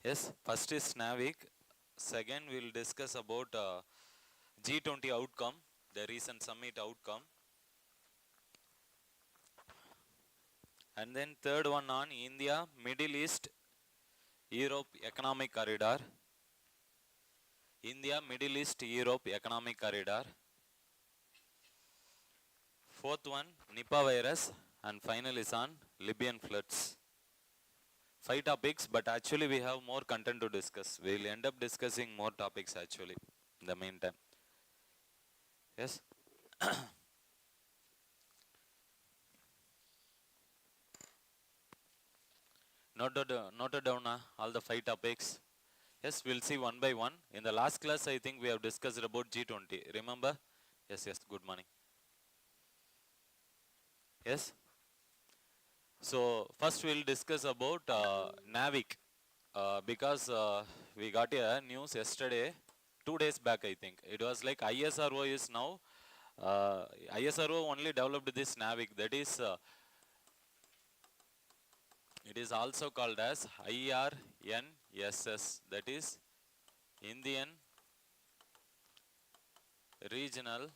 Yes, first is NAVIC. Second, we will discuss about G20 outcome, the recent summit outcome. And then third one on India, Middle East, Europe Economic Corridor. India, Middle East, Europe Economic Corridor. Fourth one, Nipah virus. And final is on Libyan floods. 5 topics, but actually we have more content to discuss. We will end up discussing more topics actually in the meantime. Yes? Noted down all the 5 topics. Yes, we'll see one by one. In the last class, I think we have discussed about G20. Remember? Yes, good morning. Yes? So, first we'll discuss about NAVIC. Because we got a news yesterday, 2 days back I think. It was like ISRO is now, ISRO only developed this NAVIC. That is, it is also called as IRNSS. That is Indian Regional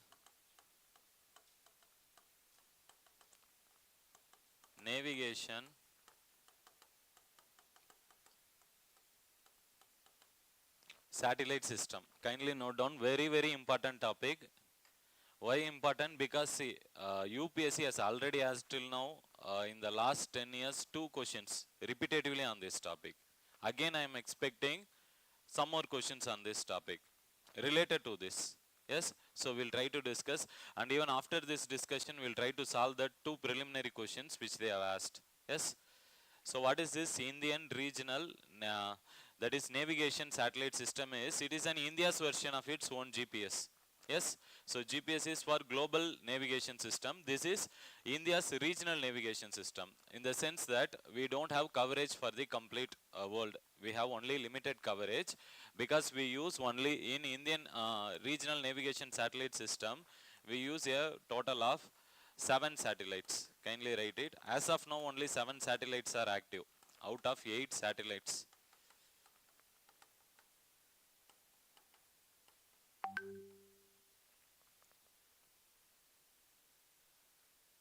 Navigation Satellite System. Kindly note down, very important topic. Why important? Because see, UPSC has already asked till now in the last 10 years 2 questions repetitively on this topic. Again I am expecting some more questions on this topic related to this. Yes, so we'll try to discuss, and even after this discussion we'll try to solve the 2 preliminary questions which they have asked. Yes, so what is this Indian Regional that is Navigation Satellite System? It is an India's version of its own GPS. Yes, so GPS is for global navigation system. This is India's regional navigation system, in the sense that we don't have coverage for the complete world. We have only limited coverage because we use only in Indian regional navigation satellite system, we use a total of 7 satellites. Kindly write it. As of now, only 7 satellites are active out of 8 satellites.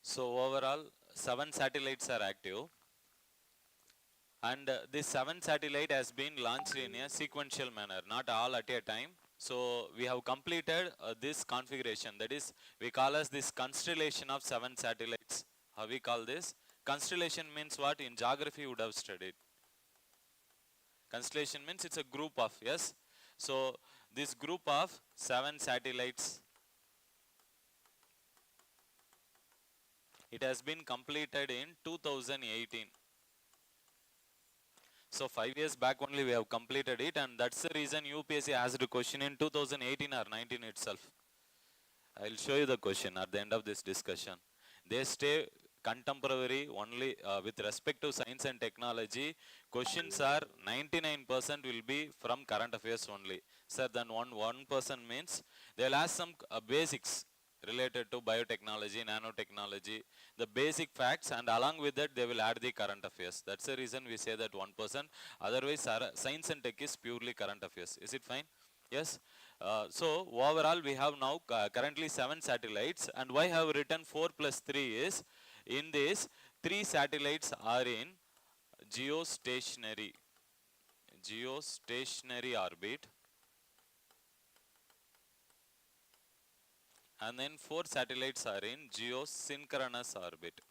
So overall 7 satellites are active, and this 7 satellite has been launched in a sequential manner, not all at a time. So we have completed this configuration, that is we call as this constellation of 7 satellites. How we call this? Constellation means what? In geography you would have studied. Constellation means it's a group of, yes. So this group of 7 satellites, it has been completed in 2018. So 5 years back only we have completed it, and that's the reason UPSC asked a question in 2018 or 19 itself. I will show you the question at the end of this discussion. They stay contemporary only with respect to science and technology. Questions are 99% will be from current affairs only. Sir, then 1% means they will ask some basics related to biotechnology, nanotechnology, the basic facts, and along with that they will add the current affairs. That's the reason we say that 1%. Otherwise science and tech is purely current affairs. Is it fine? Yes. So overall we have now currently 7 satellites, and why I have written 4 plus 3 is, in this 3 satellites are in geostationary orbit, and then 4 satellites are in geosynchronous orbit.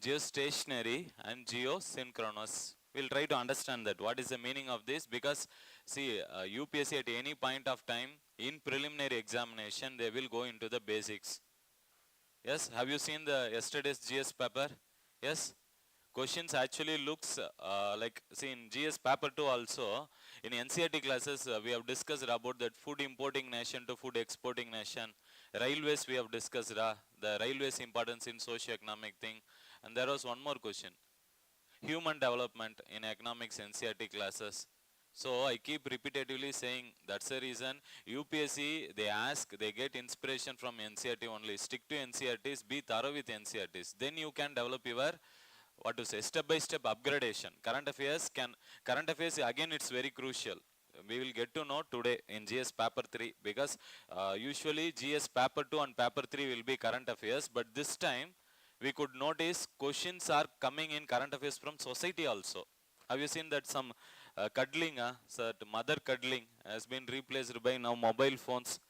Geostationary and geosynchronous. We'll try to understand that. What is the meaning of this? Because see, UPSC at any point of time in preliminary examination, they will go into the basics. Yes, have you seen the yesterday's GS paper? Yes. Questions actually looks like, see, in GS paper 2 also, in NCERT classes we have discussed about that food importing nation to food exporting nation. Railways we have discussed the railways importance in socio-economic thing. And there was one more question, human development in economics NCERT classes. So I keep repetitively saying that's the reason UPSC, they get inspiration from NCERT only. Stick to NCERTs, be thorough with NCERTs. Then you can develop your, what to say, step by step upgradation. Current affairs again, it's very crucial. We will get to know today in GS paper 3, because usually GS paper 2 and paper 3 will be current affairs, but this time we could notice questions are coming in current affairs from society also. Have you seen that some cuddling, mother cuddling has been replaced by now mobile phones?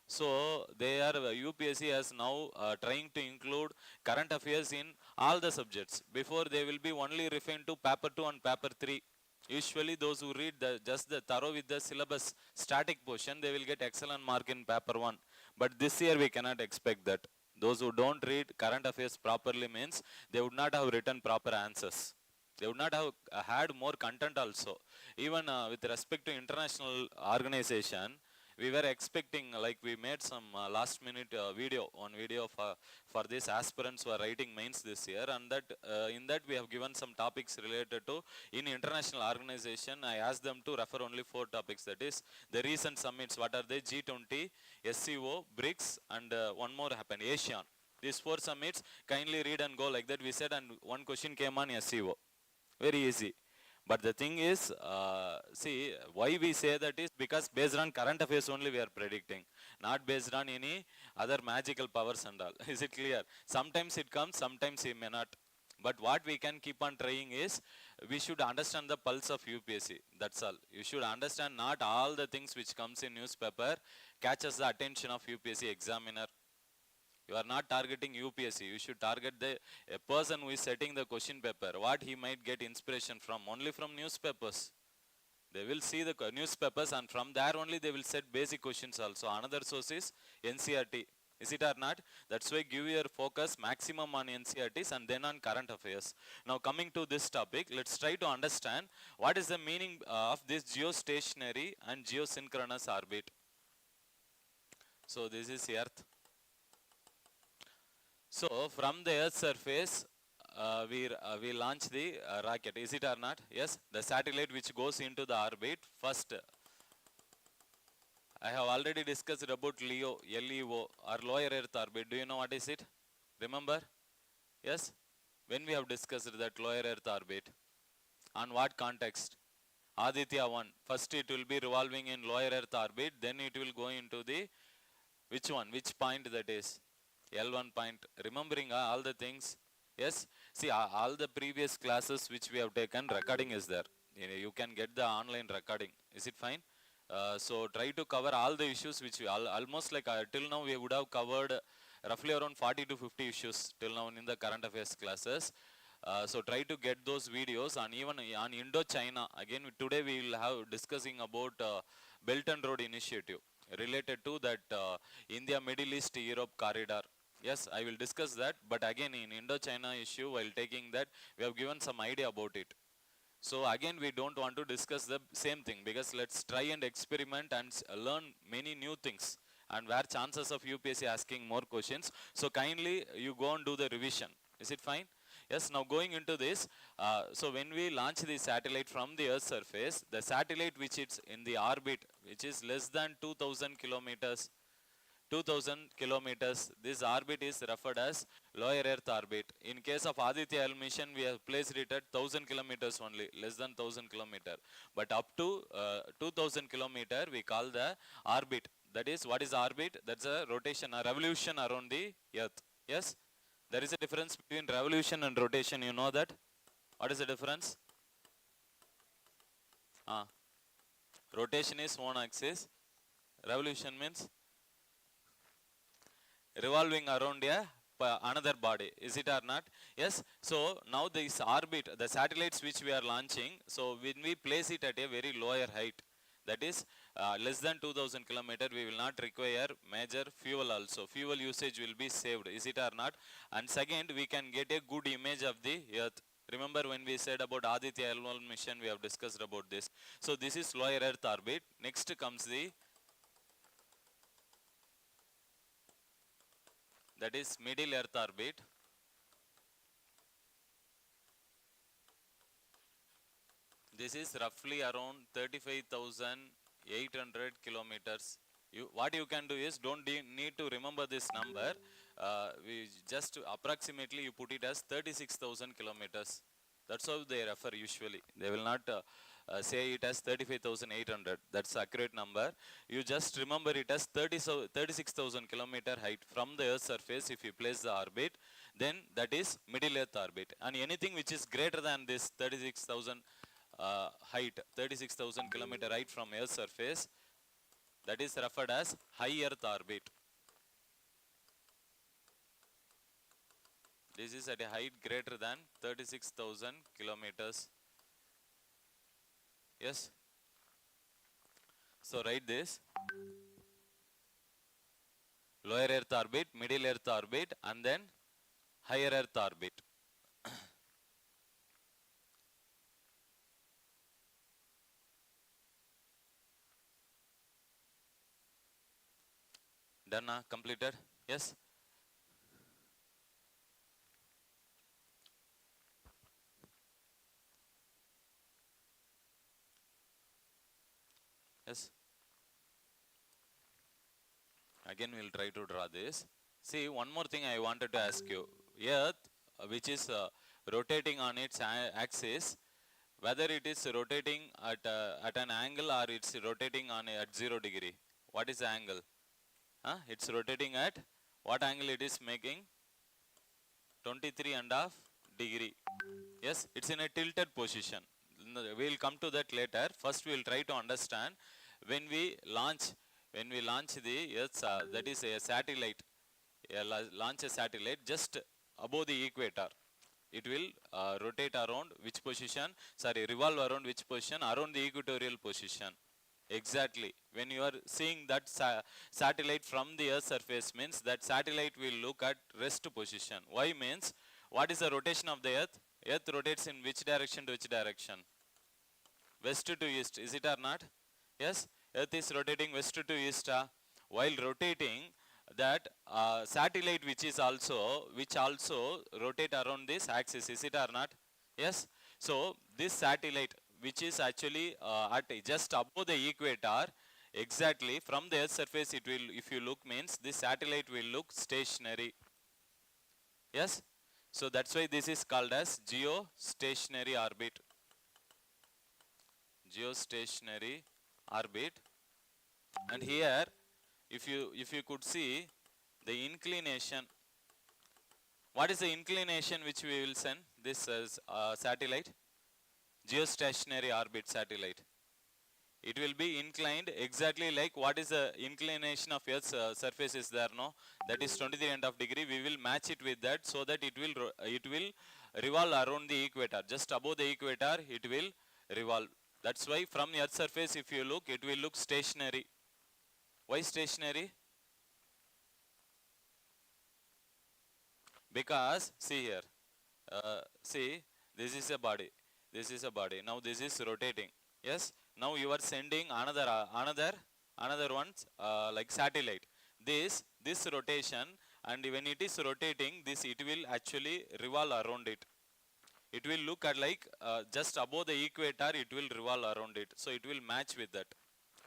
So they are, UPSC has now trying to include current affairs in all the subjects. Before they will be only referring to paper 2 and paper 3. Usually those who read just the thorough with the syllabus static portion, they will get excellent mark in paper 1. But this year we cannot expect that. Those who don't read current affairs properly means they would not have written proper answers. They would not have had more content also. Even with respect to international organization, we were expecting, like we made some last minute video for these aspirants who are writing mains this year, and that in that we have given some topics related to in international organization. I asked them to refer only 4 topics, that is the recent summits, what are they, G20, SCO, BRICS, and one more happened, ASEAN. These 4 summits, kindly read and go, like that we said, and one question came on SCO. Very easy. But the thing is, see, why we say that is because based on current affairs only we are predicting, not based on any other magical powers and all. Is it clear? Sometimes it comes, sometimes it may not. But what we can keep on trying is, we should understand the pulse of UPSC. That's all. You should understand not all the things which comes in newspaper catches the attention of UPSC examiner. You are not targeting UPSC. You should target a person who is setting the question paper. What he might get inspiration from, only from newspapers. They will see the newspapers, and from there only they will set basic questions also. Another source is NCERT. Is it or not? That's why give your focus maximum on NCERTs and then on current affairs. Now coming to this topic, let's try to understand what is the meaning of this geostationary and geosynchronous orbit. So this is Earth. So from the Earth's surface, we launch the rocket. Is it or not? Yes, the satellite which goes into the orbit. First, I have already discussed about LEO, LEO, or lower Earth orbit. Do you know what is it? Remember? Yes? When we have discussed that lower Earth orbit, on what context? Aditya 1. First it will be revolving in lower Earth orbit, then it will go into the, which one? Which point that is? L1 point. Remembering all the things? Yes? See, all the previous classes which we have taken, recording is there. You can get the online recording. Is it fine? So try to cover all the issues which we, almost like till now we would have covered roughly around 40 to 50 issues till now in the current affairs classes. So try to get those videos, and even on Indo-China, again today we will have discussing about Belt and Road Initiative related to that India, Middle East, Europe corridor. Yes, I will discuss that, but again in Indo-China issue, while taking that, we have given some idea about it. So again, we don't want to discuss the same thing, because let's try and experiment and learn many new things, and where chances of UPSC asking more questions. So kindly you go and do the revision. Is it fine? Yes, now going into this, so when we launch the satellite from the Earth's surface, the satellite which is in the orbit, which is less than 2000 kilometers, this orbit is referred as lower Earth orbit. In case of Aditya L mission, we have placed it at 1000 kilometers only, less than 1000 kilometer. But up to 2000 kilometer, we call the orbit. That is, what is orbit? That's a rotation, a revolution around the Earth. Yes? There is a difference between revolution and rotation. You know that? What is the difference? Rotation is one axis. Revolution means revolving around another body. Is it or not? Yes. So now this orbit, the satellites which we are launching, so when we place it at a very lower height, that is less than 2000 kilometer, we will not require major fuel also. Fuel usage will be saved. Is it or not? And second, we can get a good image of the Earth. Remember when we said about Aditya L1 mission, we have discussed about this. So this is lower Earth orbit. Next comes the, that is middle Earth orbit. This is roughly around 35,800 kilometers. What you can do is, don't need to remember this number. We just approximately you put it as 36,000 kilometers. That's how they refer usually. They will not say it as 35,800. That's accurate number. You just remember it as 36,000 kilometer height from the Earth's surface. If you place the orbit, then that is middle Earth orbit. And anything which is greater than this 36,000 height, 36,000 kilometer height from Earth's surface, that is referred as high Earth orbit. This is at a height greater than 36,000 kilometers. Yes. So write this: lower Earth orbit, middle Earth orbit, and then higher Earth orbit. Done, completed? Yes. Yes. Again we will try to draw this. See, one more thing I wanted to ask you. Earth, which is rotating on its axis, whether it is rotating at an angle or it's rotating at 0 degree. What is the angle? It's rotating at what angle it is making? 23.5 degree. Yes, it's in a tilted position. We will come to that later. First we will try to understand when we launch the Earth, that is a satellite, launch a satellite just above the equator. It will rotate around which position? Revolve around which position? Around the equatorial position. Exactly. When you are seeing that satellite from the Earth's surface, means that satellite will look at rest position. Why? Means, what is the rotation of the Earth? Earth rotates in which direction to which direction? West to east. Is it or not? Yes. Earth is rotating west to east. While rotating, that satellite which also rotate around this axis. Is it or not? Yes. So this satellite, which is actually at just above the equator, exactly from the Earth's surface, it will, if you look, means this satellite will look stationary. Yes. So that's why this is called as geostationary orbit. Geostationary orbit. And here, if you could see the inclination, what is the inclination which we will send this satellite? Geostationary orbit satellite. It will be inclined exactly like what is the inclination of Earth's surface is there, no? That is 23.5 degree. We will match it with that so that it will revolve around the equator. Just above the equator, it will revolve. That's why from Earth's surface, if you look, it will look stationary. Why stationary? Because, see here, see, this is a body. This is a body. Now this is rotating. Yes. Now you are sending another one like satellite. This rotation, and when it is rotating, it will actually revolve around it. It will look at like just above the equator, it will revolve around it. So it will match with that.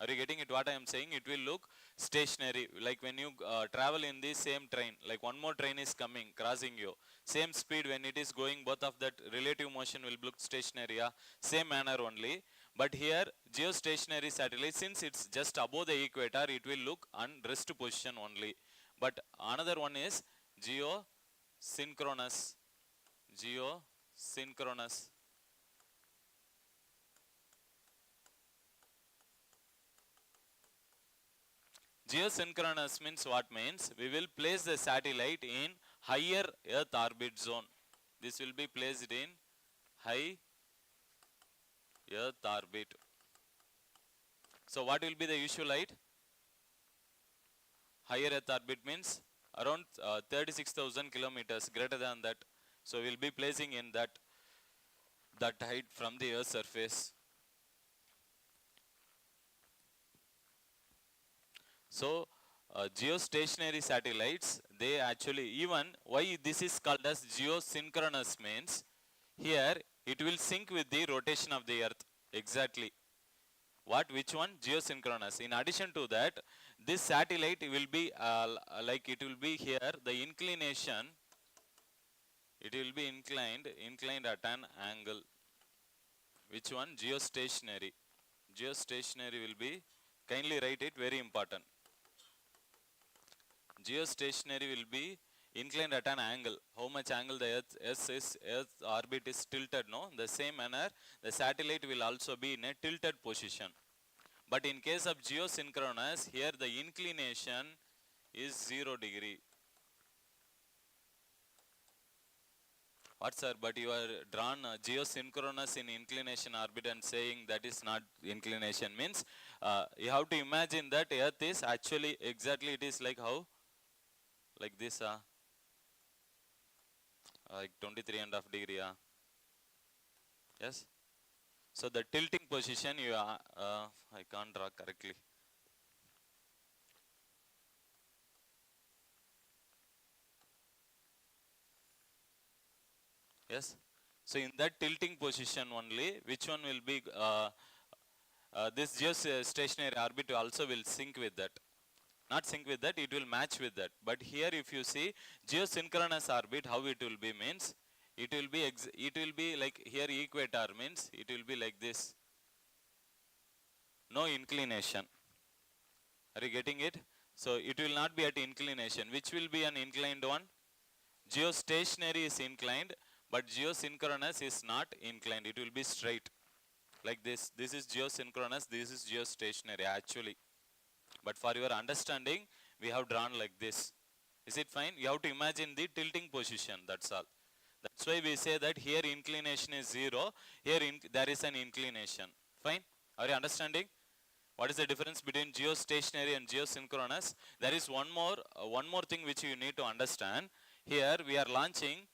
Are you getting it? What I am saying? It will look stationary. Like when you travel in the same train, like one more train is coming, crossing you. Same speed when it is going, both of that relative motion will look stationary. Yeah? Same manner only. But here, geostationary satellite, since it's just above the equator, it will look on rest position only. But another one is geosynchronous. Geosynchronous. Geosynchronous means what? Means we will place the satellite in higher Earth orbit zone. This will be placed in high Earth orbit. So what will be the usual height? Higher Earth orbit means around 36,000 kilometers, greater than that. So we will be placing in that height from the Earth's surface. So geostationary satellites, they actually, even why this is called as geosynchronous means, here it will sync with the rotation of the Earth. Exactly. What? Which one? Geosynchronous. In addition to that, this satellite will be like it will be here. The inclination, it will be inclined at an angle. Which one? Geostationary. Geostationary will be, kindly write it, very important. Geostationary will be inclined at an angle. How much angle the Earth orbit is tilted, no? The same manner, the satellite will also be in a tilted position. But in case of geosynchronous, here the inclination is 0 degree. What, sir? But you are drawn geosynchronous in inclination orbit and saying that is not inclination. Means you have to imagine that Earth is actually exactly, it is like how? Like this, like 23.5 degree. Yes. So the tilting position, you I can't draw correctly. Yes. So in that tilting position only, which one will be this geostationary orbit also will sync with that. Not sync with that, it will match with that. But here if you see geosynchronous orbit, how it will be means, it will be like here equator means it will be like this. No inclination. Are you getting it? So it will not be at inclination. Which will be an inclined one? Geostationary is inclined, but geosynchronous is not inclined. It will be straight. Like this. This is geosynchronous, this is geostationary actually. But for your understanding, we have drawn like this. Is it fine? You have to imagine the tilting position, that's all. That's why we say that here inclination is 0, here there is an inclination. Fine? Are you understanding? What is the difference between geostationary and geosynchronous? There is one more thing which you need to understand. Here we are launching,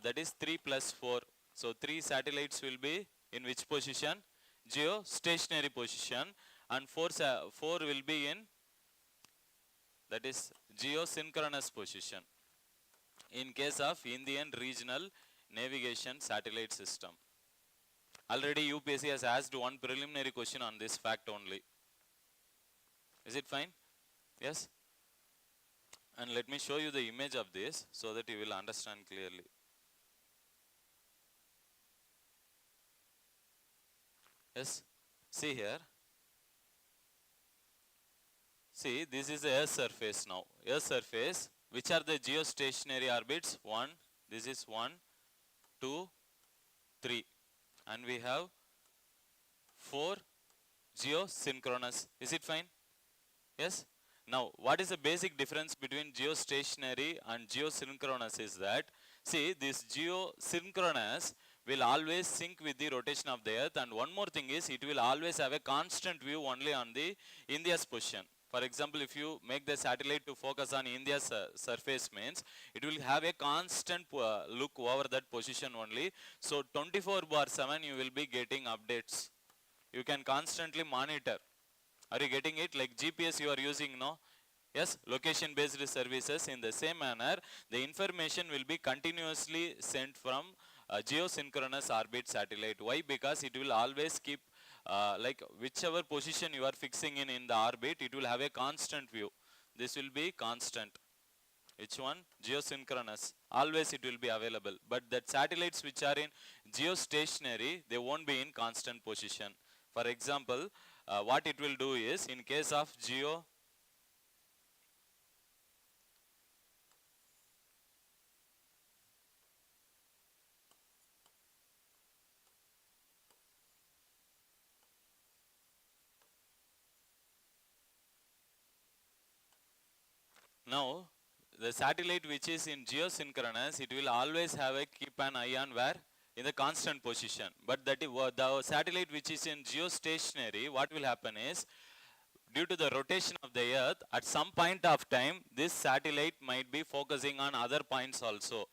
that is 3 plus 4. So 3 satellites will be in which position? Geostationary position. And 4 will be in, that is geosynchronous position. In case of Indian Regional Navigation Satellite System. Already UPSC has asked one preliminary question on this fact only. Is it fine? Yes? And let me show you the image of this so that you will understand clearly. Yes? See here. See, this is the Earth surface now. Earth surface, which are the geostationary orbits? 1, this is 1, 2, 3. And we have 4 geosynchronous. Is it fine? Yes? Now, what is the basic difference between geostationary and geosynchronous is that, see, this geosynchronous will always sync with the rotation of the Earth, and one more thing is, it will always have a constant view only on the India's position. For example, if you make the satellite to focus on India's surface means, it will have a constant look over that position only. So 24/7 you will be getting updates. You can constantly monitor. Are you getting it? Like GPS you are using, no? Yes, location based services. In the same manner, the information will be continuously sent from geosynchronous orbit satellite. Why? Because it will always keep like whichever position you are fixing in the orbit, it will have a constant view. This will be constant. Which one? Geosynchronous. Always it will be available. But that satellites which are in geostationary, they won't be in constant position. For example, what it will do is, in case of now, the satellite which is in geosynchronous, it will always have a keep an eye on where? In the constant position. But that is, the satellite which is in geostationary, what will happen is, due to the rotation of the Earth, at some point of time, this satellite might be focusing on other points also.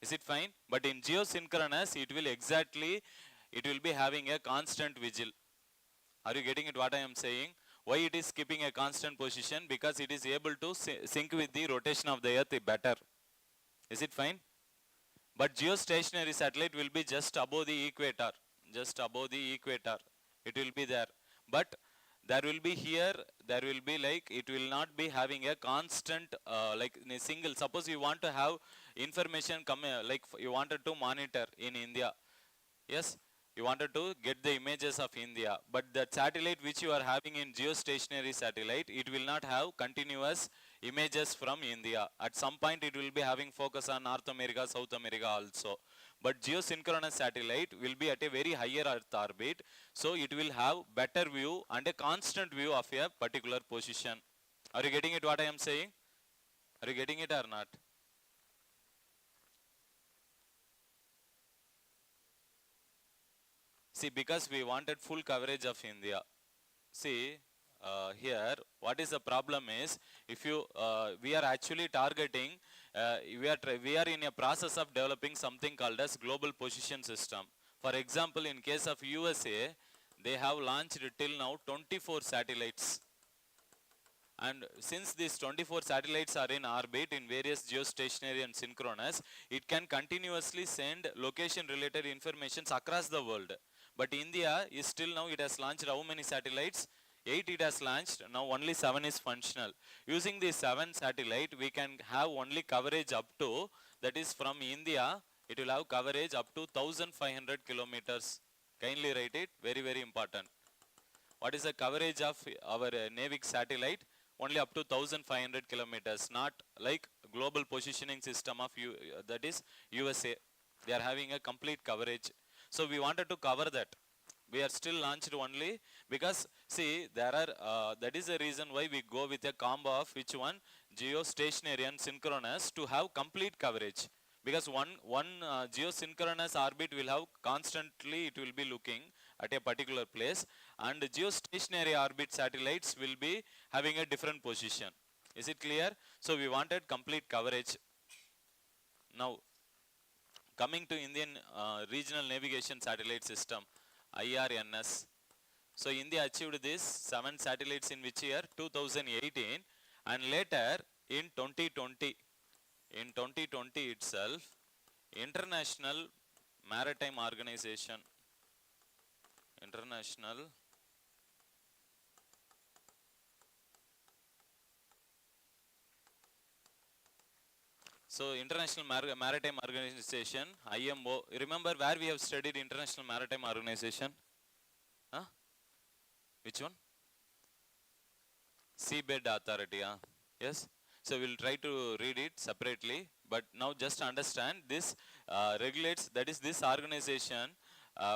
Is it fine? But in geosynchronous, it will be having a constant vigil. Are you getting it what I am saying? Why it is keeping a constant position? Because it is able to sync with the rotation of the Earth better. Is it fine? But geostationary satellite will be just above the equator. just above the equator. It will be there. But there will be here, there will be like, it will not be having a constant, like in a single, suppose you want to have information come, like you wanted to monitor in India. Yes, you wanted to get the images of India, but the satellite which you are having in geostationary satellite, it will not have continuous images from India. At some point it will be having focus on North America, South America also. But geosynchronous satellite will be at a very higher Earth orbit, so it will have better view and a constant view of a particular position. Are you getting it what I am saying? Are you getting it or not? See, because we wanted full coverage of India. See, here, what is the problem is, if you, we are actually targeting, we are in a process of developing something called as global position system. For example, in case of USA, they have launched till now 24 satellites. And since these 24 satellites are in orbit in various geostationary and synchronous, it can continuously send location related informations across the world. But India is still now, it has launched how many satellites? 8 it has launched, now only 7 is functional. Using these 7 satellite, we can have only coverage up to, that is from India, it will have coverage up to 1500 kilometers. Kindly write it, very, very important. What is the coverage of our NAVIC satellite? Only up to 1500 kilometers, not like global positioning system of that is USA. They are having a complete coverage. So we wanted to cover that. We are still launched only because see, there are, that is the reason why we go with a combo of which one? Geostationary and synchronous to have complete coverage. Because one geosynchronous orbit will have constantly, it will be looking at a particular place, and geostationary orbit satellites will be having a different position. Is it clear? So we wanted complete coverage. Now, coming to Indian Regional Navigation Satellite System, IRNS. So India achieved this 7 satellites in which year? 2018, and later in 2020. In 2020 itself, International Maritime Organization, International Maritime Organization, IMO. Remember where we have studied International Maritime Organization? Huh? Which one? Seabed Authority. Huh? Yes. So we'll try to read it separately, but now just understand this regulates, that is this organization,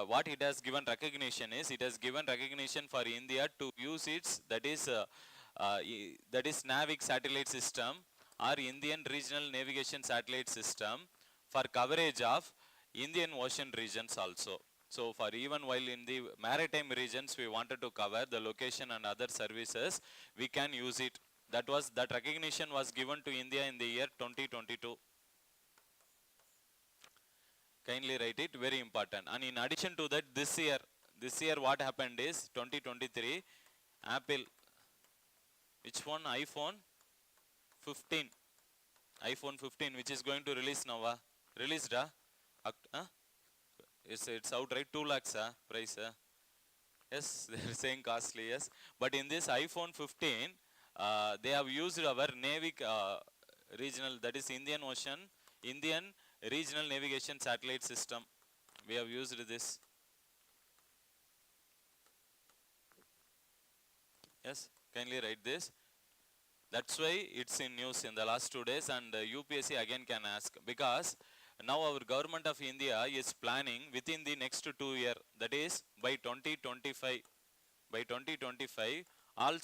what it has given recognition is, it has given recognition for India to use its, that is NAVIC satellite system or Indian Regional Navigation Satellite System for coverage of Indian Ocean regions also. So for even while in the maritime regions we wanted to cover the location and other services, we can use it. That recognition was given to India in the year 2022. Kindly write it, very important. And in addition to that, this year what happened is 2023, Apple, which one? iPhone 15, which is going to release now. Released, it's out, right? 2 lakhs price. Yes, they are saying costly, yes. But in this iPhone 15, they have used our NAVIC regional, that is Indian Regional Navigation Satellite System. We have used this. Yes, kindly write this. That's why it's in news in the last 2 days, and UPSC again can ask, because now our government of India is planning within the next 2 years, that is by 2025, all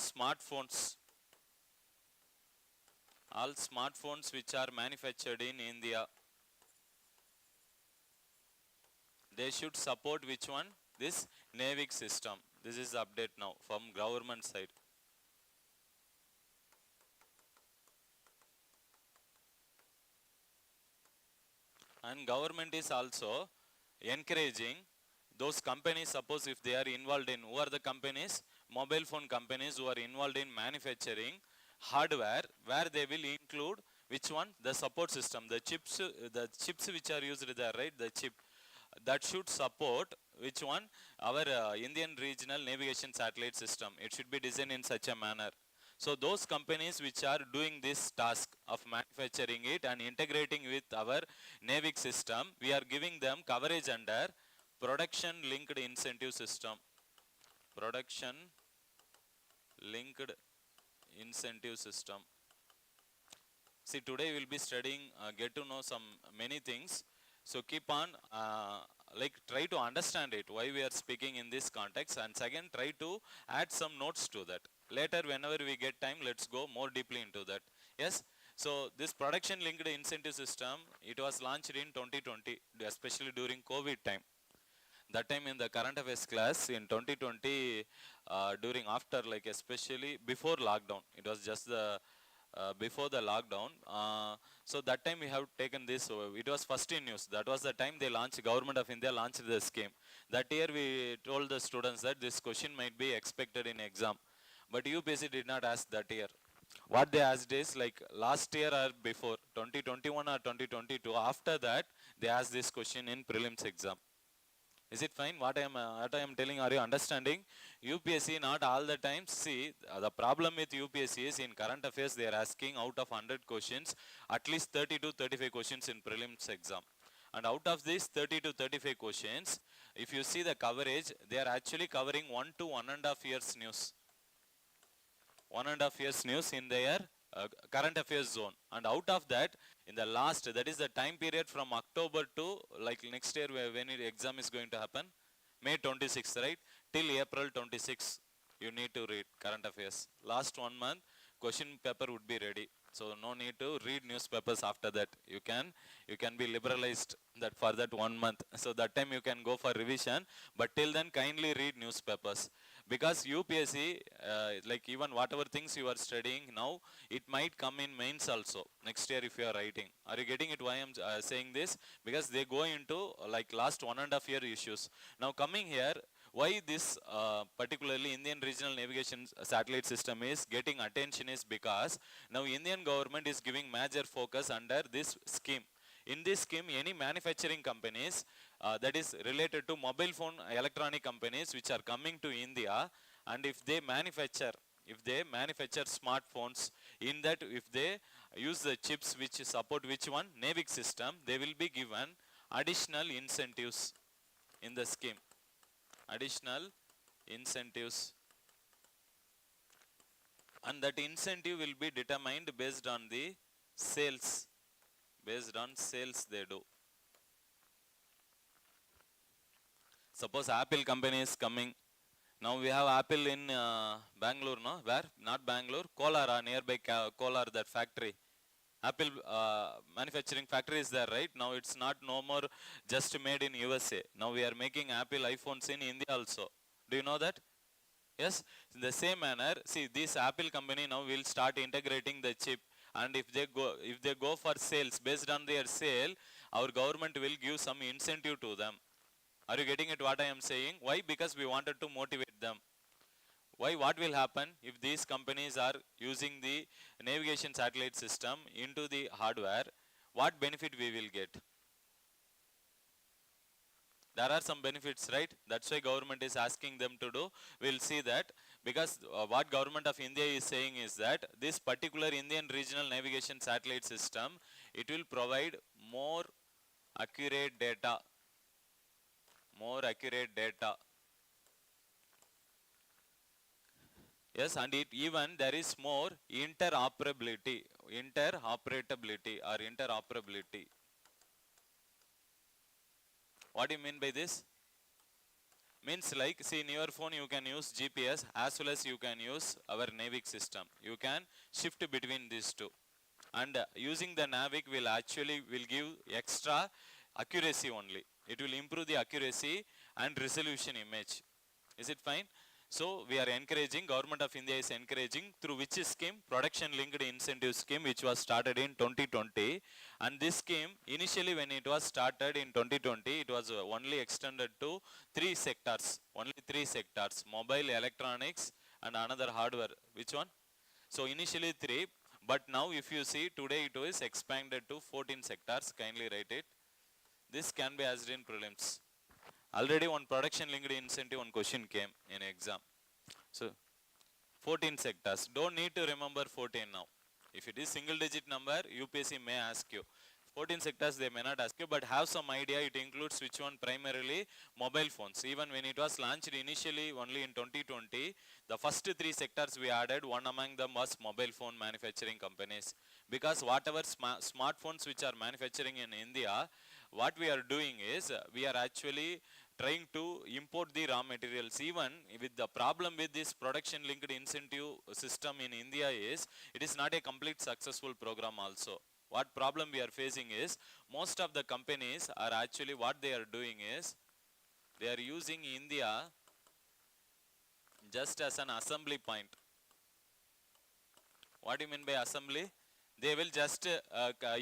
smartphones which are manufactured in India, they should support which one? This NAVIC system. This is the update now from government side. And government is also encouraging those companies, suppose if they are involved in, who are the companies? Mobile phone companies who are involved in manufacturing hardware, where they will include which one? The support system, the chips which are used there, right? The chip that should support which one? Our Indian regional navigation satellite system. It should be designed in such a manner. So those companies which are doing this task of manufacturing it and integrating with our NAVIC system, we are giving them coverage under production linked incentive system. Production linked incentive system. See, today we will be studying, get to know some many things. So keep on, try to understand it, why we are speaking in this context, and second, try to add some notes to that. Later, whenever we get time, let's go more deeply into that. Yes? So this production linked incentive system, it was launched in 2020, especially during COVID time. That time in the current affairs class in 2020, during after, like especially before lockdown, it was just the before the lockdown. So that time we have taken this, it was first in news. That was the time they launched, government of India launched the scheme. That year we told the students that this question might be expected in exam. But UPSC did not ask that year. What they asked is like last year or before, 2021 or 2022, after that they asked this question in prelims exam. Is it fine? What I am telling, are you understanding? UPSC not all the time. See, the problem with UPSC is in current affairs they are asking out of 100 questions, at least 30 to 35 questions in prelims exam. And out of these 30 to 35 questions, if you see the coverage, they are actually covering 1 to 1.5 years news. 1.5 years news in their current affairs zone. And out of that, in the last, that is the time period from October to like next year when the exam is going to happen, May 26th, right? Till April 26th, you need to read current affairs. Last 1 month, question paper would be ready. So no need to read newspapers after that. You can be liberalized that for that 1 month. So that time you can go for revision. But till then, kindly read newspapers. Because UPSC, like even whatever things you are studying now, it might come in mains also next year if you are writing. Are you getting it why I am saying this? Because they go into like last 1.5 year issues. Now coming here, why this particularly Indian regional navigation satellite system is getting attention is because now Indian government is giving major focus under this scheme. In this scheme, any manufacturing companies that is related to mobile phone electronic companies which are coming to India, and if they manufacture smartphones, in that if they use the chips which support which one? NAVIC system, they will be given additional incentives in the scheme. Additional incentives. And that incentive will be determined based on the sales. Based on sales they do. Suppose Apple company is coming. Now we have Apple in Bangalore, no? Where? Not Bangalore, Kolar, nearby Kolar, that factory. Apple manufacturing factory is there, right? Now it's not no more just made in USA. Now we are making Apple iPhones in India also. Do you know that? Yes? In the same manner, see, this Apple company now will start integrating the chip. And if they go for sales, based on their sale, our government will give some incentive to them. Are you getting it what I am saying? Why? Because we wanted to motivate them. Why? What will happen if these companies are using the navigation satellite system into the hardware? What benefit we will get? There are some benefits, right? That's why government is asking them to do. We'll see that, because what government of India is saying is that this particular Indian regional navigation satellite system, it will provide more accurate data. More accurate data. Yes, and it even there is more interoperability. Interoperability. What do you mean by this? Means like, see, in your phone you can use GPS as well as you can use our NAVIC system. You can shift between these two. And using the NAVIC will give extra accuracy only. It will improve the accuracy and resolution image. Is it fine? So we are encouraging, government of India is encouraging through which scheme? Production linked incentive scheme, which was started in 2020. And this scheme, initially when it was started in 2020, it was only extended to 3 sectors. Only 3 sectors, mobile, electronics and another hardware. Which one? So initially 3, but now if you see today it is expanded to 14 sectors. Kindly write it. This can be asked in prelims. Already one production linked incentive, one question came in exam. So 14 sectors. Don't need to remember 14 now. If it is single digit number, UPSC may ask you. 14 sectors they may not ask you, but have some idea. It includes which one? Primarily mobile phones. Even when it was launched initially only in 2020, the first 3 sectors we added, one among them was mobile phone manufacturing companies. Because whatever smartphones which are manufacturing in India, what we are doing is we are actually trying to import the raw materials. Even with the problem with this production linked incentive system in India is it is not a complete successful program also. What problem we are facing is most of the companies are actually what they are doing is they are using India just as an assembly point. What do you mean by assembly? They will just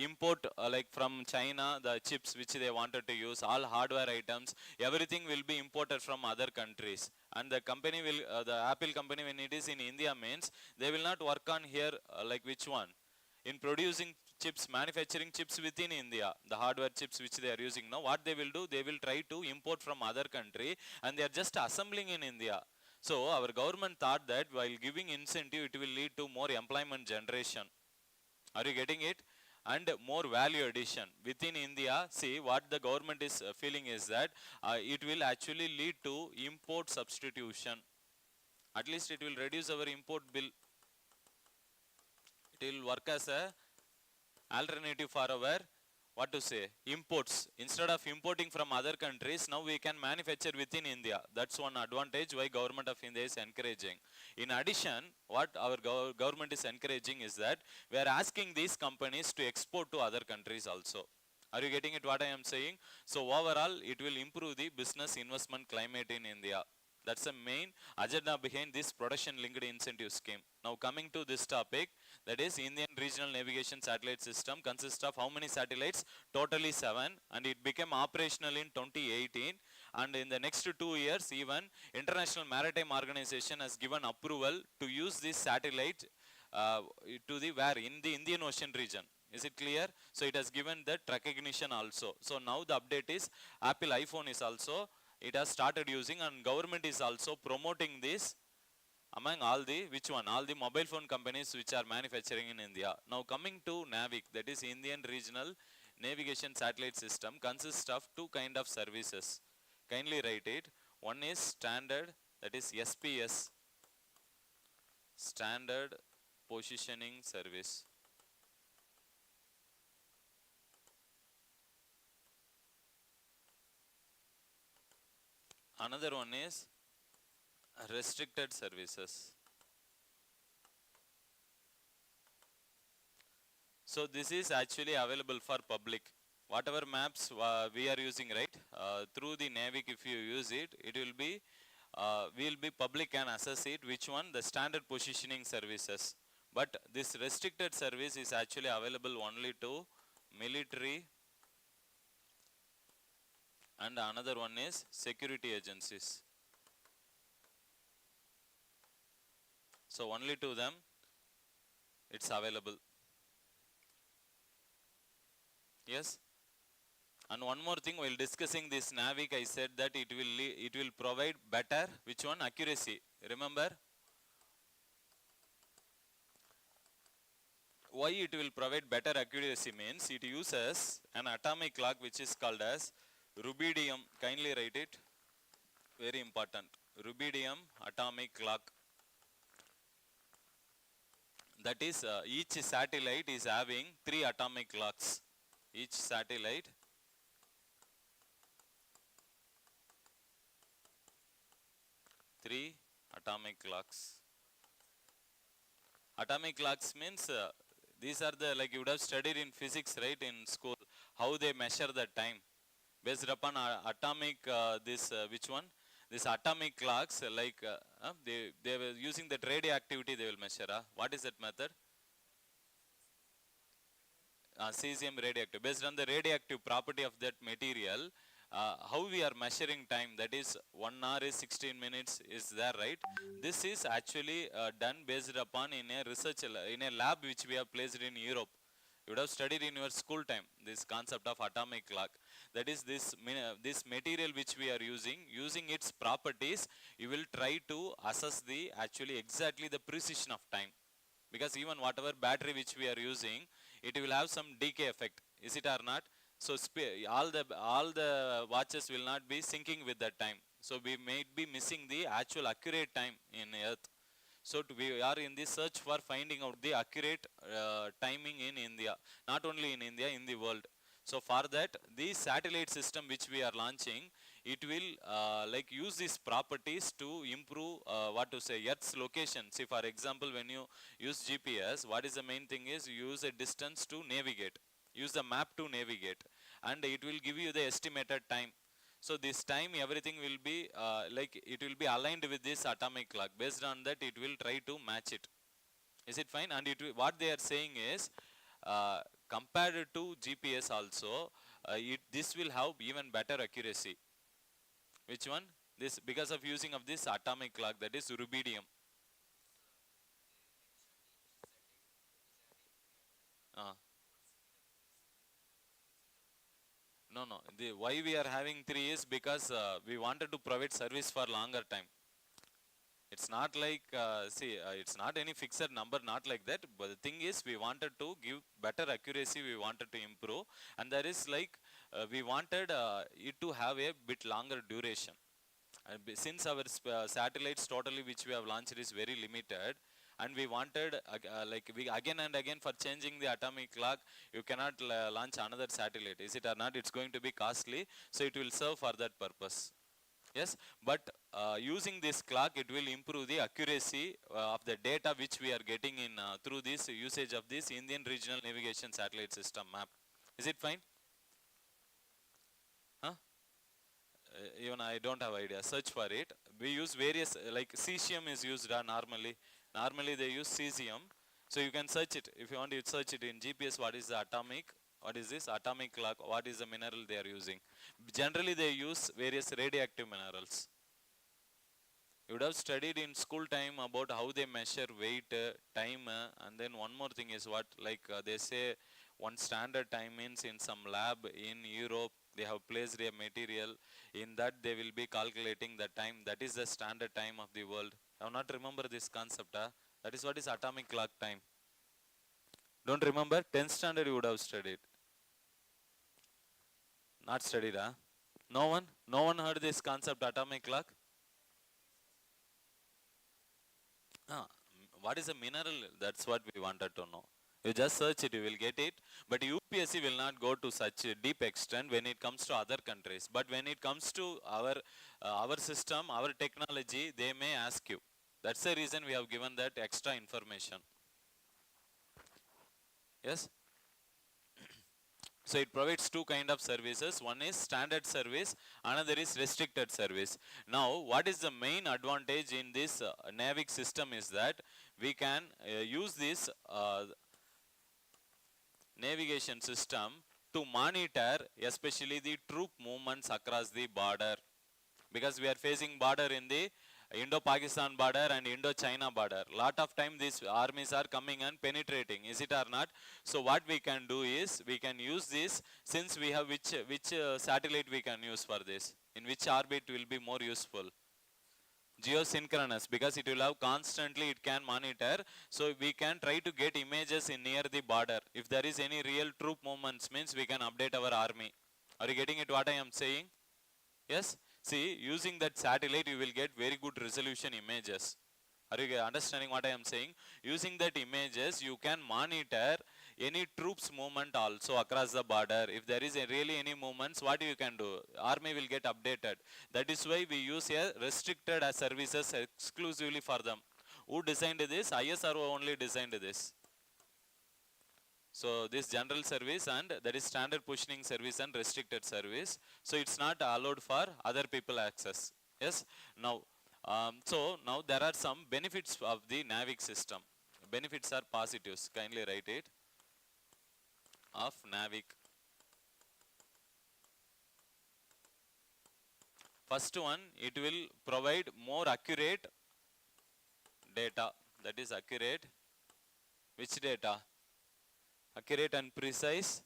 import like from China the chips which they wanted to use, all hardware items, everything will be imported from other countries. And the company will, the Apple company when it is in India means, they will not work on here like which one? In producing chips, manufacturing chips within India, the hardware chips which they are using now, what they will do, they will try to import from other country and they are just assembling in India. So our government thought that while giving incentive, it will lead to more employment generation. Are you getting it? And more value addition within India. See what the government is feeling is that it will actually lead to import substitution. At least it will reduce our import bill. It will work as a alternative for our what to say imports. Instead of importing from other countries, now we can manufacture within India. That's one advantage why government of India is encouraging. In addition, what our government is encouraging is that we are asking these companies to export to other countries also. Are you getting it what I am saying? So overall it will improve the business investment climate in India. That's the main agenda behind this production linked incentive scheme. Now coming to this topic, that is Indian Regional Navigation Satellite System consists of how many satellites? Totally 7, and it became operational in 2018, and in the next 2 years even International Maritime Organization has given approval to use this satellite to the where? In the Indian Ocean region. Is it clear? So it has given that recognition also. So now the update is Apple iPhone is also it has started using, and government is also promoting this among all the which one? All the mobile phone companies which are manufacturing in India. Now coming to NAVIC, that is Indian Regional Navigation Satellite System, consists of 2 kind of services. Kindly write it. One is standard, that is SPS, Standard Positioning Service. Another one is restricted services. So this is actually available for public. Whatever maps we are using, right? Through the NAVIC, if you use it, it will be public can access it. Which one? The standard positioning services. But this restricted service is actually available only to military, and another one is security agencies. So only to them it's available. Yes. And one more thing, while discussing this NAVIC, I said that it will provide better which one? Accuracy. Remember? Why it will provide better accuracy means it uses an atomic clock which is called as rubidium. Kindly write it. Very important. Rubidium atomic clock. That is each satellite is having 3 atomic clocks. Each satellite three atomic clocks. Atomic clocks means these are the, like you would have studied in physics, right, in school, how they measure the time based upon atomic which one? This atomic clocks, like they were using that radioactivity they will measure. What is that method? Cesium radioactive. Based on the radioactive property of that material, how we are measuring time, that is 1 hour is 16 minutes, is there, right? This is actually done based upon in a research, in a lab which we have placed in Europe. You would have studied in your school time this concept of atomic clock. that is this material which we are using its properties, you will try to assess the actually exactly the precision of time. Because even whatever battery which we are using, it will have some decay effect, is it or not? So all the watches will not be syncing with that time, so we may be missing the actual accurate time in earth. So we are in the search for finding out the accurate timing in India, not only in India, in the world. So for that, the satellite system which we are launching, it will like use these properties to improve what to say Earth's location. See, for example, when you use GPS, what is the main thing is you use a distance to navigate, use the map to navigate, and it will give you the estimated time. So this time everything will be like it will be aligned with this atomic clock. Based on that, it will try to match it. Is it fine? And what they are saying is, uh, compared to GPS also, this will have even better accuracy. Which one? This, because of using of this atomic clock, that is rubidium. Uh, no, no. Why we are having three is because we wanted to provide service for longer time. It's not like, it's not any fixed number, not like that. But the thing is, we wanted to give better accuracy, we wanted to improve. And there is like, we wanted it to have a bit longer duration. And since our satellites totally which we have launched is very limited, and we wanted like we again and again for changing the atomic clock, you cannot launch another satellite, is it or not? It's going to be costly, so it will serve for that purpose. Yes, but using this clock, it will improve the accuracy of the data which we are getting in through this usage of this Indian Regional Navigation Satellite System map. Is it fine? Huh? Even I don't have idea. Search for it. We use various, like cesium is used normally. Normally they use cesium. So you can search it. If you want to search it in GPS, what is the atomic? What is this? Atomic clock. What is the mineral they are using? Generally they use various radioactive minerals. You would have studied in school time about how they measure weight, time, and then one more thing is what, like they say one standard time means in some lab in Europe, they have placed a material, in that they will be calculating the time, that is the standard time of the world. I have not remember this concept, that is what is atomic clock time. Don't remember? 10th standard you would have studied. Not studied, huh? No one? No one heard this concept, atomic clock? Ah, what is a mineral? That's what we wanted to know. You just search it, you will get it. But UPSC will not go to such a deep extent when it comes to other countries. But when it comes to our system, our technology, they may ask you. That's the reason we have given that extra information. Yes. So it provides two kind of services. One is standard service, another is restricted service. Now, what is the main advantage in this NAVIC system is that we can use this navigation system to monitor especially the troop movements across the border, because we are facing border in the Indo-Pakistan border and Indo-China border. Lot of time these armies are coming and penetrating, is it or not? So what we can do is, we can use this, since we have which satellite we can use for this, in which orbit will be more useful? Geosynchronous, because it will have constantly, it can monitor, so we can try to get images in near the border. If there is any real troop movements, means we can update our army. Are you getting it what I am saying? Yes. See, using that satellite, you will get very good resolution images. Are you understanding what I am saying? Using that images, you can monitor any troops movement also across the border. If there is really any movements, what you can do? Army will get updated. That is why we use a restricted services exclusively for them. Who designed this? ISRO only designed this. So this general service, and that is standard positioning service and restricted service. So it's not allowed for other people access. Yes. Now, so now there are some benefits of the NAVIC system. Benefits are positives. Kindly write it. Of NAVIC. First one, it will provide more accurate data. That is accurate. Which data? Accurate and precise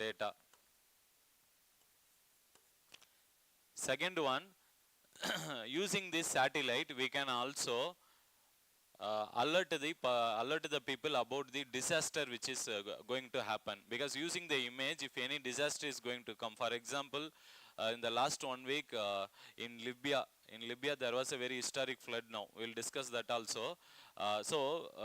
data. Second one, using this satellite, we can also alert the people about the disaster which is going to happen, because using the image, if any disaster is going to come, for example, in the last 1 week in Libya there was a very historic flood. Now we'll discuss that also.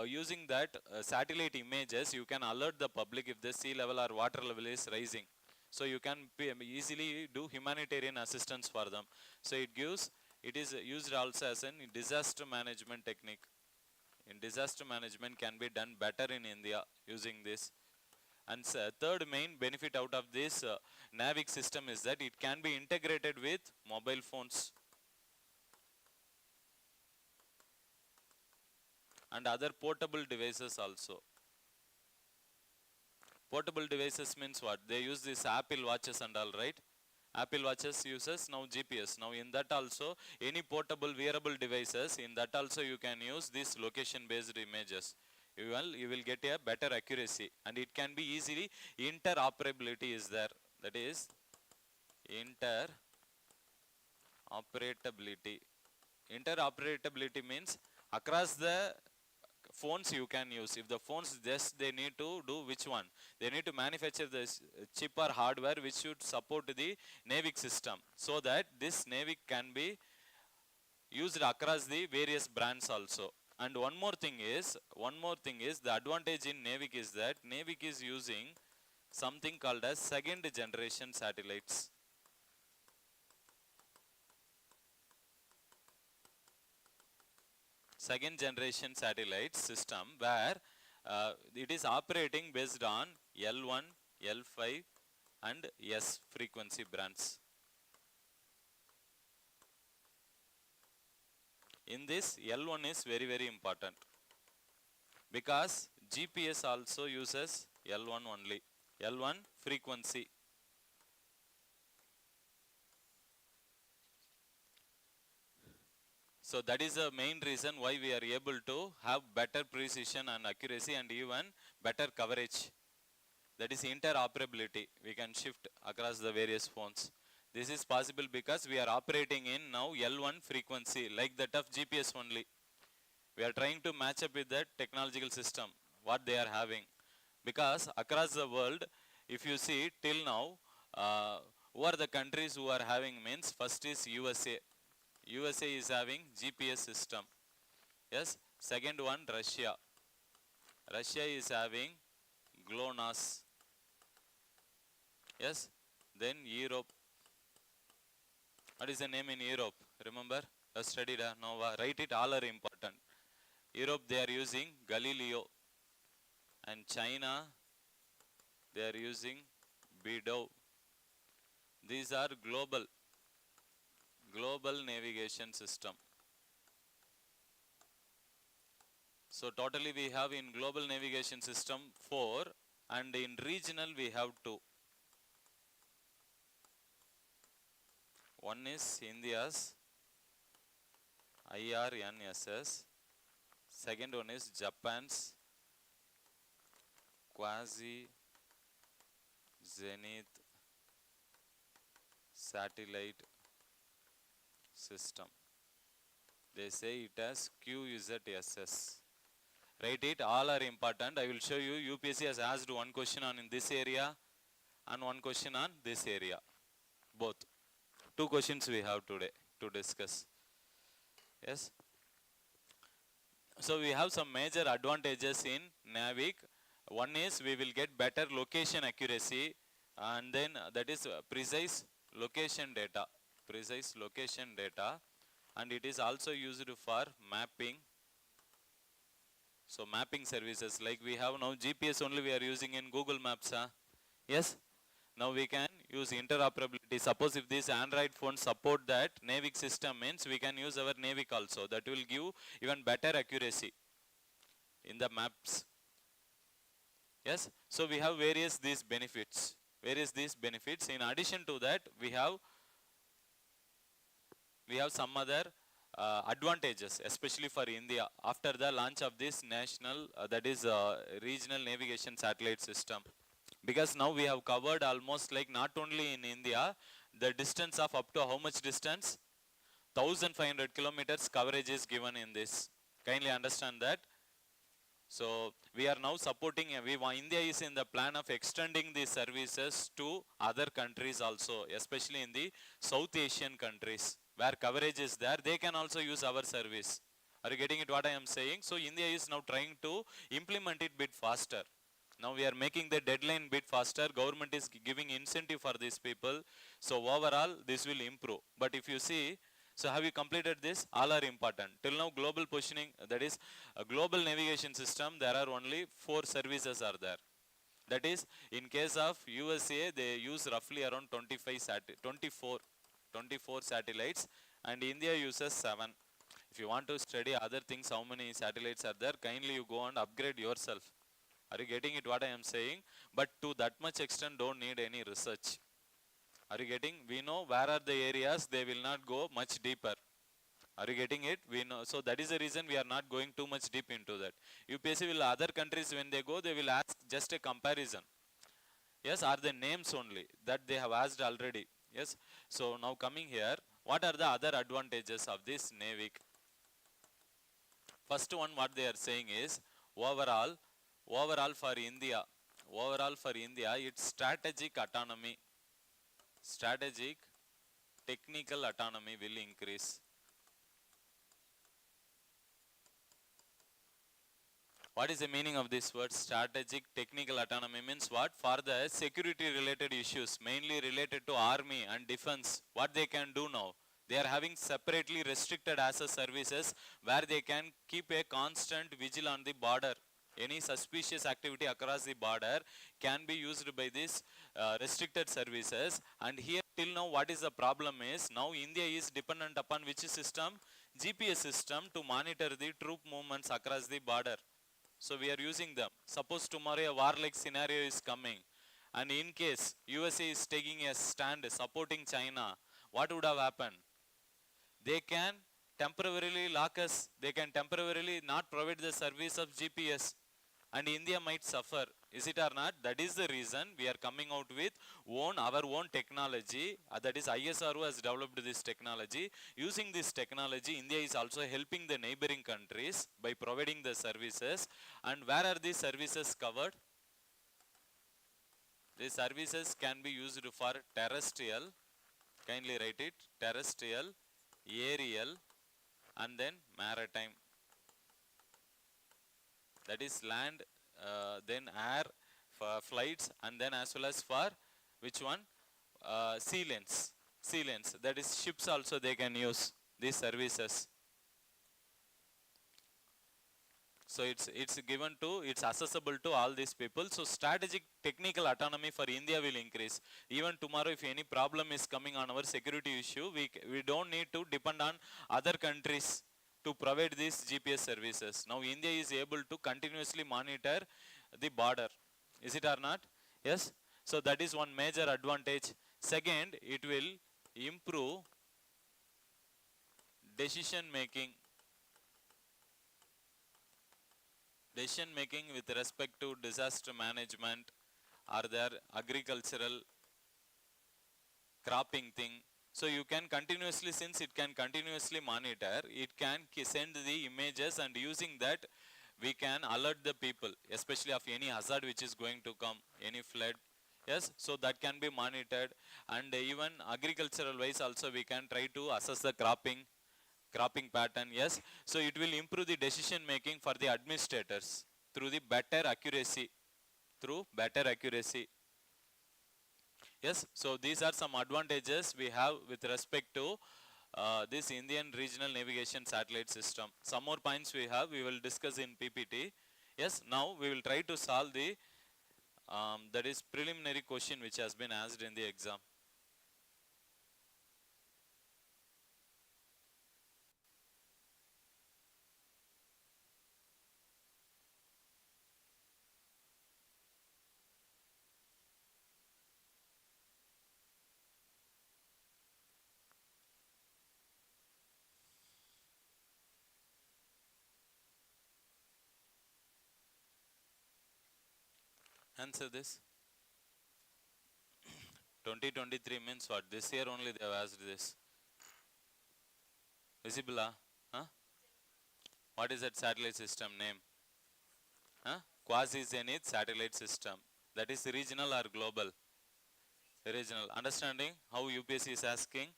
Using that satellite images, you can alert the public if the sea level or water level is rising, so you can easily do humanitarian assistance for them. So it is used also as a disaster management technique. In disaster management can be done better in India using this. And third main benefit out of this NAVIC system is that it can be integrated with mobile phones and other portable devices also. Portable devices means what? They use this Apple watches and all, right? Apple watches uses now GPS. Now in that also, any portable wearable devices, in that also you can use these location based images. You will get a better accuracy, and it can be easily, interoperability is there. That is interoperability. Interoperability means across the phones you can use. If the phones just they need to do which one? They need to manufacture this chip or hardware which should support the NAVIC system, so that this NAVIC can be used across the various brands also. And one more thing is the advantage in NAVIC is that NAVIC is using something called as second generation satellites. Second generation satellite system, where it is operating based on L1, L5 and S frequency bands. In this, L1 is very, very important, because GPS also uses L1 only, L1 frequency. So that is the main reason why we are able to have better precision and accuracy and even better coverage. That is interoperability. We can shift across the various phones. This is possible because we are operating in now L1 frequency, like that of GPS only. We are trying to match up with that technological system, what they are having. Because across the world, if you see till now, who are the countries who are having means, first is USA. USA is having GPS system. Yes. Second one, Russia. Russia is having GLONASS. Yes. Then Europe. What is the name in Europe? Remember? You studied Nova. Write it, all are important. Europe, they are using Galileo. And China, they are using BDO. These are global navigation system. So totally we have in global navigation system 4, and in regional we have 2. One is India's IRNSS. Second one is Japan's quasi zenith satellite system. They say it as QZSS. Write it, all are important. I will show you. UPSC has asked one question on in this area and one question on this area. Both. 2 questions we have today to discuss. Yes. So we have some major advantages in NAVIC. One is we will get better location accuracy, and then that is precise location data. And it is also used for mapping. So mapping services, like we have now GPS only we are using in Google Maps. Yes. Now we can use interoperability. Suppose if this Android phone support that NAVIC system, means we can use our NAVIC also. That will give even better accuracy in the maps. Yes. So we have various these benefits. In addition to that, we have some other advantages, especially for India, after the launch of this national, that is regional navigation satellite system. Because now we have covered almost like not only in India, the distance of up to how much distance? 1500 kilometers coverage is given in this. Kindly understand that. So we are now supporting, India is in the plan of extending these services to other countries also, especially in the South Asian countries where coverage is there, they can also use our service. Are you getting it what I am saying? So India is now trying to implement it bit faster. Now we are making the deadline bit faster. Government is giving incentive for these people. So overall this will improve. But if you see, so have you completed this? All are important. Till now global positioning, that is a global navigation system, there are only 4 services are there. That is, in case of USA, they use roughly around 24 satellites, and India uses 7. If you want to study other things, how many satellites are there, kindly you go and upgrade yourself. Are you getting it what I am saying? But to that much extent, don't need any research. Are you getting? We know where are the areas, they will not go much deeper. Are you getting it? We know. So that is the reason we are not going too much deep into that. UPSC will, other countries when they go, they will ask just a comparison. Yes, are the names only that they have asked already. Yes. So now coming here, what are the other advantages of this NAVIC? First one, what they are saying is overall for India, it's strategic autonomy. Strategic technical autonomy will increase. What is the meaning of this word? Strategic technical autonomy means what? For the security related issues, mainly related to army and defense, what they can do now? They are having separately restricted access services where they can keep a constant vigil on the border. Any suspicious activity across the border can be used by these restricted services. And here till now what is the problem is, now India is dependent upon which system? GPS system to monitor the troop movements across the border. So we are using them. Suppose tomorrow a war-like scenario is coming, and in case USA is taking a stand supporting China, what would have happened? They can temporarily lock us. They can temporarily not provide the service of GPS, and India might suffer. Is it or not? That is the reason we are coming out with our own technology. That is ISRO has developed this technology. Using this technology, India is also helping the neighboring countries by providing the services. And where are these services covered? These services can be used for terrestrial, kindly write it, terrestrial, aerial, and then maritime. That is land, then air for flights, and then as well as for which one? Sea lanes. That is ships also they can use these services. So it's accessible to all these people. So strategic technical autonomy for India will increase. Even tomorrow if any problem is coming on our security issue, we don't need to depend on other countries to provide these GPS services. Now India is able to continuously monitor the border. Is it or not? Yes. So that is one major advantage. Second, it will improve decision making. Decision making with respect to disaster management or their agricultural cropping thing. So you can continuously, since it can continuously monitor, it can send the images, and using that we can alert the people, especially of any hazard which is going to come, any flood. Yes, so that can be monitored, and even agricultural wise also we can try to assess the cropping pattern. Yes, so it will improve the decision making for the administrators through better accuracy. Yes, so these are some advantages we have with respect to this Indian regional navigation satellite system. Some more points we will discuss in PPT. Yes, now we will try to solve the that is preliminary question which has been asked in the exam. Answer this. 2023 means what? This year only they have asked this. Visible? Huh? What is that satellite system name? Huh? Quasi-Zenith satellite system. That is regional or global? Regional. Understanding how UPSC is asking?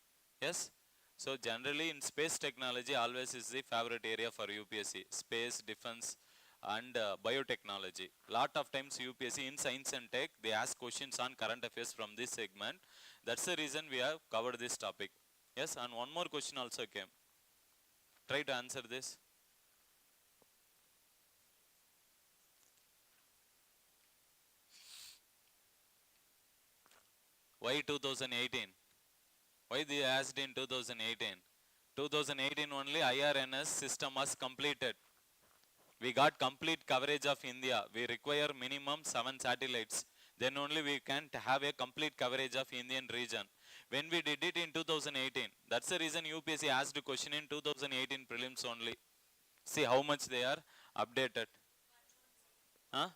Yes? So generally in space technology always is the favorite area for UPSC. Space, defense and biotechnology. Lot of times UPSC in science and tech, they ask questions on current affairs from this segment. That's the reason we have covered this topic. Yes, and one more question also came. Try to answer this. Why 2018? Why they asked in 2018? 2018 only IRNS system was completed. We got complete coverage of India. We require minimum 7 satellites. Then only we can have a complete coverage of Indian region. When we did it in 2018, that's the reason UPSC asked a question in 2018 prelims only. See how much they are updated. Huh?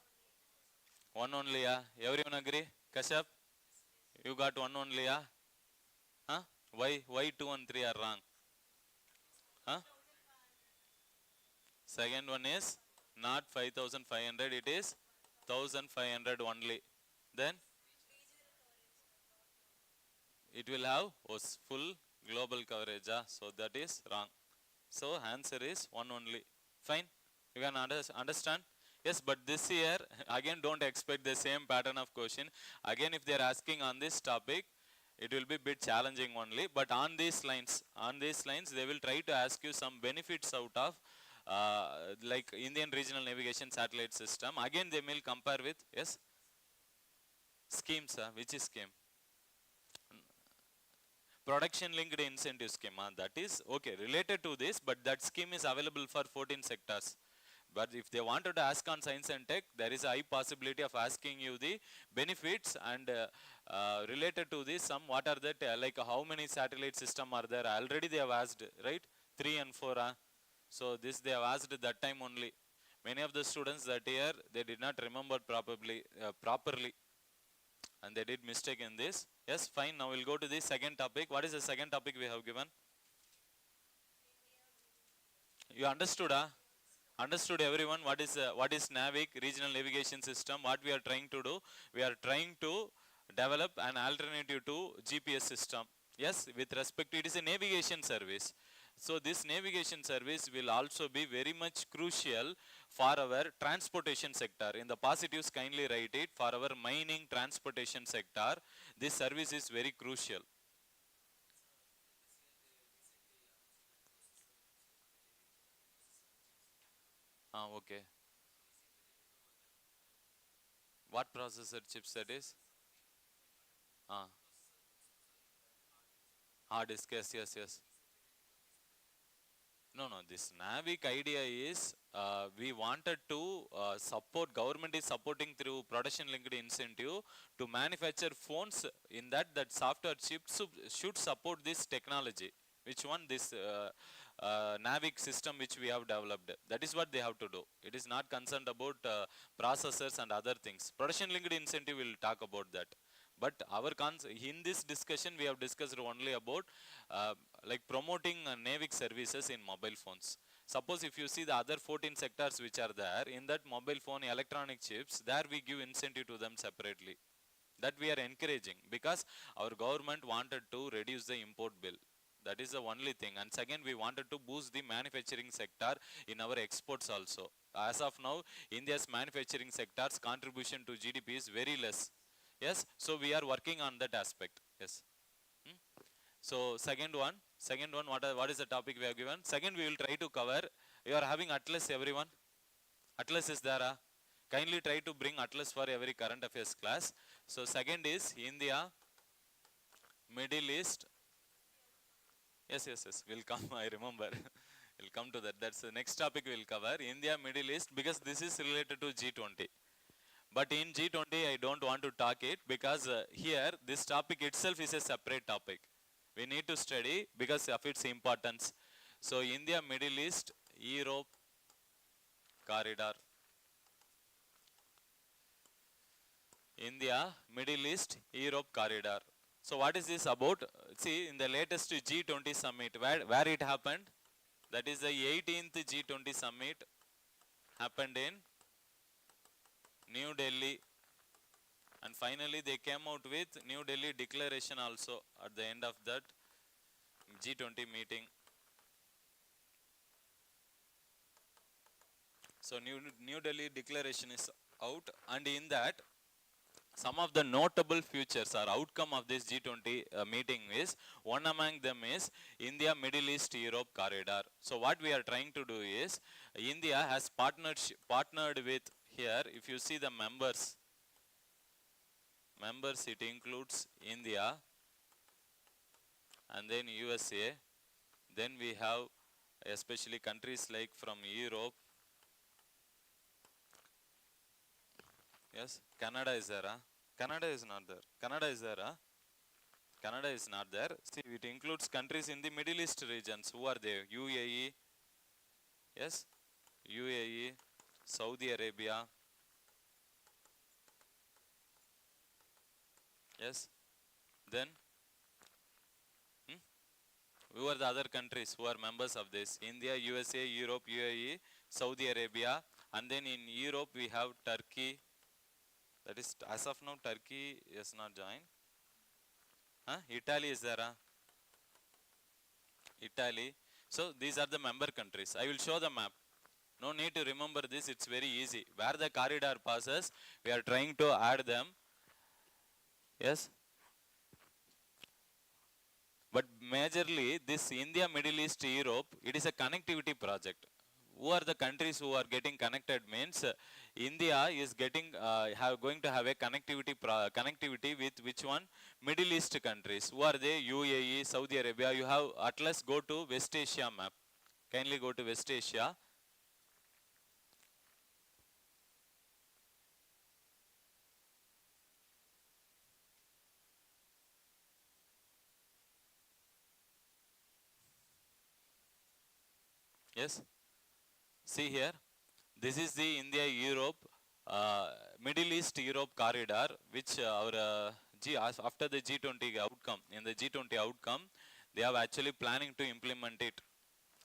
One only, yeah. Everyone agree? Kashyap? You got one only, yeah? Huh? Why 2 and 3 are wrong? Huh? Second one is not 5,500, it is 1,500 only. Then it will have full global coverage. So that is wrong. So answer is one only. Fine. You can understand? Yes, but this year again don't expect the same pattern of question. Again if they are asking on this topic, it will be bit challenging only. But on these lines they will try to ask you some benefits out of like Indian regional navigation satellite system. Again they will compare with, yes, schemes. Which is scheme? Production linked incentive scheme. That is okay related to this, but that scheme is available for 14 sectors. But if they wanted to ask on science and tech, there is a high possibility of asking you the benefits and related to this some what are that like how many satellite system are there. Already they have asked, right? 3 and 4. So this they have asked that time only. Many of the students that year they did not remember properly and they did mistake in this. Yes, fine. Now we'll go to the second topic. What is the second topic we have given? You understood? Understood everyone what is NAVIC regional navigation system? What we are trying to do? We are trying to develop an alternative to GPS system. Yes, with respect to it is a navigation service. So this navigation service will also be very much crucial for our transportation sector. In the positives kindly write it, for our mining transportation sector, this service is very crucial. Okay. What processor chips that is? Hard disk, yes. No, this NAVIC idea is we wanted to support, government is supporting through production linked incentive to manufacture phones in that software chips should support this technology. Which one? This NAVIC system which we have developed. That is what they have to do. It is not concerned about processors and other things. Production linked incentive will talk about that. But our in this discussion we have discussed only about like promoting NAVIC services in mobile phones. Suppose if you see the other 14 sectors which are there, in that mobile phone electronic chips, there we give incentive to them separately. That we are encouraging because our government wanted to reduce the import bill. That is the only thing. And second, we wanted to boost the manufacturing sector in our exports also. As of now, India's manufacturing sector's contribution to GDP is very less. Yes, so we are working on that aspect. Yes. So second one, what is the topic we have given? Second, we will try to cover. You are having Atlas, everyone. Atlas is there. Kindly try to bring Atlas for every current affairs class. So second is India, Middle East. Yes. We'll come. I remember. We'll come to that. That's the next topic we'll cover. India, Middle East, because this is related to G20. But in G20, I don't want to talk it because here this topic itself is a separate topic. We need to study because of its importance. So India, Middle East, Europe corridor. India, Middle East, Europe corridor. So what is this about? See, in the latest G20 summit, where it happened, that is the 18th G20 summit happened in New Delhi, and finally they came out with New Delhi declaration also at the end of that G20 meeting. So New Delhi declaration is out, and in that some of the notable features or outcome of this G20 meeting is, one among them is India Middle East Europe corridor. So what we are trying to do is, India has partnered with, here if you see the members it includes India and then USA, then we have especially countries like from Europe. Yes, Canada is there. Canada is not there. Canada is there. Canada is not there. See, it includes countries in the Middle East regions. Who are they? UAE. Yes, UAE, Saudi Arabia. Yes, then who are the other countries who are members of this? India, USA, Europe, UAE, Saudi Arabia, and then in Europe we have Turkey. That is, as of now, Turkey is not joined. Italy is there. Italy. So these are the member countries. I will show the map. No need to remember this, it's very easy. Where the corridor passes, we are trying to add them. Yes. But majorly, this India, Middle East, Europe, it is a connectivity project. Who are the countries who are getting connected means, India is getting going to have a connectivity with which one? Middle East countries. Who are they? UAE, Saudi Arabia. You have Atlas, go to West Asia map. Kindly go to West Asia. Yes. See here. This is the India Europe Middle East Europe corridor, which after the G20 outcome, in the G20 outcome, they are actually planning to implement it.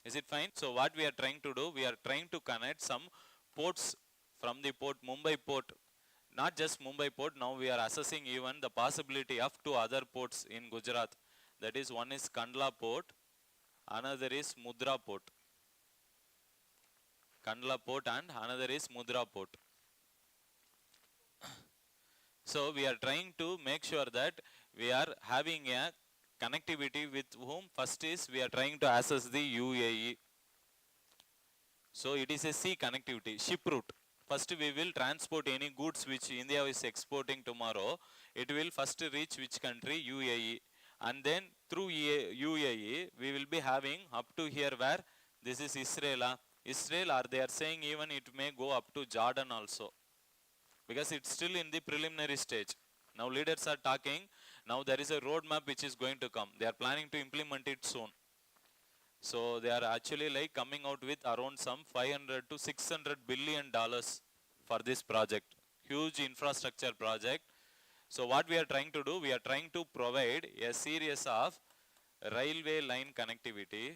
Is it fine? So what we are trying to do, we are trying to connect some ports from the port, Mumbai port. Not just Mumbai port, now we are assessing even the possibility of two other ports in Gujarat. That is, one is Kandla port, another is Mudra port. Kandla port and another is Mudra port. So we are trying to make sure that we are having a connectivity with whom? First is we are trying to access the UAE. So it is a sea connectivity, ship route. First we will transport any goods which India is exporting tomorrow. It will first reach which country? UAE. And then through UAE we will be having up to here where? This is Israel. Israel, or they are saying even it may go up to Jordan also, because it's still in the preliminary stage. Now leaders are talking, now there is a roadmap which is going to come. They are planning to implement it soon. So they are actually like coming out with around some 500 to 600 billion dollars for this project. Huge infrastructure project. So what we are trying to do, we are trying to provide a series of railway line connectivity.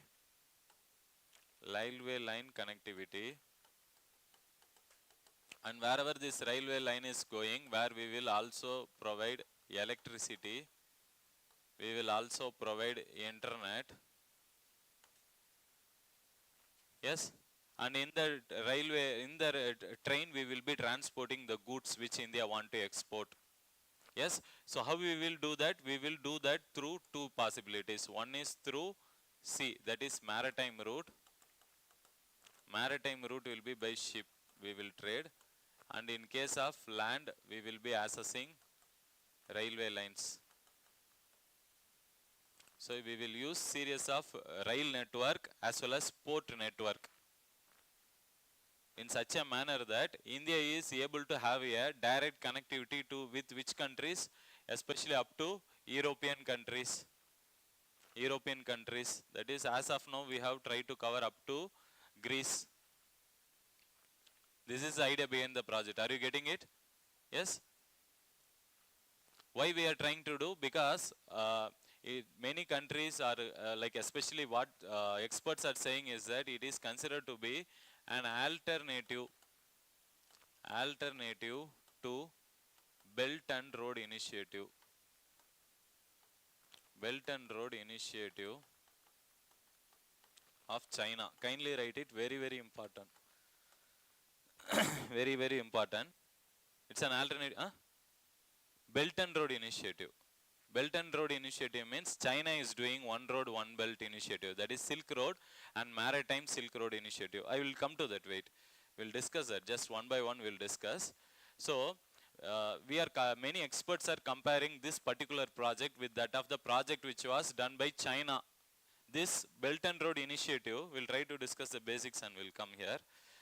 And wherever this railway line is going, where we will also provide electricity, we will also provide internet. Yes, and in the railway, in the train, we will be transporting the goods which India want to export. Yes, so how we will do that? We will do that through two possibilities. One is through sea, that is maritime route. Maritime route will be by ship, we will trade. And in case of land, we will be accessing railway lines. So we will use series of rail network as well as port network in such a manner that India is able to have a direct connectivity to with which countries, especially up to European countries. That is, as of now we have tried to cover up to Greece. This is the idea behind the project. Are you getting it? Yes? Why we are trying to do? Because many countries are like, especially what experts are saying is that it is considered to be an alternative to Belt and Road Initiative. Belt and Road Initiative of China. Kindly write it, very, very important. Very, very important. It's an alternative. Belt and Road Initiative. Belt and Road Initiative means China is doing one road, one belt initiative. That is Silk Road and Maritime Silk Road Initiative. I will come to that, wait. We'll discuss that. Just one by one we'll discuss. So, many experts are comparing this particular project with that of the project which was done by China. This Belt and Road Initiative, we'll try to discuss the basics and we'll come here.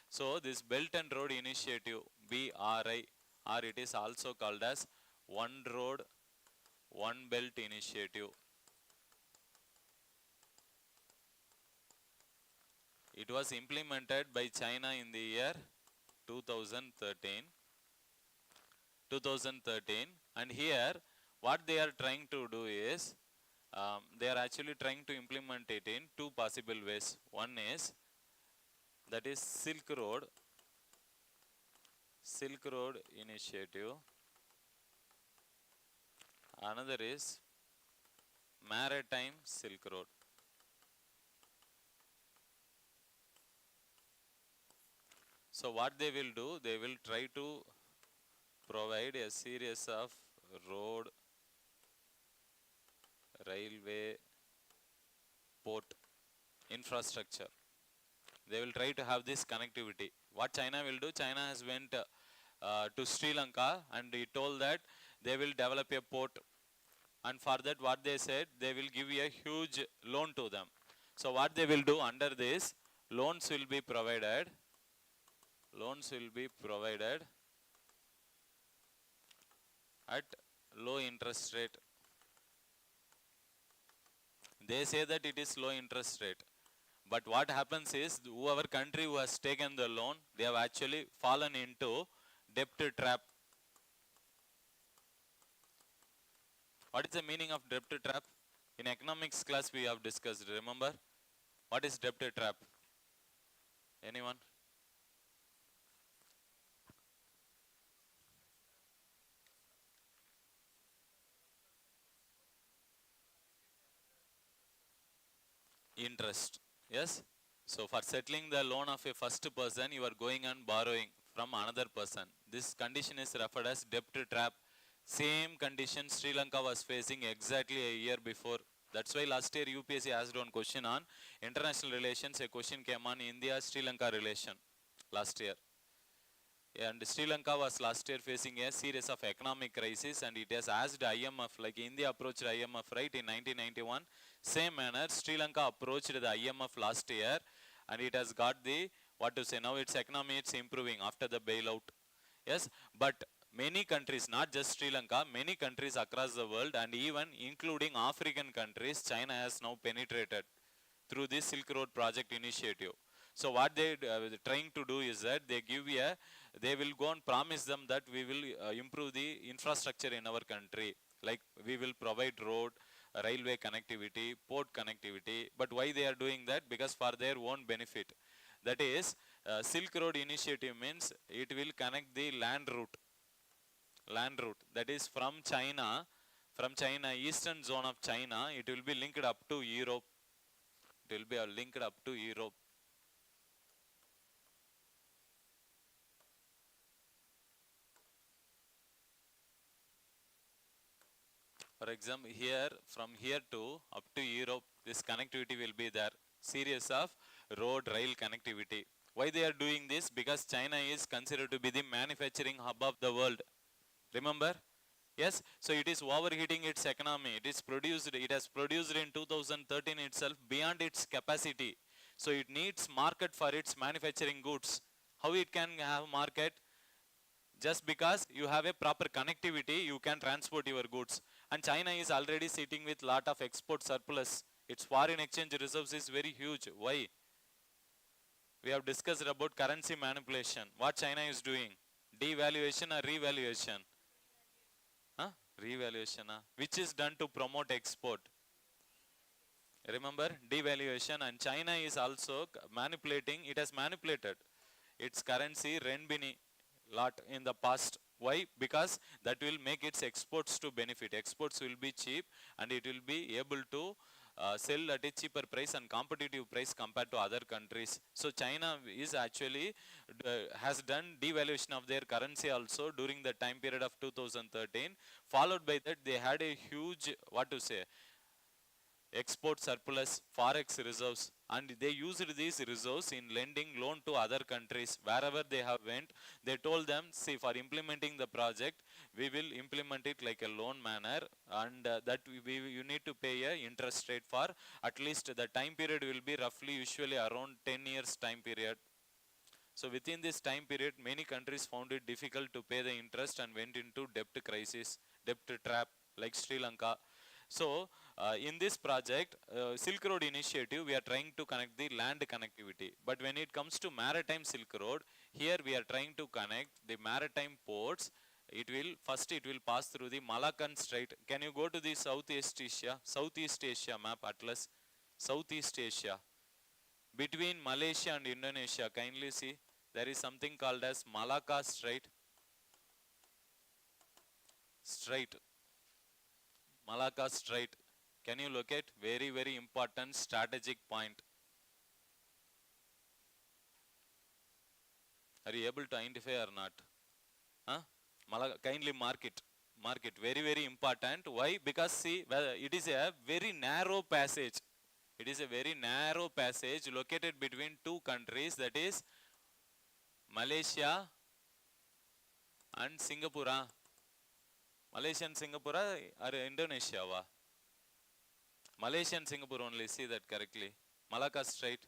So, this Belt and Road Initiative, BRI, or it is also called as One Road, One Belt Initiative. It was implemented by China in the year 2013. And here what they are trying to do is, they are actually trying to implement it in two possible ways. One is, that is Silk Road Initiative. Another is Maritime Silk Road. So what they will do, they will try to provide a series of road, railway, port infrastructure. They will try to have this connectivity. What China will do, China has went to Sri Lanka and he told that they will develop a port, and for that what they said, they will give a huge loan to them. So what they will do under this, loans will be provided at low interest rate. They say that it is low interest rate. But what happens is, whoever country who has taken the loan, they have actually fallen into debt trap. What is the meaning of debt trap? In economics class we have discussed, remember? What is debt trap? Anyone? Interest. Yes? So for settling the loan of a first person, you are going and borrowing from another person. This condition is referred as debt trap. Same condition Sri Lanka was facing exactly a year before. That's why last year UPSC asked one question on international relations. A question came on India-Sri Lanka relation last year. And Sri Lanka was last year facing a series of economic crisis, and it has asked IMF, like India approached IMF, right, in 1991. Same manner, Sri Lanka approached the IMF last year, and it has got the, what to say, now its economy is improving after the bailout. Yes, but many countries, not just Sri Lanka, many countries across the world and even including African countries, China has now penetrated through this Silk Road project initiative. So what they trying to do is that they will go and promise them that we will improve the infrastructure in our country. Like we will provide road, railway connectivity, port connectivity. But why they are doing that? Because for their own benefit. That is, Silk Road initiative means it will connect the land route. That is from China, eastern zone of China, it will be linked up to Europe. It will be linked up to Europe. For example, here, from here to up to Europe, this connectivity will be there. Series of road, rail connectivity. Why they are doing this? Because China is considered to be the manufacturing hub of the world. Remember? Yes, so it is overheating its economy. It has produced in 2013 itself beyond its capacity. So it needs market for its manufacturing goods. How it can have market? Just because you have a proper connectivity, you can transport your goods. And China is already sitting with lot of export surplus. Its foreign exchange reserves is very huge. Why? We have discussed about currency manipulation. What China is doing? Devaluation or revaluation? Revaluation, which is done to promote export. Remember, devaluation, and China is also manipulating, it has manipulated its currency renminbi lot in the past. Why? Because that will make its exports to benefit. Exports will be cheap and it will be able to sell at a cheaper price and competitive price compared to other countries. So China is actually has done devaluation of their currency also during the time period of 2013. Followed by that, they had a huge, what to say, export surplus forex reserves, and they used these reserves in lending loan to other countries. Wherever they have went, they told them, see, for implementing the project, we will implement it like a loan manner, and that you need to pay a interest rate for at least the time period will be roughly usually around 10 years time period. So within this time period, many countries found it difficult to pay the interest and went into debt crisis, debt trap, like Sri Lanka. So in this project, Silk Road initiative, we are trying to connect the land connectivity. But when it comes to maritime Silk Road, here we are trying to connect the maritime ports. It will pass through the Malaccan Strait. Can you go to the Southeast Asia map atlas? Southeast Asia. Between Malaysia and Indonesia, kindly see, there is something called as Malacca Strait. Malacca Strait. Can you locate? Very, very important strategic point. Are you able to identify or not? Huh? Kindly mark it. Mark it. Very, very important. Why? Because see, it is a very narrow passage. It is a very narrow passage located between two countries, that is Malaysia and Singapore. Malaysia and Singapore or Indonesia? Malaysia and Singapore only, see that correctly. Malacca Strait.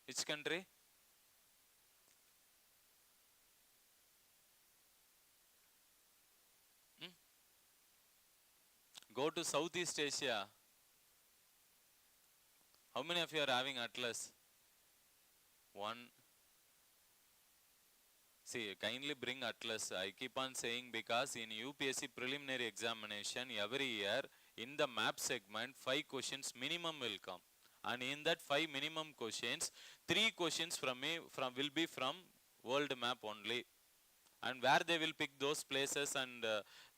Which country? Go to Southeast Asia. How many of you are having atlas? One. See, kindly bring atlas. I keep on saying because in UPSC preliminary examination every year, in the map segment, 5 questions minimum will come. And in that 5 minimum questions, 3 questions will be from world map only. And where they will pick those places and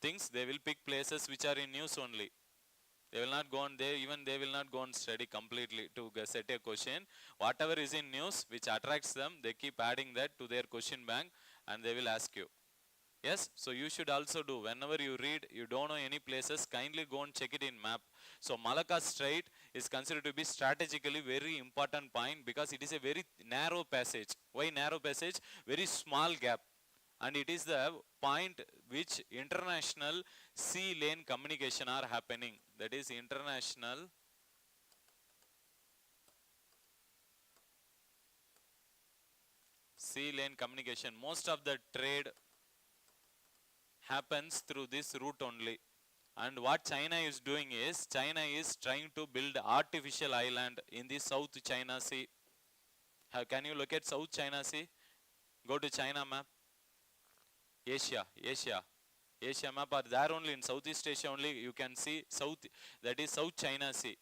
things, they will pick places which are in news only. They will not go on there, even they will not go on study completely to set a question. Whatever is in news which attracts them, they keep adding that to their question bank and they will ask you. Yes, so you should also do. Whenever you read, you don't know any places, kindly go and check it in map. So Malacca Strait is considered to be strategically very important point because it is a very narrow passage. Why narrow passage? Very small gap. And it is the point which international sea lane communication are happening. That is international sea lane communication. Most of the trade happens through this route only. And what China is doing is, China is trying to build artificial island in the South China Sea. Can you look at South China Sea? Go to China map. Asia map are there only. In Southeast Asia only you can see South, that is South China Sea.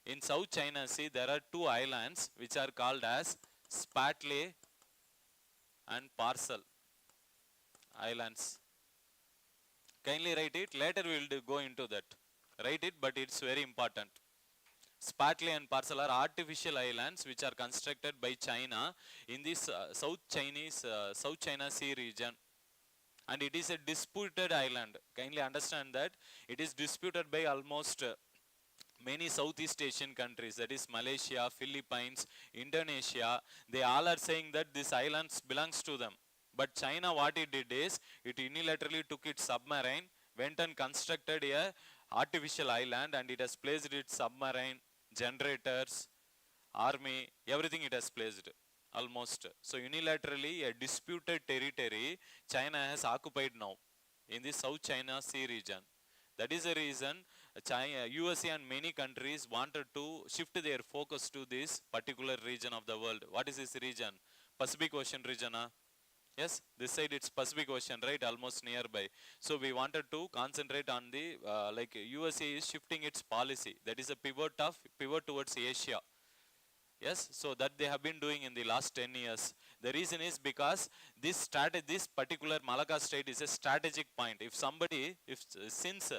In South China Sea there are 2 islands which are called as Spratly and Parcel Islands. Kindly write it, later we will go into that. Write it, but it's very important. Spratly and Parcel are artificial islands which are constructed by China in this South China Sea region. And it is a disputed island. Kindly understand that it is disputed by almost many Southeast Asian countries, that is Malaysia, Philippines, Indonesia. They all are saying that this island belongs to them. But China, what it did is, it unilaterally took its submarine, went and constructed a artificial island, and it has placed its submarine, generators, army, everything it has placed. Almost. So unilaterally, a disputed territory China has occupied now in the South China Sea region. That is the reason China, USA and many countries wanted to shift their focus to this particular region of the world. What is this region? Pacific Ocean region. Yes, this side it's Pacific Ocean, right? Almost nearby. So we wanted to concentrate on the like USA is shifting its policy. That is a pivot towards Asia. Yes, so that they have been doing in the last 10 years. The reason is because this particular Malacca Strait is a strategic point. If somebody, since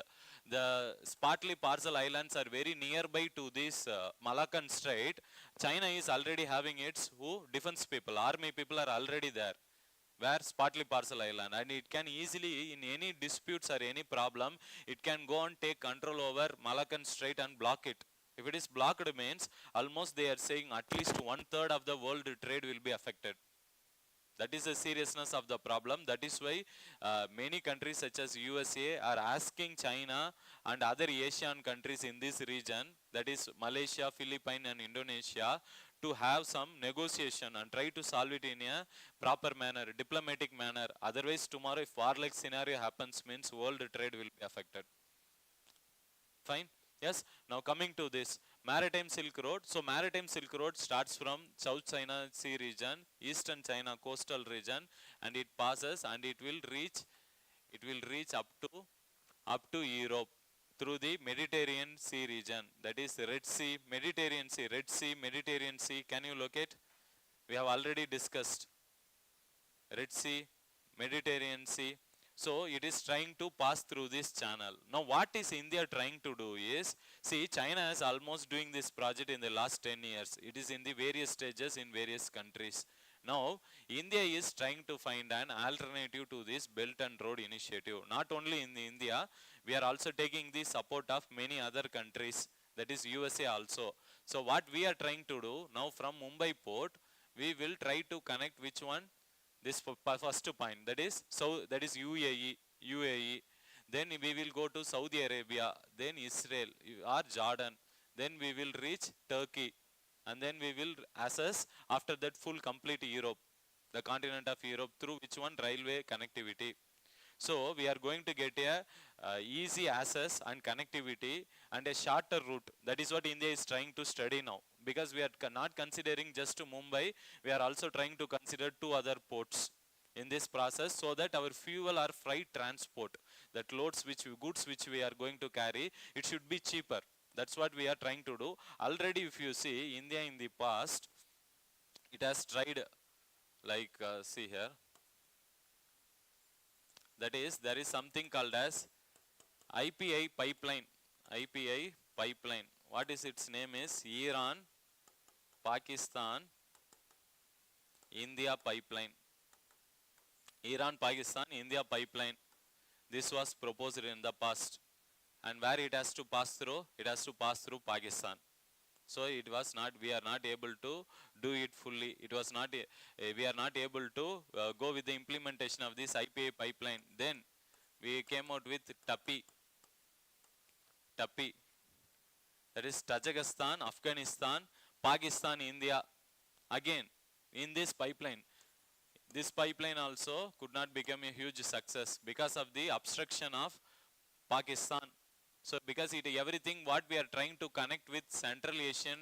the partly parcel islands are very nearby to this Malaccan Strait, China is already having its defense people, army people are already there. Where partly parcel island, and it can easily in any disputes or any problem, it can go and take control over Malaccan Strait and block it. If it is blocked means almost they are saying at least 1/3 of the world trade will be affected. That is the seriousness of the problem. That is why many countries such as USA are asking China and other Asian countries in this region, that is Malaysia, Philippines and Indonesia, to have some negotiation and try to solve it in a proper manner, diplomatic manner. Otherwise tomorrow if war-like scenario happens means world trade will be affected. Fine. Yes. Now coming to this Maritime Silk Road. So Maritime Silk Road starts from South China Sea region, Eastern China coastal region, and it passes and it will reach up to Europe through the Mediterranean Sea region. That is Red Sea, Mediterranean Sea, Red Sea, Mediterranean Sea. Can you locate? We have already discussed Red Sea, Mediterranean Sea. So it is trying to pass through this channel. Now what is India trying to do is, see, China is almost doing this project in the last 10 years. It is in the various stages in various countries. Now India is trying to find an alternative to this Belt and Road Initiative. Not only in India, we are also taking the support of many other countries, that is USA also. So what we are trying to do now, from Mumbai port we will try to connect which one, this first point, that is UAE. Then we will go to Saudi Arabia, then Israel or Jordan, then we will reach Turkey, and then we will assess after that full complete Europe, the continent of Europe, through which one railway connectivity. So we are going to get a easy access and connectivity and a shorter route. That is what India is trying to study now, because we are not considering just Mumbai, we are also trying to consider 2 other ports in this process, so that our fuel or freight transport, that goods which we are going to carry, it should be cheaper. That's what we are trying to do. Already if you see, India in the past, it has tried, like see here, that is there is something called as IPI pipeline. IPI pipeline, what is its name is Iran, Pakistan, India pipeline. Iran, Pakistan, India pipeline. This was proposed in the past. And where it has to pass through? It has to pass through Pakistan. So it was not, we are not able to do it fully. It was not, we are not able to go with the implementation of this IPA pipeline. Then we came out with TAPI. That is Tajikistan, Afghanistan, Pakistan, India. Again, in this pipeline. This pipeline also could not become a huge success because of the obstruction of Pakistan. So because everything what we are trying to connect with Central Asia,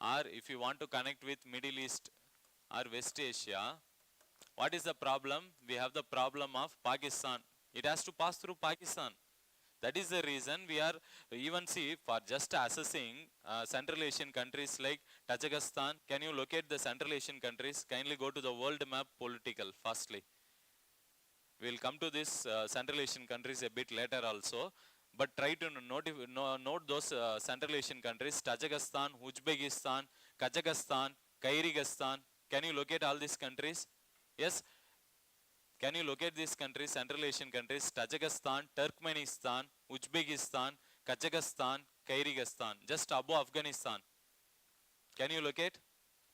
or if you want to connect with Middle East or West Asia, what is the problem? We have the problem of Pakistan. It has to pass through Pakistan. That is the reason we are even see, for just assessing Central Asian countries like Tajikistan. Can you locate the Central Asian countries? Kindly go to the world map political firstly. We will come to this Central Asian countries a bit later also. But try to note those Central Asian countries: Tajikistan, Uzbekistan, Kazakhstan, Kyrgyzstan. Can you locate all these countries? Yes. Can you locate these countries, Central Asian countries: Tajikistan, Turkmenistan, Uzbekistan, Kazakhstan, Kyrgyzstan, just above Afghanistan? Can you locate?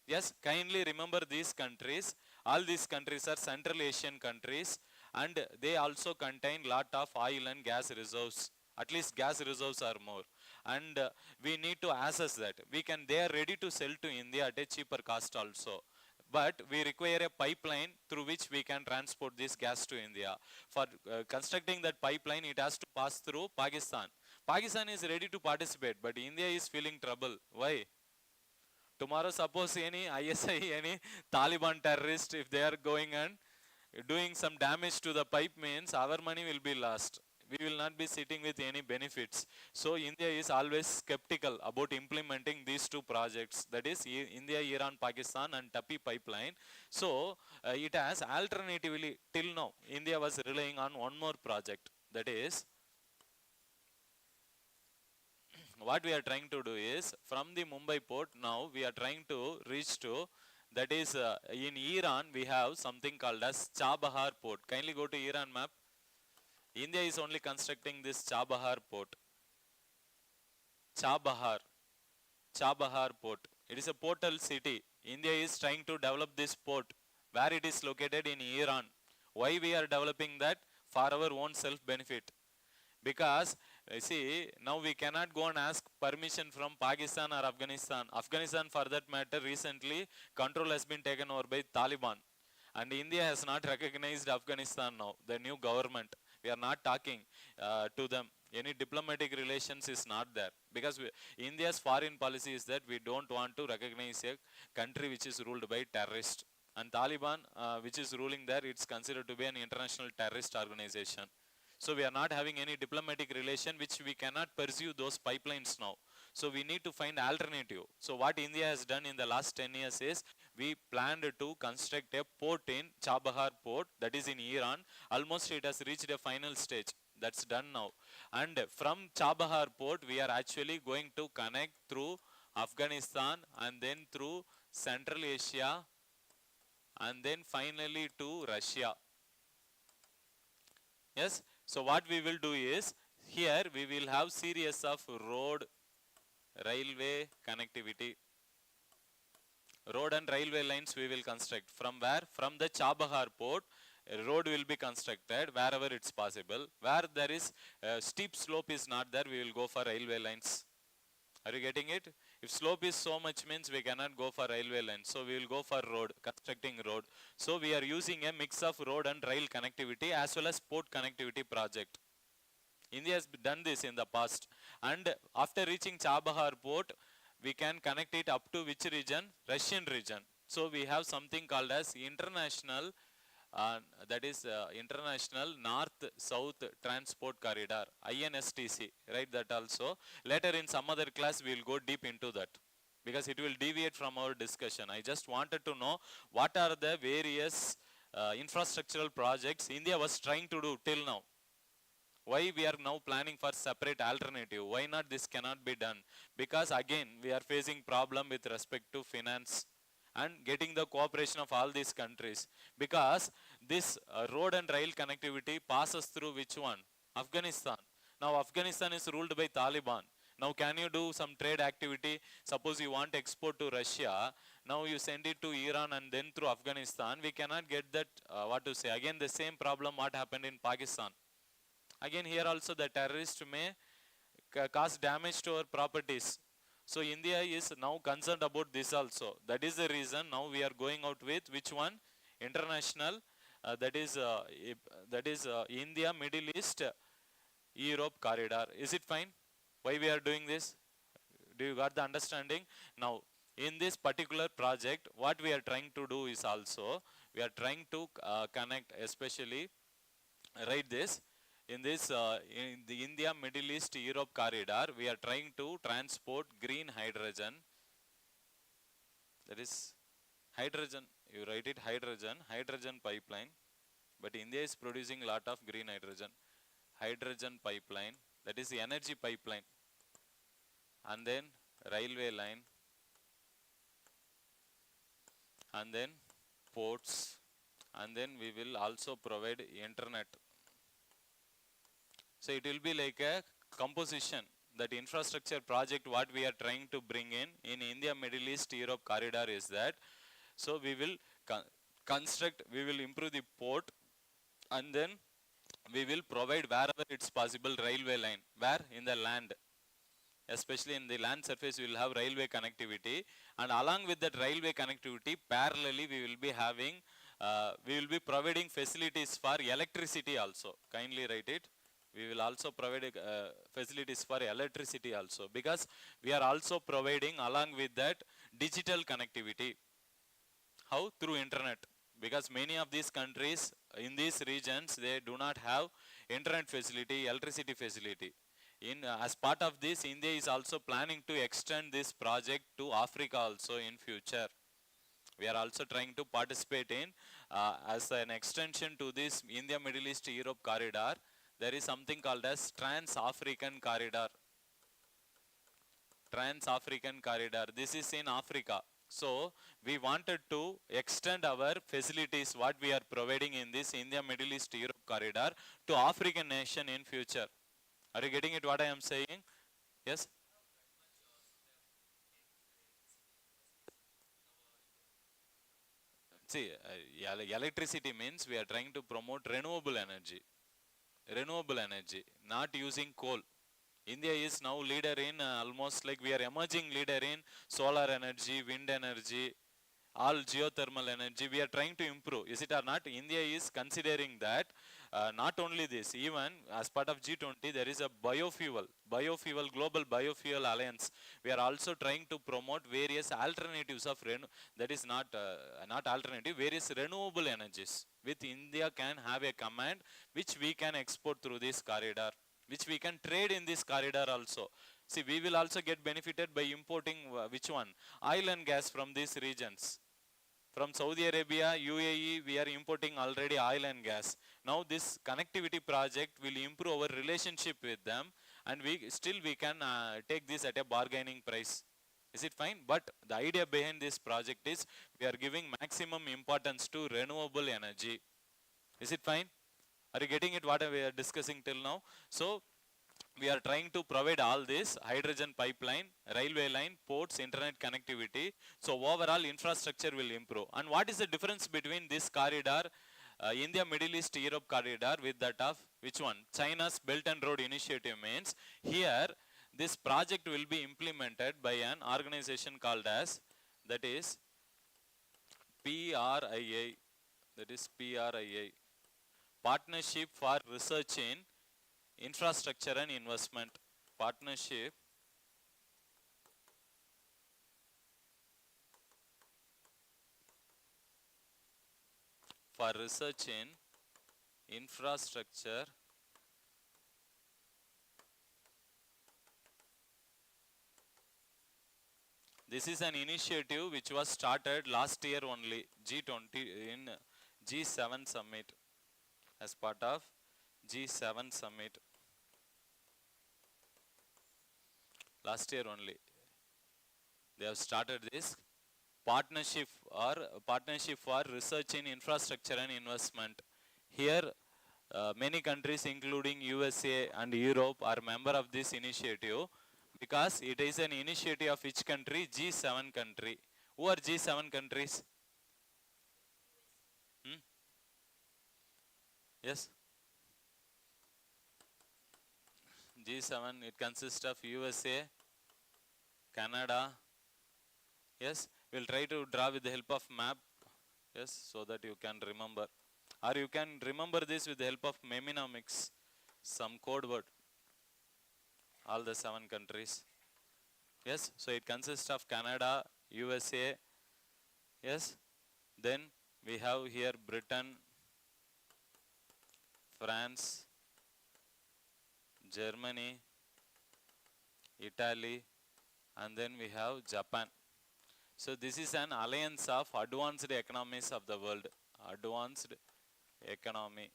Yes, kindly remember these countries. All these countries are Central Asian countries, and they also contain lot of oil and gas reserves. At least gas reserves are more, and we need to assess that. They are ready to sell to India at a cheaper cost also. But we require a pipeline through which we can transport this gas to India. For constructing that pipeline, it has to pass through Pakistan. Pakistan is ready to participate, but India is feeling trouble. Why? Tomorrow suppose any ISI, any Taliban terrorist, if they are going and doing some damage to the pipe, means our money will be lost. We will not be sitting with any benefits. So India is always skeptical about implementing these two projects, that is India, Iran, Pakistan and Tapi pipeline. So it has alternatively, till now India was relying on one more project, that is what we are trying to do is from the Mumbai port, now we are trying to reach to, that is in Iran we have something called as Chabahar port. Kindly go to Iran map. India is only constructing this Chabahar port. Chabahar port. It is a portal city. India is trying to develop this port where it is located in Iran. Why we are developing that? For our own self benefit. Because see, now we cannot go and ask permission from Pakistan or Afghanistan. Afghanistan, for that matter, recently control has been taken over by Taliban. And India has not recognized Afghanistan now, the new government. We are not talking to them. Any diplomatic relations is not there. Because India's foreign policy is that we don't want to recognize a country which is ruled by terrorists. And Taliban, which is ruling there, it's considered to be an international terrorist organization. So we are not having any diplomatic relation, which we cannot pursue those pipelines now. So we need to find alternative. So what India has done in the last 10 years is, we planned to construct a port in Chabahar port, that is in Iran. Almost it has reached a final stage. That's done now. And from Chabahar port, we are actually going to connect through Afghanistan and then through Central Asia and then finally to Russia. Yes. So what we will do is, here we will have series of road, railway connectivity. Road and railway lines we will construct. From where? From the Chabahar port, a road will be constructed wherever it's possible. Where there is steep slope is not there, we will go for railway lines. Are you getting it? If slope is so much, means we cannot go for railway lines. So we will go for road, constructing road. So we are using a mix of road and rail connectivity as well as port connectivity project. India has done this in the past. And after reaching Chabahar port, we can connect it up to which region? Russian region. So we have something called as international, that is International North-South Transport Corridor, INSTC, right? That also. Later in some other class we will go deep into that, because it will deviate from our discussion. I just wanted to know what are the various infrastructural projects India was trying to do till now. Why we are now planning for separate alternative? Why not this cannot be done? Because again we are facing problem with respect to finance and getting the cooperation of all these countries. Because this road and rail connectivity passes through which one? Afghanistan. Now Afghanistan is ruled by Taliban. Now can you do some trade activity? Suppose you want to export to Russia. Now you send it to Iran and then through Afghanistan. We cannot get that, what to say. Again the same problem what happened in Pakistan. Again here also the terrorist may cause damage to our properties. So India is now concerned about this also. That is the reason now we are going out with which one? International, that is India, Middle East, Europe corridor. Is it fine? Why we are doing this? Do you got the understanding? Now in this particular project, what we are trying to do is also, we are trying to connect, especially write this. In this, in the India, Middle East, Europe corridor, we are trying to transport green hydrogen. That is hydrogen, you write it hydrogen pipeline. But India is producing a lot of green hydrogen. Hydrogen pipeline, that is the energy pipeline. And then railway line. And then ports. And then we will also provide internet. So it will be like a composition, that infrastructure project what we are trying to bring in India, Middle East, Europe corridor is that. So we will construct, we will improve the port, and then we will provide wherever it's possible railway line. Where? In the land. Especially in the land surface we will have railway connectivity, and along with that railway connectivity parallelly we will be having, we will be providing facilities for electricity also. Kindly write it. We will also provide facilities for electricity also, because we are also providing along with that Digital connectivity. How? Through internet. Because many of these countries in these regions, they do not have internet facility, electricity facility. As part of this, India is also planning to extend this project to Africa also in future. We are also trying to participate in, as an extension to this India, Middle East, Europe corridor, there is something called as Trans-African Corridor. Trans-African Corridor. This is in Africa. So, we wanted to extend our facilities, what we are providing in this India, Middle East, Europe corridor to African nation in future. Are you getting it what I am saying? Yes? See, electricity means we are trying to promote renewable energy. Renewable energy, not using coal. India is now leader in almost like we are emerging leader in solar energy, wind energy, all geothermal energy. We are trying to improve. Is it or not? India is considering that. Not only this, even as part of G20, there is a global biofuel alliance. We are also trying to promote various alternatives of that is not alternative, various renewable energies. With India can have a command which we can export through this corridor, which we can trade in this corridor also. See, we will also get benefited by importing which one? Oil and gas from these regions. From Saudi Arabia, UAE, we are importing already oil and gas. Now this connectivity project will improve our relationship with them, and we can take this at a bargaining price. Is it fine? But the idea behind this project is we are giving maximum importance to renewable energy. Is it fine? Are you getting it what we are discussing till now? So we are trying to provide all this: hydrogen pipeline, railway line, ports, internet connectivity. So overall infrastructure will improve. And what is the difference between this corridor, India, Middle East, Europe corridor, with that of which one? China's Belt and Road Initiative means here this project will be implemented by an organization called as, that is PRIA, Partnership for Research in Infrastructure and Investment. Partnership for Research in Infrastructure This is an initiative which was started last year only, G20 in G7 summit, as part of G7 summit. Last year only. They have started this partnership for research in infrastructure and investment. Here many countries including USA and Europe are member of this initiative, because it is an initiative of which country? G7 country. Who are G7 countries? Yes? G7, it consists of USA, Canada. Yes? We'll try to draw with the help of map. Yes? So that you can remember. Or you can remember this with the help of memenomics, some code word. All the 7 countries. Yes? So it consists of Canada, USA. Yes? Then we have here Britain, France, Germany, Italy, and then we have Japan. So this is an alliance of advanced economies of the world. Advanced economy.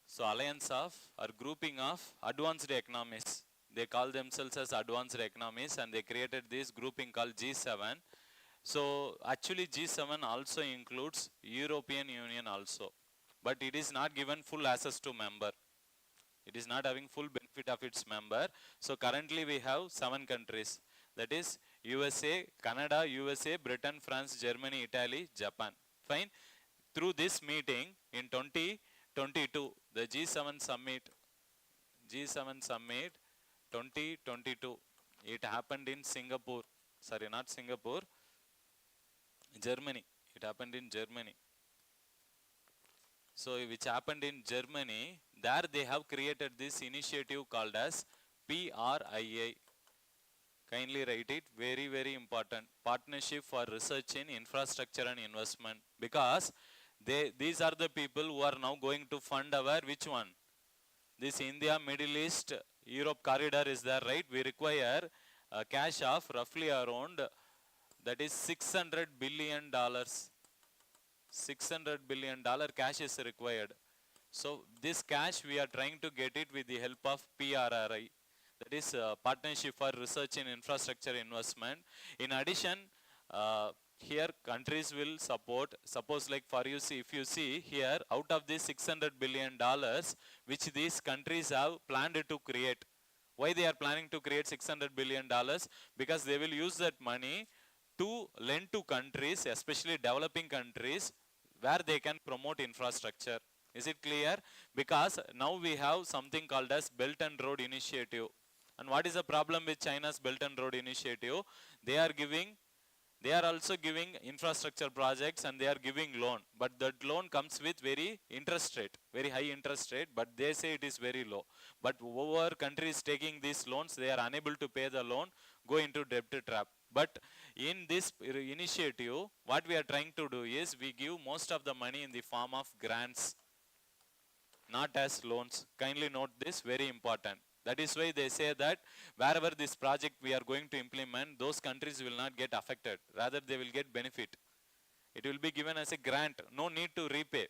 So alliance of or grouping of advanced economies. They call themselves as advanced economies, and they created this grouping called G7. So actually G7 also includes European Union also. But it is not given full access to member. It is not having full benefit of its member. So currently we have 7 countries. That is USA, Canada, USA, Britain, France, Germany, Italy, Japan. Fine. Through this meeting in 2022, the G7 summit 2022, it happened in Singapore. Sorry, not Singapore, Germany. It happened in Germany. So which happened in Germany, there they have created this initiative called as PRIA. Kindly write it, very, very important. Partnership for research in infrastructure and investment. Because these are the people who are now going to fund our, which one? This India, Middle East, Europe corridor is there, right? We require cash of roughly around, that is $600 billion. $600 billion cash is required. So this cash we are trying to get it with the help of PRRI. That is Partnership for Research in Infrastructure Investment. In addition, here countries will support, suppose like for you see, if you see here, out of this $600 billion, which these countries have planned to create. Why they are planning to create $600 billion? Because they will use that money to lend to countries, especially developing countries, where they can promote infrastructure. Is it clear? Because now we have something called as Belt and Road Initiative. And what is the problem with China's Belt and Road Initiative? They are also giving infrastructure projects and they are giving loan. But that loan comes with very interest rate, very high interest rate, but they say it is very low. But over countries taking these loans, they are unable to pay the loan, go into debt trap. But in this initiative, what we are trying to do is we give most of the money in the form of grants, not as loans. Kindly note this, very important. That is why they say that wherever this project we are going to implement, those countries will not get affected. Rather, they will get benefit. It will be given as a grant, no need to repay.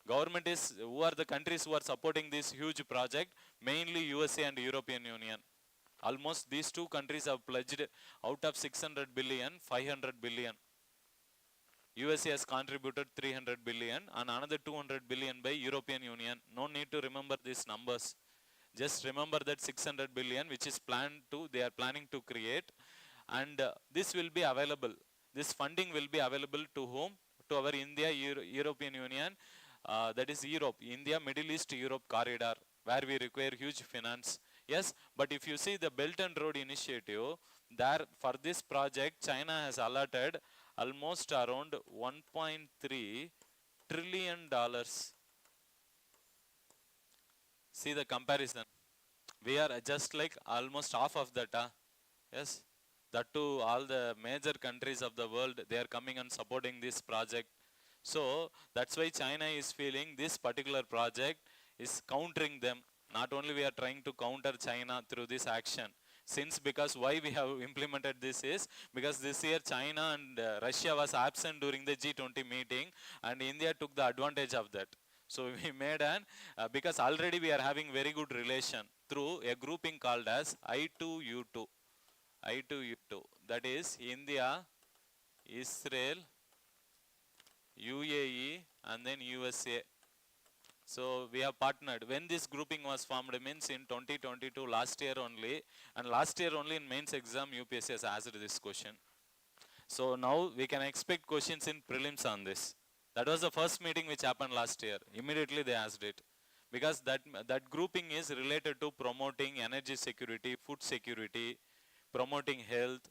Government is, who are the countries who are supporting this huge project? Mainly USA and European Union. Almost these two countries have pledged out of 600 billion, 500 billion. USA has contributed 300 billion and another 200 billion by European Union. No need to remember these numbers. Just remember that 600 billion which is they are planning to create, and this will be available. This funding will be available to whom? To our India, European Union, that is Europe, India, Middle East, Europe corridor, where we require huge finance. Yes, but if you see the Belt and Road Initiative, there for this project, China has allotted almost around $1.3 trillion. See the comparison. We are just like almost half of that. Yes, that too, all the major countries of the world, they are coming and supporting this project. So that's why China is feeling this particular project is countering them. Not only we are trying to counter China through this action. Because why we have implemented this is because this year China and Russia was absent during the G20 meeting, and India took the advantage of that. So we made because already we are having very good relation through a grouping called as I2U2. I2U2. That is India, Israel, UAE and then USA. So we have partnered. When this grouping was formed means in 2022, last year only, and last year only in mains exam UPSC has asked this question. So now we can expect questions in prelims on this. That was the first meeting which happened last year. Immediately they asked it. Because that grouping is related to promoting energy security, food security, promoting health.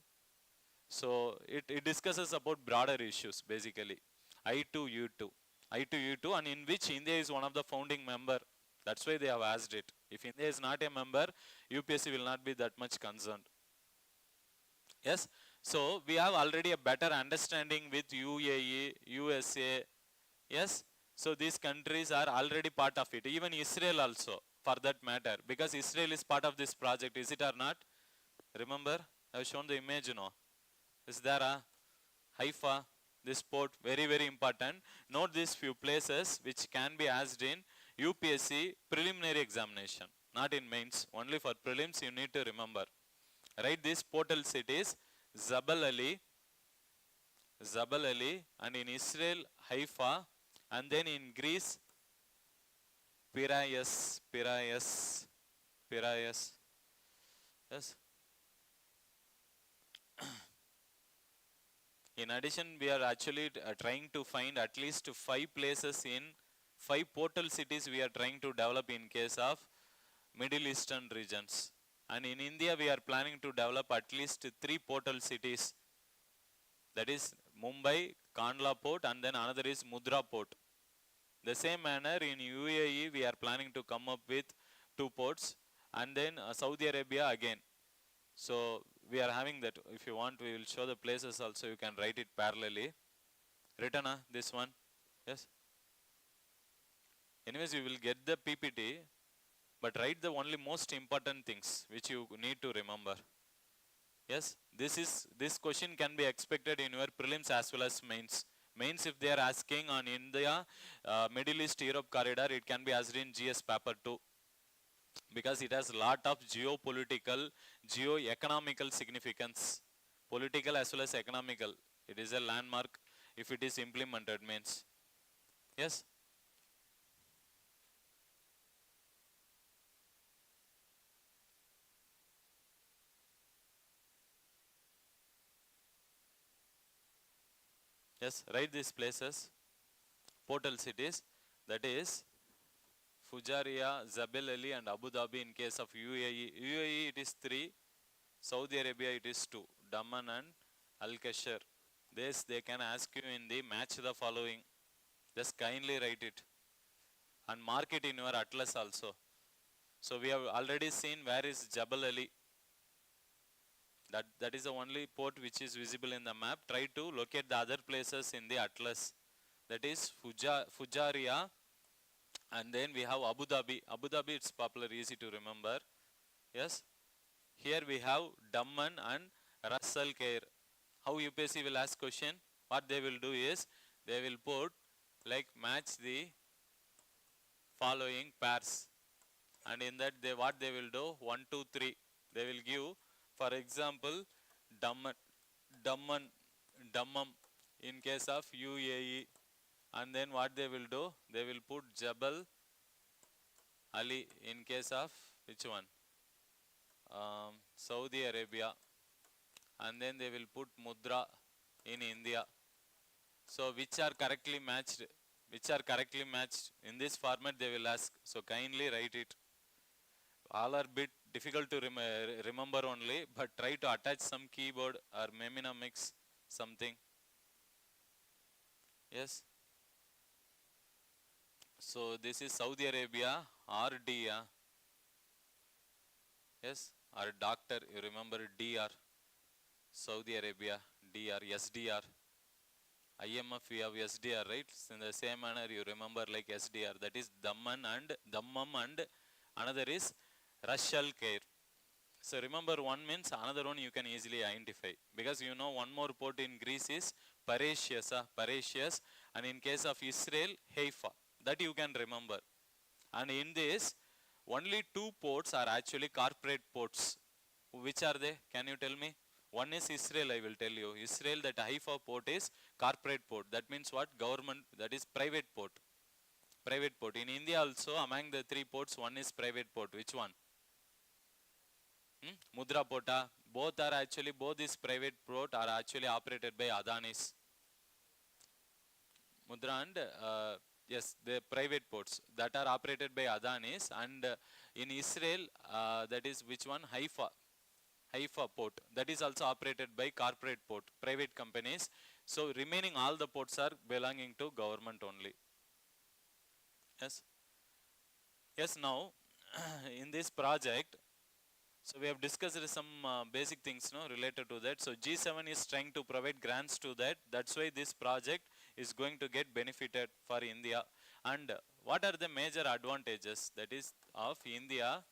So it discusses about broader issues basically. I2U2. I2U2, and in which India is one of the founding member. That's why they have asked it. If India is not a member, UPSC will not be that much concerned. Yes. So we have already a better understanding with UAE, USA. Yes. So these countries are already part of it. Even Israel also, for that matter, because Israel is part of this project. Is it or not? Remember, I have shown the image. Is there a Haifa? This port, very, very important. Note these few places which can be asked in UPSC preliminary examination, not in mains. Only for prelims you need to remember. Write these portal cities: Jabal Ali, and in Israel, Haifa, and then in Greece, Piraeus. Yes. In addition, we are actually trying to find at least 5 places in 5 portal cities we are trying to develop in case of Middle Eastern regions. And in India, we are planning to develop at least 3 portal cities. That is Mumbai, Kandla port, and then another is Mudra port. The same manner in UAE, we are planning to come up with 2 ports, and then Saudi Arabia again. So we are having that. If you want, we will show the places also. You can write it parallelly. Written, this one. Yes. Anyways, you will get the PPT, but write the only most important things which you need to remember. Yes, this question can be expected in your prelims as well as mains. Mains, if they are asking on India, Middle East, Europe corridor, it can be asked in GS paper 2. Because it has lot of geopolitical, geo-economical significance. Political as well as economical. It is a landmark if it is implemented means. Yes. Yes, write these places. Portal cities. That is Fujairah, Jebel Ali and Abu Dhabi in case of UAE. UAE it is 3. Saudi Arabia it is 2. Daman and Al-Kashar. This they can ask you in the match the following. Just kindly write it. And mark it in your atlas also. So we have already seen where is Jebel Ali. That is the only port which is visible in the map. Try to locate the other places in the atlas. That is Fujairah. And then we have Abu Dhabi. Abu Dhabi it's popular, easy to remember. Yes. Here we have Daman and Ras Al Khair. How UPSC will ask question? What they will do is, they will put like match the following pairs. And in that what they will do? 1, 2, 3. They will give, for example, Dammam in case of UAE. And then what they will do? They will put Jebel Ali in case of which one? Saudi Arabia. And then they will put Mudra in India. So which are correctly matched? Which are correctly matched? In this format they will ask. So kindly write it. All are bit difficult to remember only, but try to attach some keyboard or memina mix something. Yes. So this is Saudi Arabia, RD. Yes, or doctor, you remember DR. Saudi Arabia, DR, SDR. IMF, we have SDR, right? In the same manner, you remember like SDR. That is Dammam and another is Ras Al Khair. So remember, one means another one you can easily identify. Because you know one more port in Greece is Parasius. And in case of Israel, Haifa. That you can remember. And in this, only 2 ports are actually corporate ports. Which are they? Can you tell me? One is Israel, I will tell you. Israel, that Haifa port is corporate port. That means what? Government, that is private port. Private port. In India also, among the 3 ports, one is private port. Which one? Mudra Pota. Both these private port are actually operated by Adanis. Mudra and yes, the private ports that are operated by Adanis, and in Israel, that is which one? Haifa port. That is also operated by corporate port, private companies. So remaining all the ports are belonging to government only. Yes. Yes. Now, in this project, so we have discussed some basic things related to that. So G7 is trying to provide grants to that. That's why this project is going to get benefited for India. And what are the major advantages that is of India,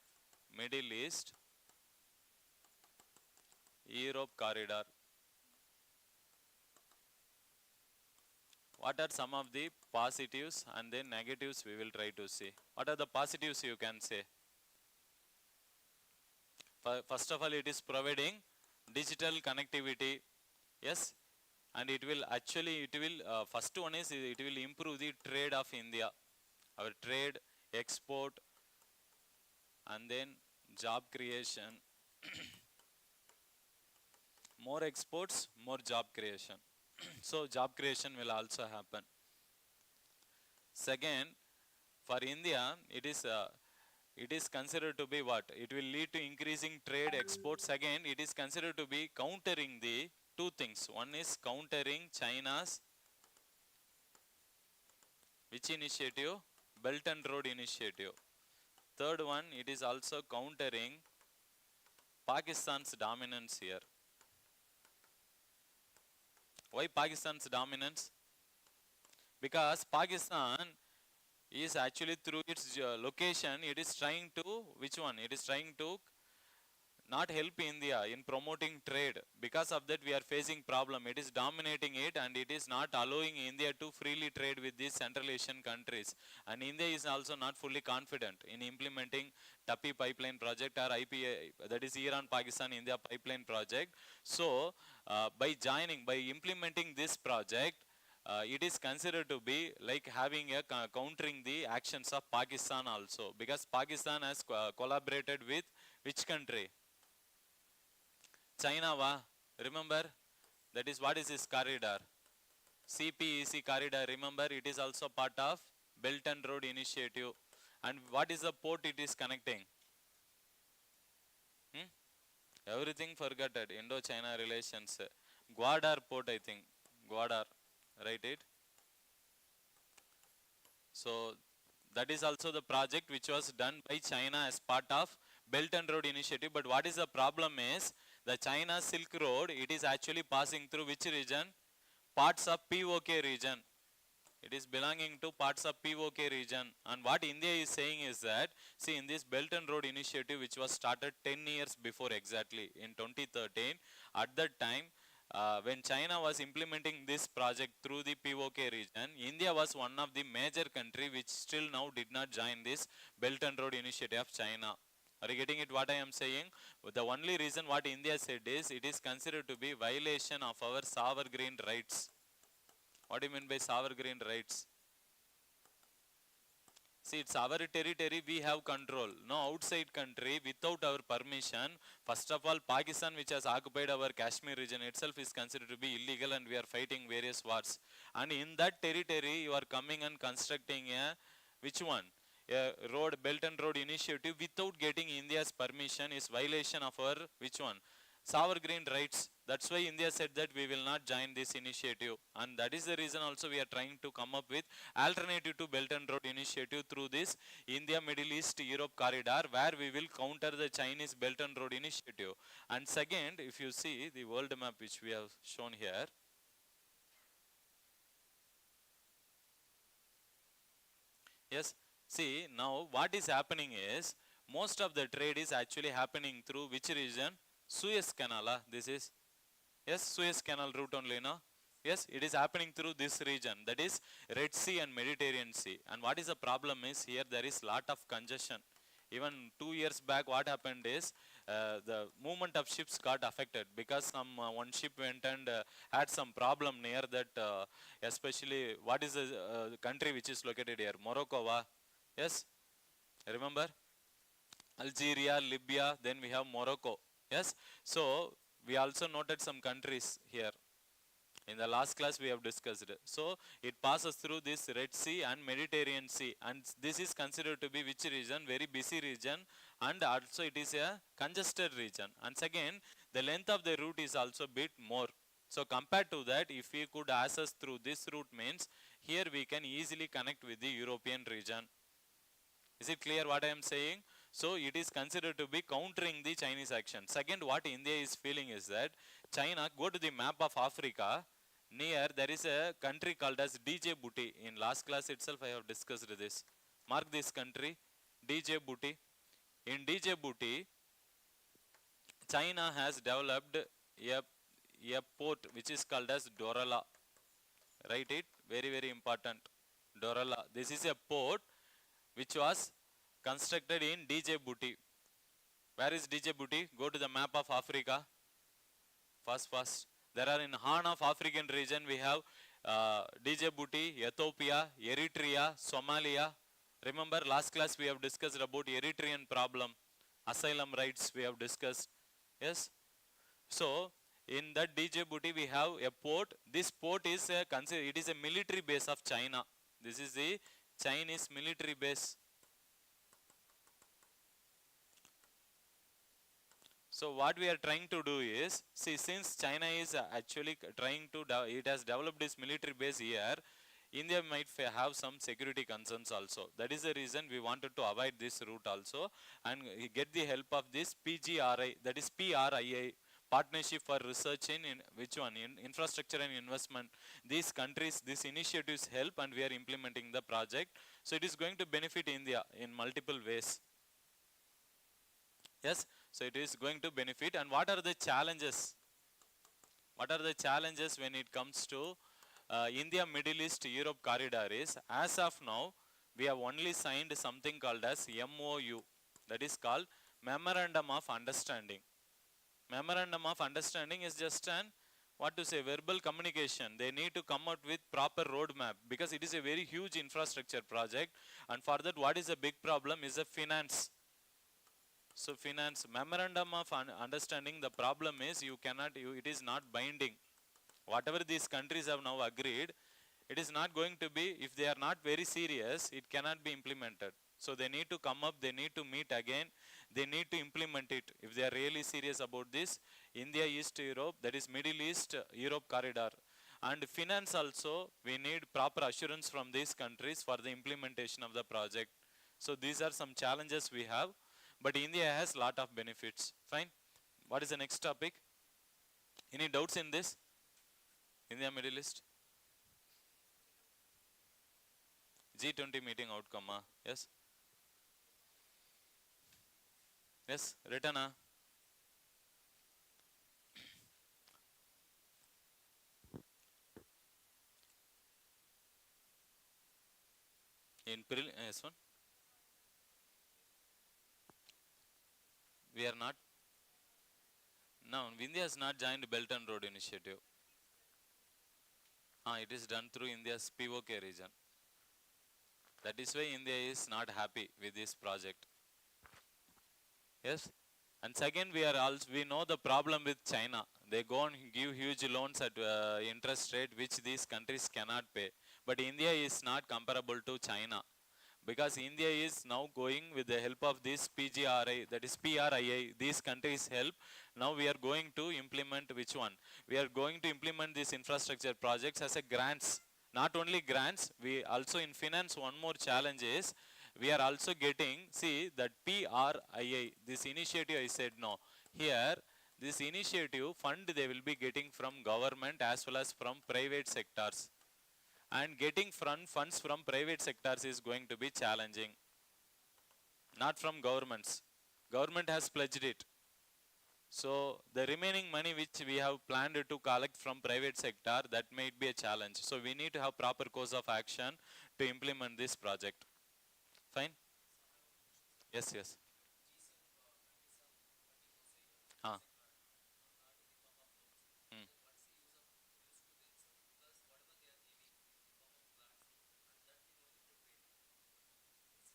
Middle East, Europe corridor? What are some of the positives and then negatives we will try to see. What are the positives you can say? First of all, it is providing digital connectivity. Yes. And it will actually, first one is it will improve the trade of India. Our trade, export, and then job creation. More exports, more job creation. So job creation will also happen. Second, for India, it is considered to be what? It will lead to increasing trade, exports. Again, it is considered to be countering the 2 things. One is countering China's which initiative? Belt and Road Initiative. Third one, it is also countering Pakistan's dominance here. Why Pakistan's dominance? Because Pakistan is actually through its location, it is trying to, which one? It is trying to not help India in promoting trade. Because of that we are facing problem. It is dominating it and it is not allowing India to freely trade with these Central Asian countries. And India is also not fully confident in implementing TAPI pipeline project or IPA, that is Iran-Pakistan-India pipeline project. So by implementing this project, it is considered to be like having a countering the actions of Pakistan also, because Pakistan has collaborated with which country? China, remember, that is what is this corridor? CPEC corridor, remember, it is also part of Belt and Road Initiative. And what is the port it is connecting? Everything forgotten, Indo-China relations. Gwadar port, I think, Gwadar, right it? So that is also the project which was done by China as part of Belt and Road Initiative. But what is the problem is, the China Silk Road, it is actually passing through which region? Parts of POK region. It is belonging to parts of POK region. And what India is saying is that, see, in this Belt and Road Initiative, which was started 10 years before exactly, in 2013, at that time, when China was implementing this project through the POK region, India was one of the major country which still now did not join this Belt and Road Initiative of China. Are you getting it what I am saying? The only reason what India said is, it is considered to be violation of our sovereign rights. What do you mean by sovereign rights? See, it's our territory, we have control. No outside country without our permission. First of all, Pakistan, which has occupied our Kashmir region itself, is considered to be illegal and we are fighting various wars. And in that territory, you are coming and constructing a, which one? A road, Belt and Road Initiative without getting India's permission is violation of our, which one? Sovereign rights. That's why India said that we will not join this initiative. And that is the reason also we are trying to come up with alternative to Belt and Road Initiative through this India, Middle East, Europe corridor, where we will counter the Chinese Belt and Road Initiative. And second, if you see the world map which we have shown here, yes, see, now what is happening is, most of the trade is actually happening through which region? Suez Canal, this is, yes, Suez Canal route only, no? Yes, it is happening through this region, that is Red Sea and Mediterranean Sea. And what is the problem is, here there is lot of congestion. Even 2 years back, what happened is, the movement of ships got affected because some one ship went and had some problem near that, especially, what is the country which is located here? Morocco, yes, remember? Algeria, Libya, then we have Morocco. Yes, so we also noted some countries here. In the last class we have discussed it. So it passes through this Red Sea and Mediterranean Sea, and this is considered to be which region? Very busy region, and also it is a congested region. And second, the length of the route is also bit more. So compared to that, if we could access through this route, means here we can easily connect with the European region. Is it clear what I am saying? So it is considered to be countering the Chinese action. Second, what India is feeling is that China, go to the map of Africa, near there is a country called as Djibouti. In last class itself I have discussed this. Mark this country, Djibouti. In Djibouti, China has developed a port which is called as Dorala. Write it, very very important. Dorala. This is a port which was constructed in Djibouti. Where is Djibouti? Go to the map of Africa. First. There are in Horn of African region we have Djibouti, Ethiopia, Eritrea, Somalia. Remember last class we have discussed about Eritrean problem, asylum rights we have discussed. Yes. So in that Djibouti we have a port. This port is it is a military base of China. This is the Chinese military base. So what we are trying to do is, see, since China is actually trying to, it has developed this military base here, India might have some security concerns also. That is the reason we wanted to avoid this route also and get the help of this PGRI, that is PRII, partnership for research in which one? In infrastructure and investment. These countries, these initiatives help and we are implementing the project. So it is going to benefit India in multiple ways. Yes, so it is going to benefit. And what are the challenges? What are the challenges when it comes to India, Middle East, Europe corridor is, as of now, we have only signed something called as MOU. That is called Memorandum of Understanding. Memorandum of Understanding is just an, what to say, verbal communication. They need to come out with proper roadmap because it is a very huge infrastructure project. And for that, what is a big problem is the finance. So finance, Memorandum of Understanding, the problem is you cannot, it is not binding. Whatever these countries have now agreed, it is not going to be, if they are not very serious, it cannot be implemented. So they need to come up, they need to meet again, they need to implement it. If they are really serious about this, India, East Europe, that is Middle East, Europe corridor. And finance also, we need proper assurance from these countries for the implementation of the project. So these are some challenges we have, but India has lot of benefits. Fine. What is the next topic? Any doubts in this? India, Middle East? G20 meeting outcome, yes? Yes, written, in yes, one? We are not, no, India has not joined Belt and Road Initiative. It is done through India's POK region. That is why India is not happy with this project. Yes. And second, we know the problem with China. They go and give huge loans at interest rate which these countries cannot pay. But India is not comparable to China. Because India is now going with the help of this PGRI, that is PRII, these countries help. Now we are going to implement which one? We are going to implement these infrastructure projects as a grants. Not only grants, we also in finance, one more challenge is, we are also getting, see that PRII, this initiative I said no. Here, this initiative fund they will be getting from government as well as from private sectors. And getting funds from private sectors is going to be challenging. Not from governments. Government has pledged it. So the remaining money which we have planned to collect from private sector, that might be a challenge. So we need to have proper course of action to implement this project. Fine? Yes, yes. Hmm.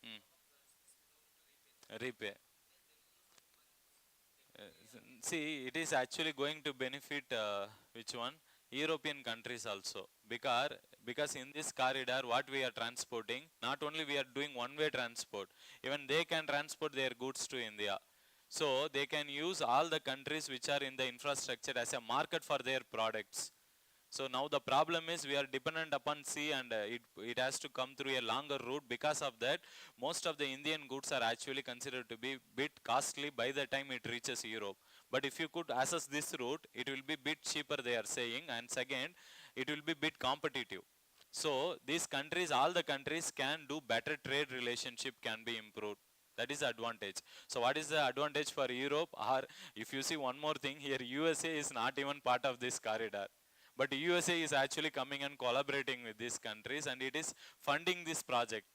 Hmm. Repay. See, it is actually going to benefit which one? European countries also. Because in this corridor, what we are transporting, not only we are doing one-way transport, even they can transport their goods to India. So they can use all the countries which are in the infrastructure as a market for their products. So now the problem is we are dependent upon sea and it has to come through a longer route. Because of that, most of the Indian goods are actually considered to be bit costly by the time it reaches Europe. But if you could access this route, it will be bit cheaper they are saying, and second, it will be bit competitive. So these countries, all the countries can do better trade relationship can be improved. That is the advantage. So what is the advantage for Europe? Or if you see one more thing here, USA is not even part of this corridor. But USA is actually coming and collaborating with these countries and it is funding this project.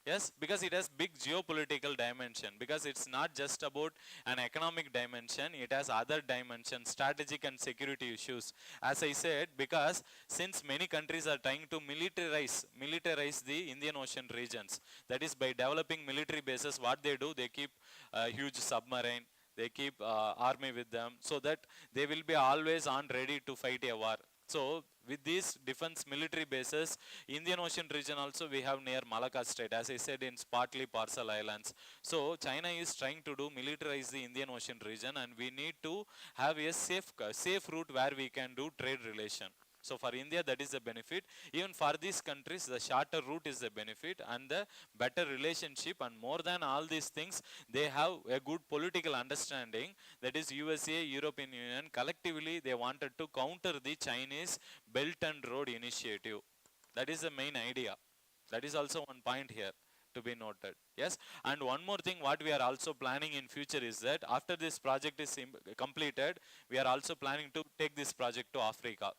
Yes, because it has big geopolitical dimension, because it's not just about an economic dimension, it has other dimensions, strategic and security issues. As I said, because since many countries are trying to militarize the Indian Ocean regions, that is by developing military bases, what they do, they keep a huge submarine, they keep army with them, so that they will be always on ready to fight a war. So with these defense military bases, Indian Ocean region also we have near Malacca Strait, as I said, in partly Parcel Islands. So China is trying to do militarize the Indian Ocean region, and we need to have a safe route where we can do trade relation. So for India, that is the benefit. Even for these countries, the shorter route is the benefit and the better relationship. And more than all these things, they have a good political understanding. That is USA, European Union, collectively they wanted to counter the Chinese Belt and Road Initiative. That is the main idea. That is also one point here to be noted. Yes, and one more thing what we are also planning in future is that after this project is completed, we are also planning to take this project to Africa.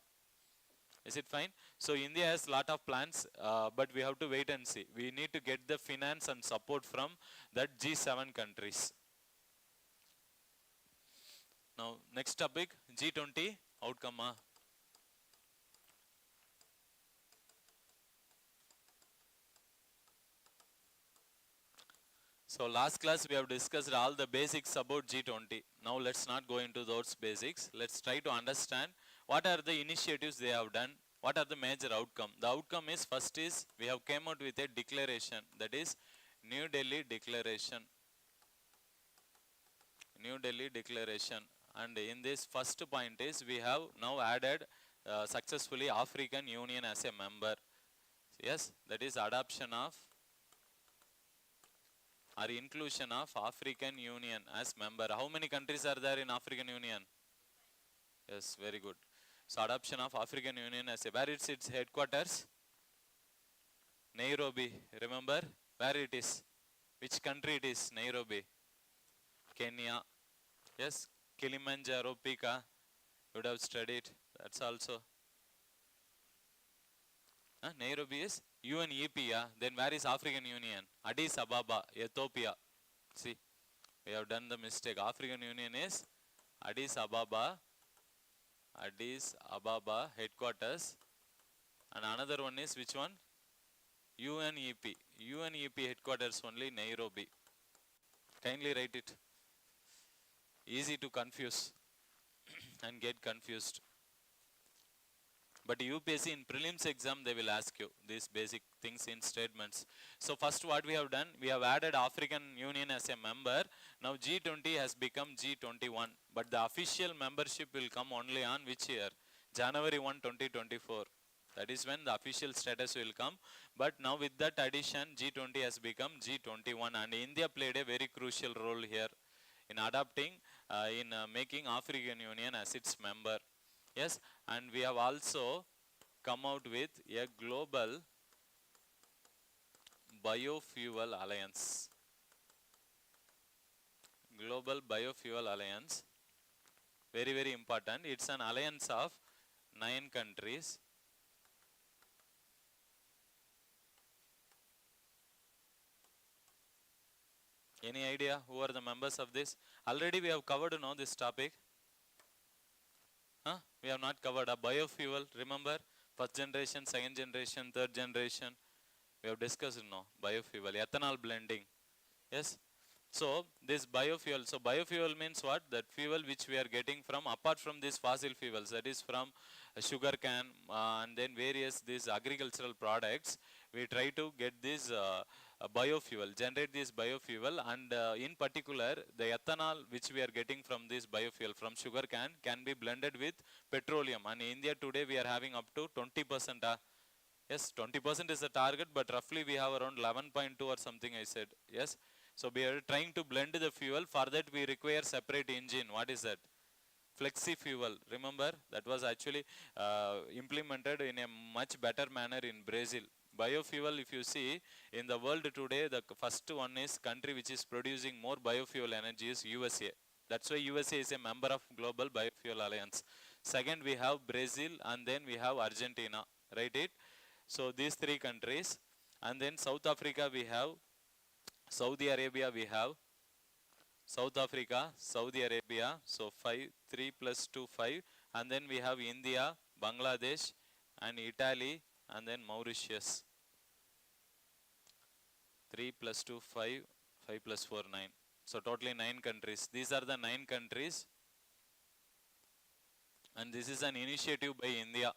Is it fine? So India has lot of plans, but we have to wait and see. We need to get the finance and support from that G7 countries. Now next topic, G20 outcome. So last class we have discussed all the basics about G20. Now let's not go into those basics. Let's try to understand what are the initiatives they have done, what are the major outcome. The outcome is, first is we have came out with a declaration, that is New Delhi Declaration. New Delhi Declaration. And in this first point is we have now added successfully African Union as a member. Yes, that is adoption of or inclusion of African Union as member. How many countries are there in African Union? Yes, very good. So adoption of African Union as a, where is its headquarters? Nairobi. Remember where it is? Which country it is? Nairobi. Kenya. Yes, Kilimanjaro peak. You would have studied. That's also. Nairobi is UNEP. Then where is African Union? Addis Ababa, Ethiopia. See, we have done the mistake. African Union is Addis Ababa. Addis Ababa headquarters. And another one is which one? UNEP. UNEP headquarters only Nairobi. Kindly write it. Easy to confuse and get confused. But UPSC in prelims exam, they will ask you these basic things in statements. So first what we have done, we have added African Union as a member. Now G20 has become G21. But the official membership will come only on which year? January 1, 2024. That is when the official status will come. But now with that addition, G20 has become G21. And India played a very crucial role here in adopting, making African Union as its member. Yes, and we have also come out with a global biofuel alliance. Global biofuel alliance. Very, very important. It's an alliance of 9 countries. Any idea who are the members of this? Already we have covered this topic. We have not covered a biofuel. Remember, first generation, second generation, third generation. We have discussed biofuel, ethanol blending. Yes. So this biofuel. So biofuel means what? That fuel which we are getting from apart from these fossil fuels. That is from sugar cane and then various these agricultural products. We try to get this biofuel, generate this biofuel, and in particular the ethanol which we are getting from this biofuel from sugar cane can be blended with petroleum. And in India today we are having up to 20%. Yes, 20% is the target, but roughly we have around 11.2 or something I said. Yes, so we are trying to blend the fuel. For that we require separate engine. What is that? Flexi fuel. Remember, that was actually implemented in a much better manner in Brazil. Biofuel, if you see, in the world today, the first one is country which is producing more biofuel energy is USA. That's why USA is a member of Global Biofuel Alliance. Second, we have Brazil, and then we have Argentina. Right it? So these 3 countries. And then South Africa we have, Saudi Arabia we have, South Africa, Saudi Arabia, so 5, 3 plus 2, 5. And then we have India, Bangladesh, and Italy, and then Mauritius. 3 plus 2, 5, 5 plus 4, 9. So totally 9 countries. These are the 9 countries. And this is an initiative by India,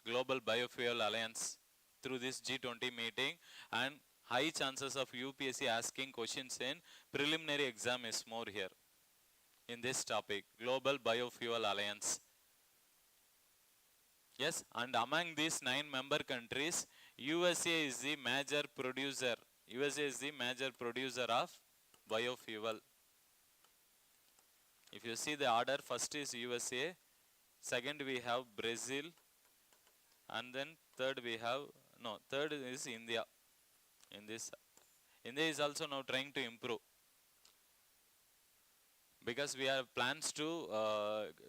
Global Biofuel Alliance, through this G20 meeting. And high chances of UPSC asking questions in preliminary exam is more here in this topic, Global Biofuel Alliance. Yes, and among these 9 member countries, USA is the major producer. USA is the major producer of biofuel. If you see the order, first is USA, second we have Brazil, and then third we have, no, third is India. In this, India is also now trying to improve, because we have plans to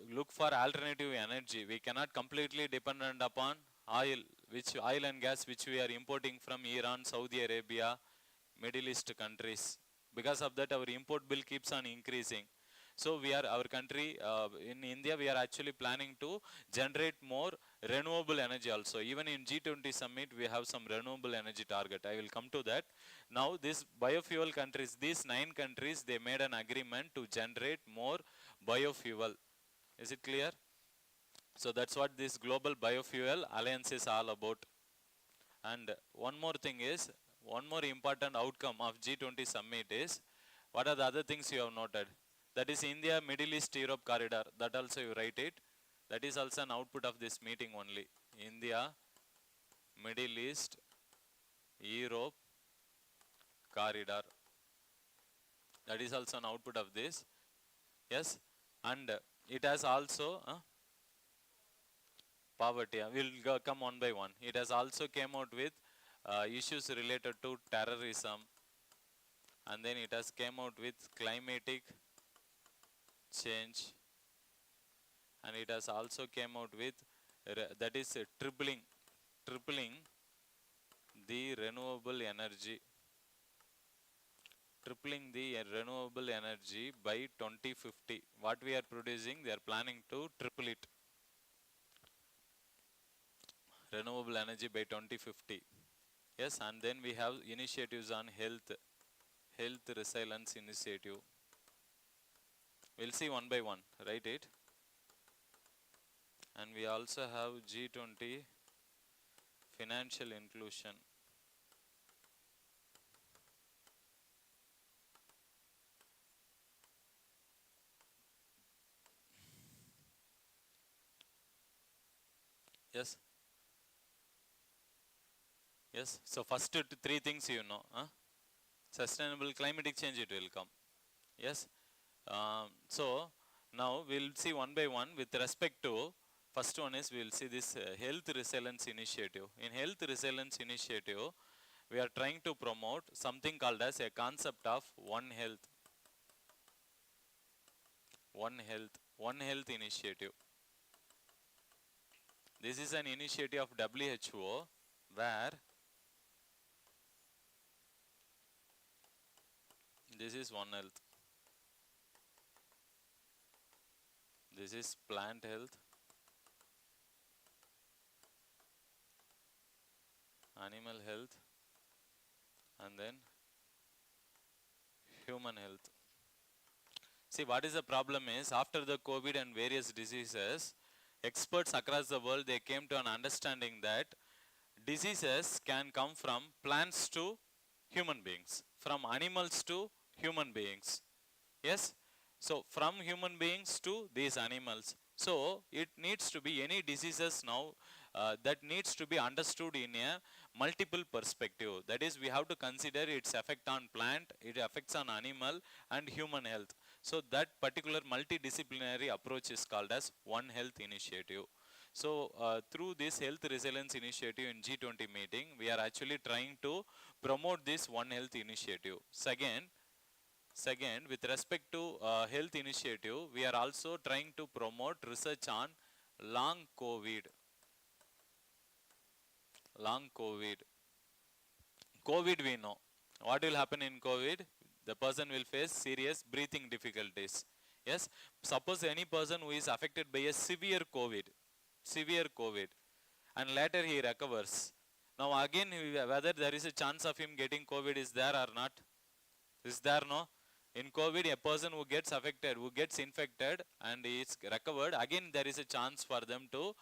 look for alternative energy. We cannot completely dependent upon oil, oil and gas which we are importing from Iran, Saudi Arabia, Middle East countries. Because of that, our import bill keeps on increasing. So our country, in India, we are actually planning to generate more renewable energy also. Even in G20 summit, we have some renewable energy target. I will come to that. Now, these biofuel countries, these 9 countries, they made an agreement to generate more biofuel. Is it clear? So that's what this Global Biofuel Alliance is all about. And one more thing is, one more important outcome of G20 summit is, what are the other things you have noted? That is India, Middle East, Europe corridor. That also you write it. That is also an output of this meeting only. India, Middle East, Europe corridor. That is also an output of this. Yes. And it has also poverty. We'll come one by one. It has also came out with issues related to terrorism, and then it has came out with climatic change, and it has also came out with that is tripling the renewable energy, tripling the renewable energy by 2050. What we are producing, they are planning to triple it, renewable energy by 2050. Yes, and then we have initiatives on health resilience initiative. We'll see one by one, write it. And we also have G20 financial inclusion. Yes. Yes. So first 3 things you know. Sustainable climatic change, it will come. Yes. So now we'll see one by one with respect to, first one is we'll see this health resilience initiative. In health resilience initiative, we are trying to promote something called as a concept of one health initiative. This is an initiative of WHO where this is One Health, this is plant health, animal health, and then human health. See, what is the problem is, after the COVID and various diseases, experts across the world, they came to an understanding that diseases can come from plants to human beings, from animals to human beings. Yes? So, from human beings to these animals. So, it needs to be any diseases now that needs to be understood in a multiple perspective. That is, we have to consider its effect on plant, it affects on animal and human health. So, that particular multidisciplinary approach is called as One Health initiative. So, through this health resilience initiative in G20 meeting, we are actually trying to promote this One Health initiative. Second, with respect to health initiative, we are also trying to promote research on long COVID. COVID we know. What will happen in COVID? The person will face serious breathing difficulties. Yes, suppose any person who is affected by a severe COVID, and later he recovers. Now again, whether there is a chance of him getting COVID is there or not? Is there, no? In COVID, a person who gets affected, who gets infected and is recovered, again there is a chance for them to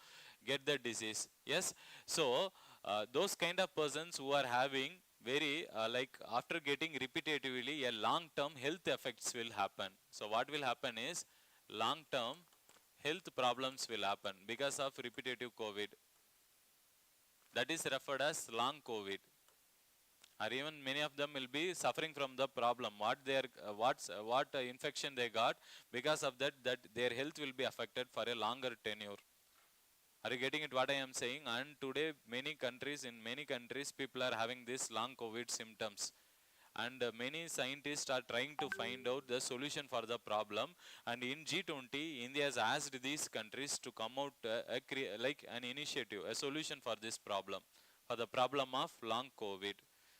get the disease. Yes. So those kind of persons who are having very like after getting repetitively, a long term health effects will happen. So what will happen is long term health problems will happen because of repetitive COVID. That is referred as long COVID. Or even many of them will be suffering from the problem. What infection they got, because of that their health will be affected for a longer tenure. Are you getting it what I am saying? And today in many countries people are having this long COVID symptoms. And many scientists are trying to find out the solution for the problem. And in G20, India has asked these countries to come out like an initiative, a solution for this problem, for the problem of long COVID.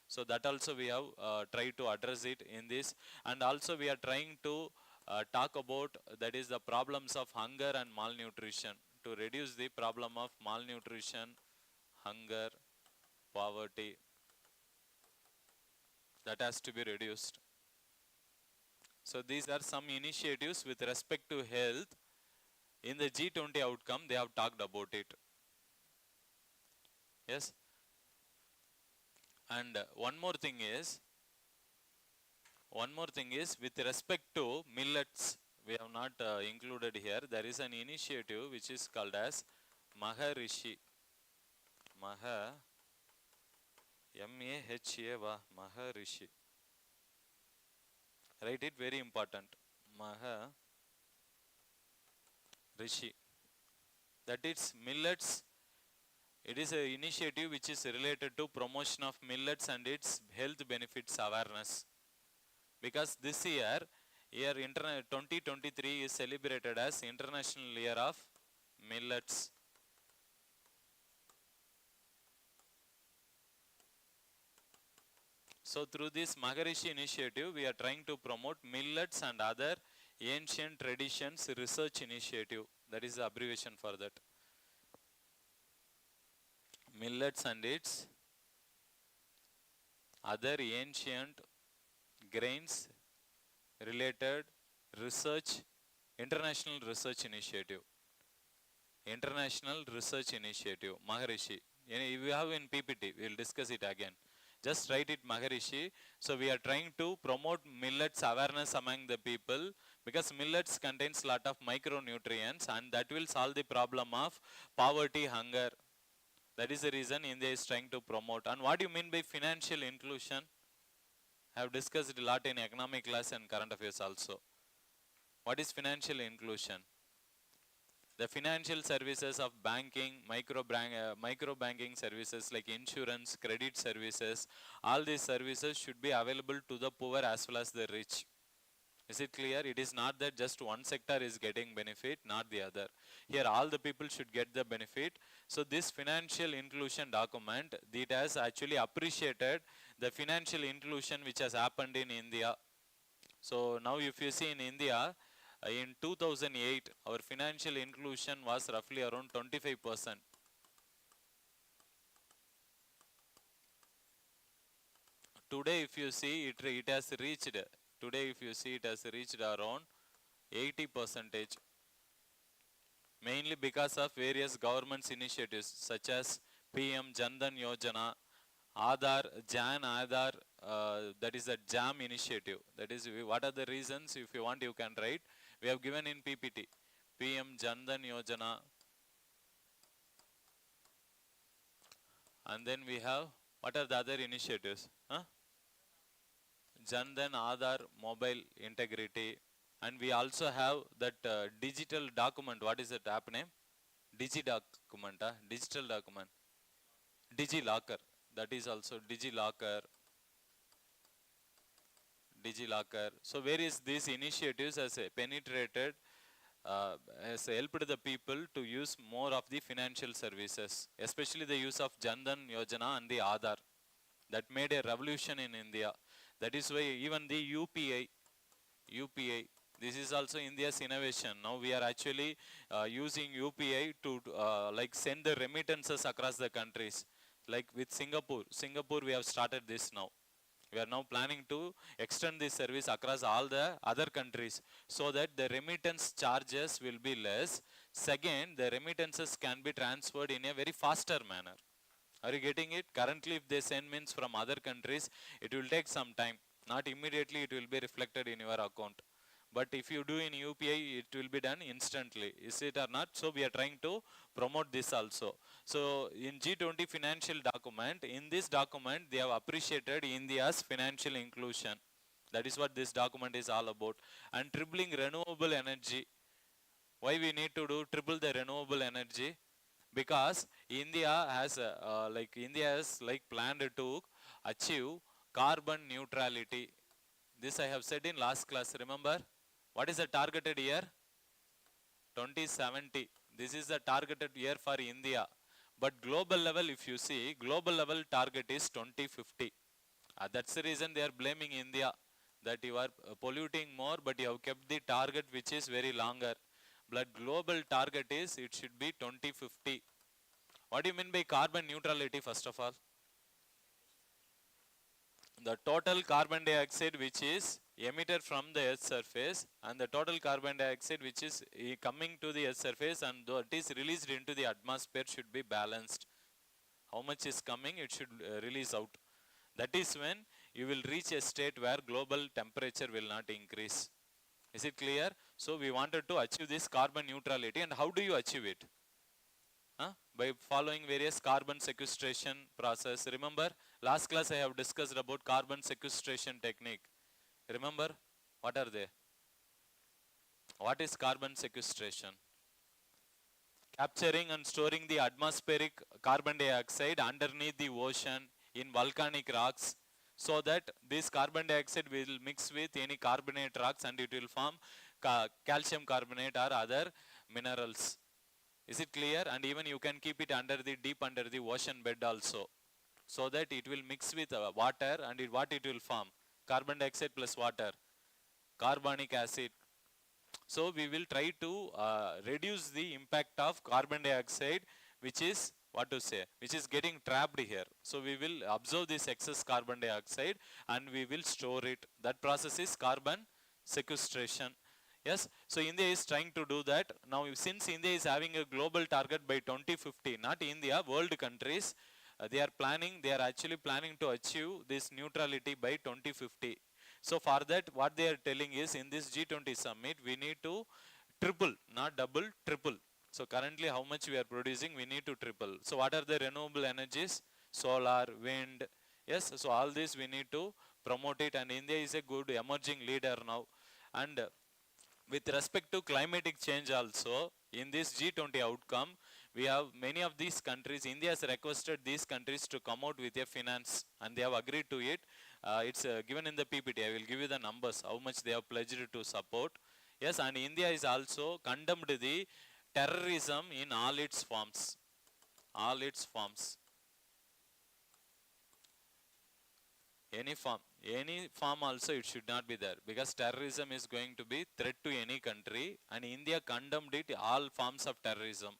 So that also we have tried to address it in this. And also we are trying to talk about that is the problems of hunger and malnutrition, to reduce the problem of malnutrition, hunger, poverty. That has to be reduced. So these are some initiatives with respect to health. In the G20 outcome, they have talked about it. Yes. And one more thing is with respect to millets, we have not included here. There is an initiative which is called as Maharishi. M-A-H-A, Maharishi. Write it, very important. Maharishi. That is millets. It is an initiative which is related to promotion of millets and its health benefits awareness. Because this year 2023 is celebrated as International Year of Millets. So through this Maharishi initiative, we are trying to promote millets and other ancient traditions research initiative. That is the abbreviation for that. Millets and its other ancient grains related research, international research initiative. International research initiative, Maharishi. We have in PPT, we will discuss it again. Just write it, Maharishi. So we are trying to promote millets awareness among the people, because millets contains lot of micronutrients and that will solve the problem of poverty, hunger. That is the reason India is trying to promote. And what do you mean by financial inclusion? I have discussed a lot in economic class and current affairs also. What is financial inclusion? The financial services of banking, micro banking services like insurance, credit services, all these services should be available to the poor as well as the rich. Is it clear? It is not that just one sector is getting benefit, not the other. Here all the people should get the benefit. So this financial inclusion document, it has actually appreciated the financial inclusion which has happened in India. So now if you see in India, in 2008, our financial inclusion was roughly around 25%. Today if you see, it has reached, around 80%. Mainly because of various government's initiatives such as PM Jandan Yojana, Jan Aadhar, that is a JAM initiative. That is, what are the reasons? If you want, you can write. We have given in PPT. PM Jandan Yojana. And then we have, what are the other initiatives? Jandan Aadhar Mobile Integrity. And we also have that digital document. What is that app name? Digital document. DigiLocker. That is also DigiLocker. So various these initiatives has penetrated, has helped the people to use more of the financial services, especially the use of Jandan Yojana and the Aadhar. That made a revolution in India. That is why even the UPI, this is also India's innovation. Now we are actually using UPI to like send the remittances across the countries. Like with Singapore, we have started this now. We are now planning to extend this service across all the other countries so that the remittance charges will be less. Second, the remittances can be transferred in a very faster manner. Are you getting it? Currently, if they send means from other countries, it will take some time. Not immediately it will be reflected in your account. But if you do in UPI, it will be done instantly. Is it or not? So we are trying to promote this also. So in G20 financial document, in this document, they have appreciated India's financial inclusion. That is what this document is all about. And tripling renewable energy. Why we need to do triple the renewable energy? Because India has planned to achieve carbon neutrality. This I have said in last class. Remember, what is the targeted year? 2070. This is the targeted year for India. But global level, if you see, global level target is 2050. That's the reason they are blaming India, that you are polluting more, but you have kept the target which is very longer. But global target is, it should be 2050. What do you mean by carbon neutrality, first of all? The total carbon dioxide which is emitted from the earth's surface and the total carbon dioxide which is coming to the earth's surface and that is released into the atmosphere should be balanced. How much is coming, it should release out. That is when you will reach a state where global temperature will not increase. Is it clear? So we wanted to achieve this carbon neutrality, and how do you achieve it? By following various carbon sequestration process. Remember, last class I have discussed about carbon sequestration technique. Remember, what are they? What is carbon sequestration? Capturing and storing the atmospheric carbon dioxide underneath the ocean in volcanic rocks, so that this carbon dioxide will mix with any carbonate rocks and it will form calcium carbonate or other minerals. Is it clear? And even you can keep it deep under the ocean bed also, so that it will mix with water, and what it will form? Carbon dioxide plus water, carbonic acid. So we will try to reduce the impact of carbon dioxide, which is which is getting trapped here. So we will absorb this excess carbon dioxide and we will store it. That process is carbon sequestration. Yes, so India is trying to do that. Now since India is having a global target by 2050, not India, world countries, they are actually planning to achieve this neutrality by 2050. So for that, what they are telling is, in this G20 summit, we need to triple, not double, triple. So currently how much we are producing, we need to triple. So what are the renewable energies? Solar, wind. Yes, so all this we need to promote it, and India is a good emerging leader now. And with respect to climatic change also, in this G20 outcome, we have many of these countries, India has requested these countries to come out with a finance, and they have agreed to it. It's given in the PPT. I will give you the numbers, how much they have pledged to support. Yes, and India is also condemned the terrorism in all its forms. All its forms. Any form also it should not be there, because terrorism is going to be threat to any country, and India condemned it, all forms of terrorism,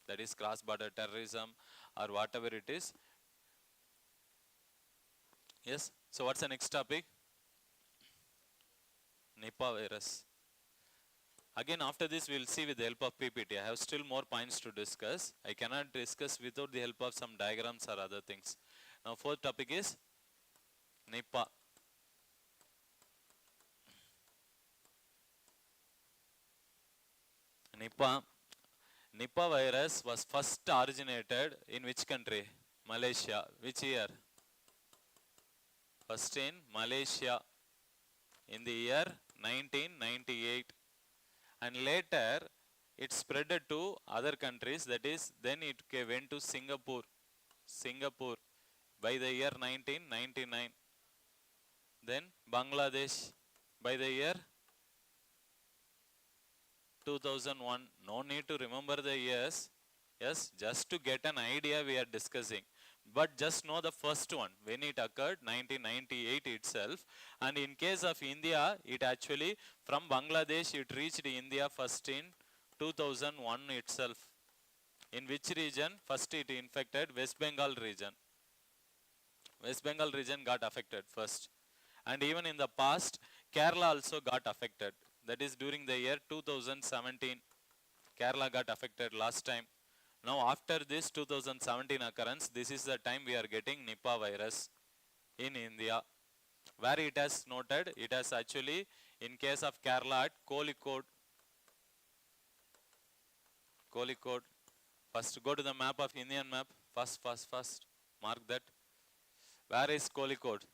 that is cross-border terrorism or whatever it is. Yes, so what's the next topic? Nipah virus. Again, after this we will see with the help of PPT. I have still more points to discuss. I cannot discuss without the help of some diagrams or other things. Now fourth topic is Nipah. Nipah virus was first originated in which country? Malaysia. Which year? First in Malaysia in the year 1998, and later it spread to other countries, that is then it went to Singapore by the year 1999. Then Bangladesh by the year 2001. No need to remember the years. Yes, just to get an idea we are discussing. But just know the first one, when it occurred, 1998 itself. And in case of India, it actually, from Bangladesh, it reached India first in 2001 itself. In which region? First it infected West Bengal region. West Bengal region got affected first. And even in the past, Kerala also got affected. That is during the year 2017. Kerala got affected last time. Now after this 2017 occurrence, this is the time we are getting Nipah virus in India. Where it has noted, it has actually In case of Kerala, at Kozhikode. Kozhikode. First go to the map of Indian map. First. Mark that. Where is Kozhikode?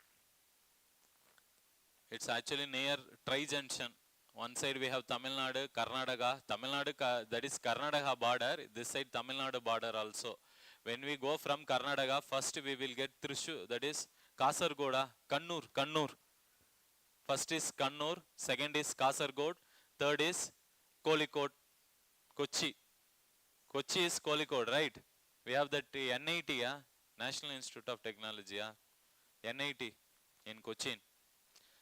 It's actually near Tri-Junction. One side we have Tamil Nadu, Karnataka. Tamil Nadu, that is Karnataka border. This side Tamil Nadu border also. When we go from Karnataka, first we will get Thrissur, that is Kasargoda, Kannur. First is Kannur, second is Kasargod, third is Kozhikode, Kochi. Kochi is Kozhikode, right? We have that NIT, National Institute of Technology, NIT in Cochin.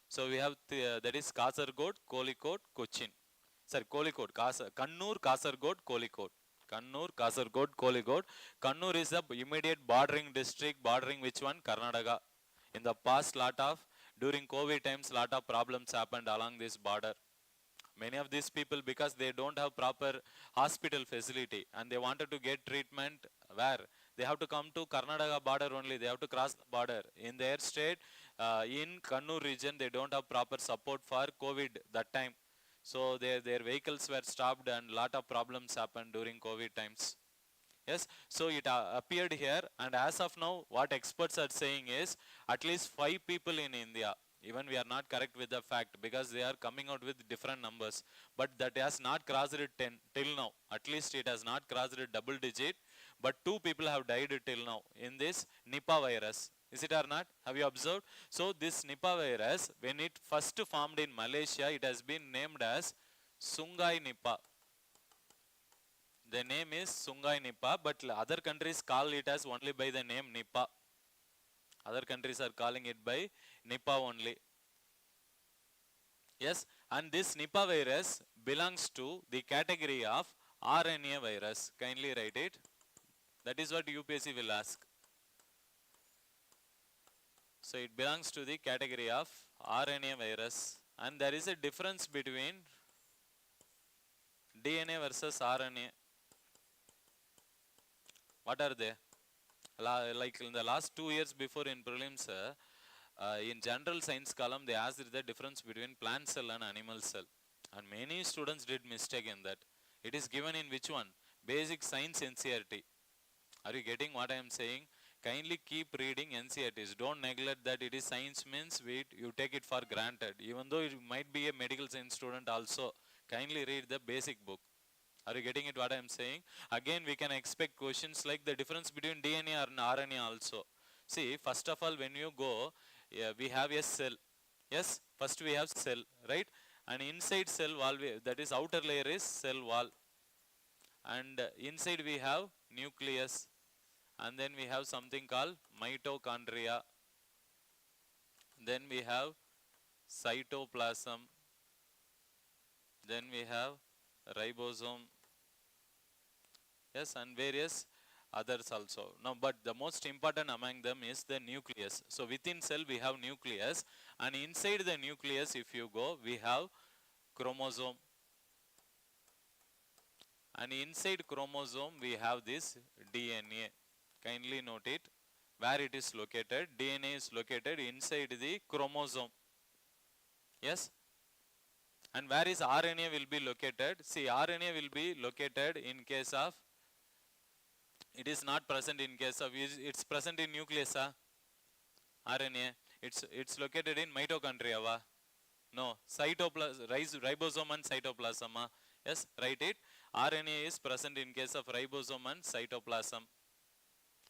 So we have that is Kasargod, Kozhikode, Cochin. Sorry, Kozhikode, Kannur, Kasargod, Kozhikode. Kannur, Kasargod, Kozhikode. Kannur is the immediate bordering district, bordering which one? Karnataka. In the past, during COVID times, lot of problems happened along this border. Many of these people, because they don't have proper hospital facility and they wanted to get treatment where? They have to come to Karnataka border only. They have to cross the border. In their state, in Kannur region, they don't have proper support for COVID that time. So their vehicles were stopped and lot of problems happened during COVID times. Yes, so it appeared here, and as of now, what experts are saying is at least 5 people in India. Even we are not correct with the fact because they are coming out with different numbers. But that has not crossed 10 till now. At least it has not crossed double digit. But 2 people have died till now in this Nipah virus. Is it or not? Have you observed? So this Nipah virus, when it first formed in Malaysia, it has been named as Sungai Nipah. The name is Sungai Nipah, but other countries call it as only by the name Nipah. Other countries are calling it by Nipah only. Yes, and this Nipah virus belongs to the category of RNA virus. Kindly write it. That is what UPSC will ask. So it belongs to the category of RNA virus. And there is a difference between DNA versus RNA. What are they? Like in the last 2 years before in prelims, in general science column, they asked the difference between plant cell and animal cell. And many students did mistake in that. It is given in which one? Basic science NCERT. Are you getting what I am saying? Kindly keep reading NCERTs. Don't neglect that it is science means you take it for granted. Even though you might be a medical science student also, kindly read the basic book. Are you getting it what I am saying? Again, we can expect questions like the difference between DNA and RNA also. See, first of all, when you go, we have a cell. Yes, first we have cell, right? And inside cell wall, that is outer layer is cell wall. And inside we have nucleus. And then we have something called mitochondria. Then we have cytoplasm. Then we have ribosome. Yes, and various others also. Now, but the most important among them is the nucleus. So within cell we have nucleus, and inside the nucleus, if you go, we have chromosome. And inside chromosome we have this DNA. Kindly note it. Where it is located? DNA is located inside the chromosome. Yes. And where is RNA will be located? See, RNA will be located in case of, it is not present in case of, it's present in nucleus, RNA. It's located in mitochondria, no, ribosome and cytoplasm. Yes, write it. RNA is present in case of ribosome and cytoplasm.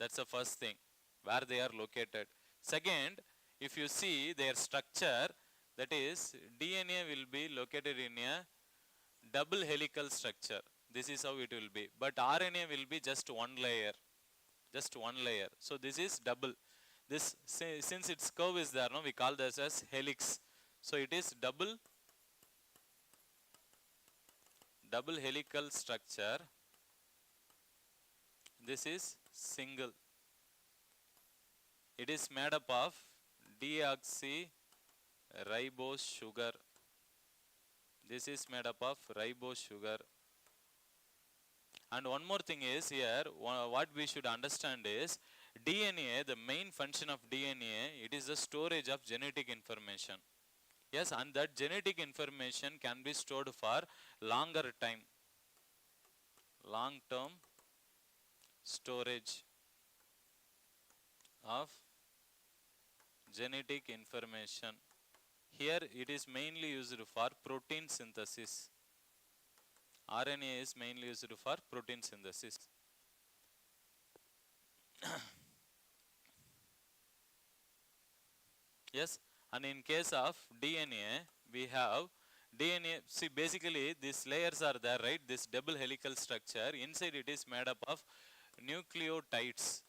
That's the first thing, where they are located. Second, if you see their structure, that is, DNA will be located in a double helical structure. This is how it will be. But RNA will be just one layer. Just one layer. So this is double. This, since its curve is there, no, we call this as helix. So it is double helical structure. This is single. It is made up of deoxyribose sugar. This is made up of ribose sugar. And one more thing is here, what we should understand is DNA, the main function of DNA, it is the storage of genetic information. Yes, and that genetic information can be stored for longer time, long term storage of genetic information. Here it is mainly used for protein synthesis. RNA is mainly used for protein synthesis. Yes, and in case of DNA, we have DNA. See, basically these layers are there, right? This double helical structure. Inside it is made up of nucleotides.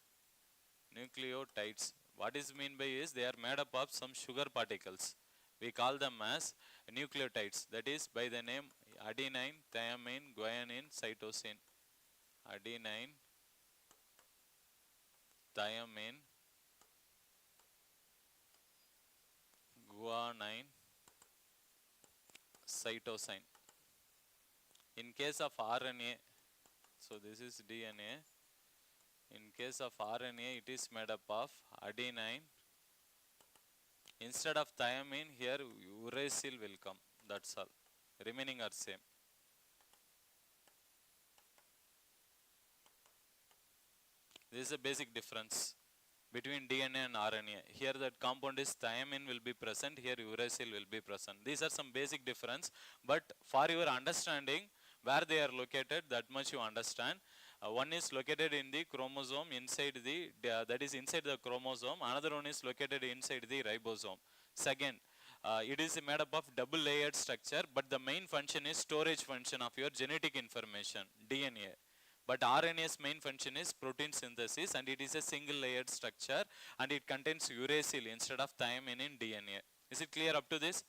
Nucleotides. What is mean by is they are made up of some sugar particles. We call them as nucleotides. That is by the name adenine, thymine, guanine, cytosine. Adenine, thymine, guanine, cytosine. In case of RNA, so this is DNA. In case of RNA, it is made up of adenine. Instead of thymine, here uracil will come. That's all. Remaining are same. This is a basic difference between DNA and RNA. Here that compound is thymine will be present, here uracil will be present. These are some basic difference, but for your understanding where they are located, that much you understand. One is located in the chromosome inside the, that is inside the chromosome, another one is located inside the ribosome. Second, it is made up of double layered structure, but the main function is storage function of your genetic information, DNA. But RNA's main function is protein synthesis, and it is a single layered structure, and it contains uracil instead of thymine in DNA. Is it clear up to this?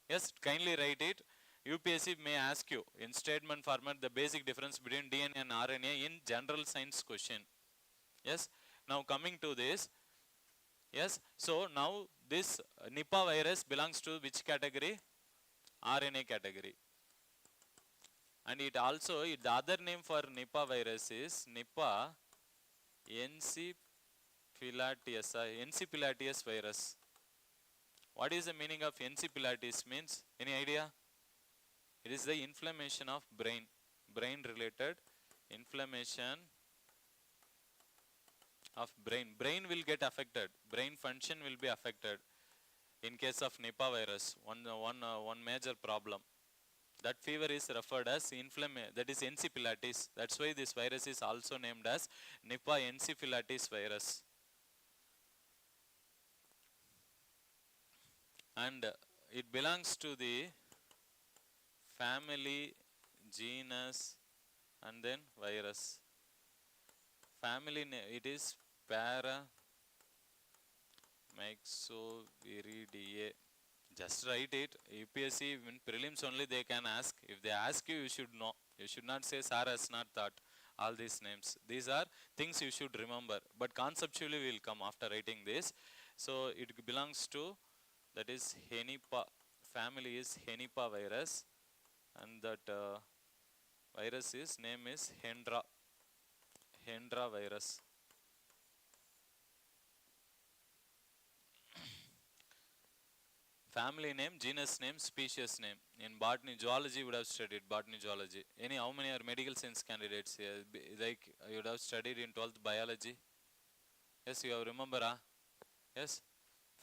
Yes, kindly write it. UPSC may ask you in statement format the basic difference between DNA and RNA in general science question. Yes, now coming to this. Yes, so now this Nipah virus belongs to which category? RNA category. And it also, the other name for Nipah virus is Nipah encephalitis virus. What is the meaning of encephalitis means? Any idea? It is the inflammation of brain related inflammation of brain. Brain will get affected, brain function will be affected in case of Nipah virus. One major problem. That fever is referred as that is encephalitis. That's why this virus is also named as Nipah encephalitis virus. And it belongs to the family, genus, and then virus. Family name, it is Paramyxoviridae. Just write it. UPSC in prelims only they can ask. If they ask you, you should know. You should not say sir has not thought all these names. These are things you should remember. But conceptually we will come after writing this. So it belongs to, that is Nipah. Family is Nipah virus, and that virus is name is Hendra virus. Family name, genus name, species name. In botany, zoology you would have studied botany, zoology. How many are medical science candidates here? Like you would have studied in 12th biology. Yes, you have remember, huh? Yes,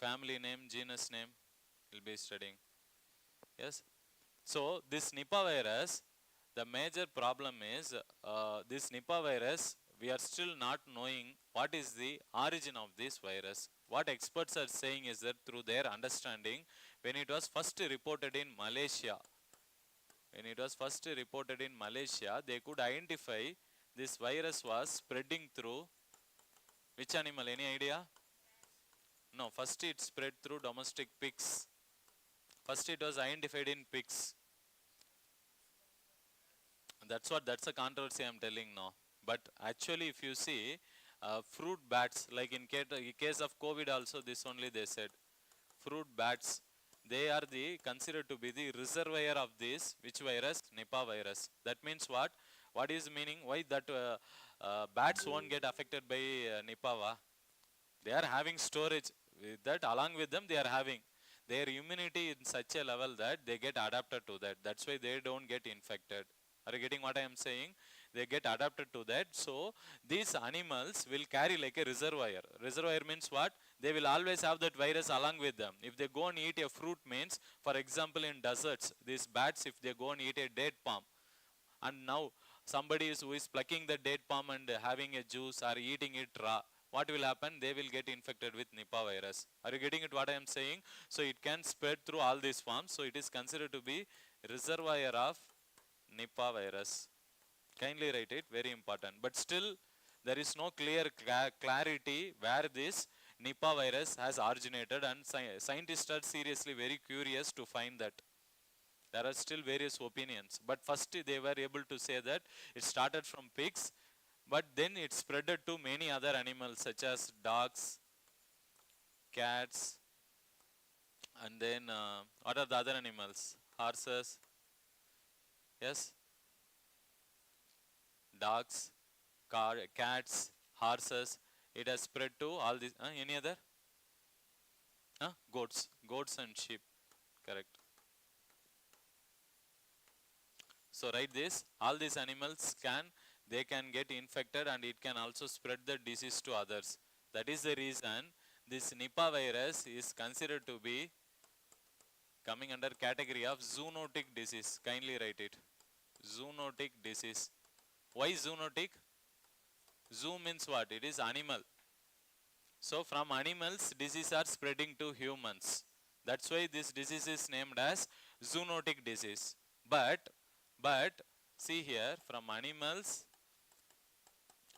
family name, genus name, will be studying. Yes. So this Nipah virus, the major problem is this Nipah virus, we are still not knowing what is the origin of this virus. What experts are saying is that through their understanding, when it was first reported in Malaysia, they could identify this virus was spreading through which animal? Any idea? No, first it spread through domestic pigs. First it was identified in pigs. That's a controversy I'm telling now. But actually if you see fruit bats, like in case of COVID also, this only they said. Fruit bats, they are considered to be the reservoir of this, which virus? Nipah virus. That means what? What is meaning? Why that bats won't get affected by Nipah? They are having storage with that, along with them they are having. their immunity in such a level that they get adapted to that. That's why they don't get infected. Are you getting what I am saying? They get adapted to that. So these animals will carry like a reservoir. Reservoir means what? They will always have that virus along with them. If they go and eat a fruit means, for example in deserts, these bats, if they go and eat a date palm, and now somebody who is plucking the date palm and having a juice or eating it raw, what will happen? They will get infected with Nipah virus. Are you getting it what I am saying? So it can spread through all these forms. So it is considered to be reservoir of Nipah virus. Kindly write it, very important. But still, there is no clear clarity where this Nipah virus has originated, and scientists are seriously very curious to find that. There are still various opinions. But first they were able to say that it started from pigs, but then it spreaded to many other animals such as dogs, cats, and then what are the other animals? Horses, yes, dogs, cats, horses. It has spread to all these. Any other? Goats and sheep. Correct. So write this. All these animals they can get infected, and it can also spread the disease to others. That is the reason this Nipah virus is considered to be coming under category of zoonotic disease. Kindly write it. Zoonotic disease. Why zoonotic? Zoo means what? It is animal. So from animals, diseases are spreading to humans. That's why this disease is named as zoonotic disease. But see here, from animals,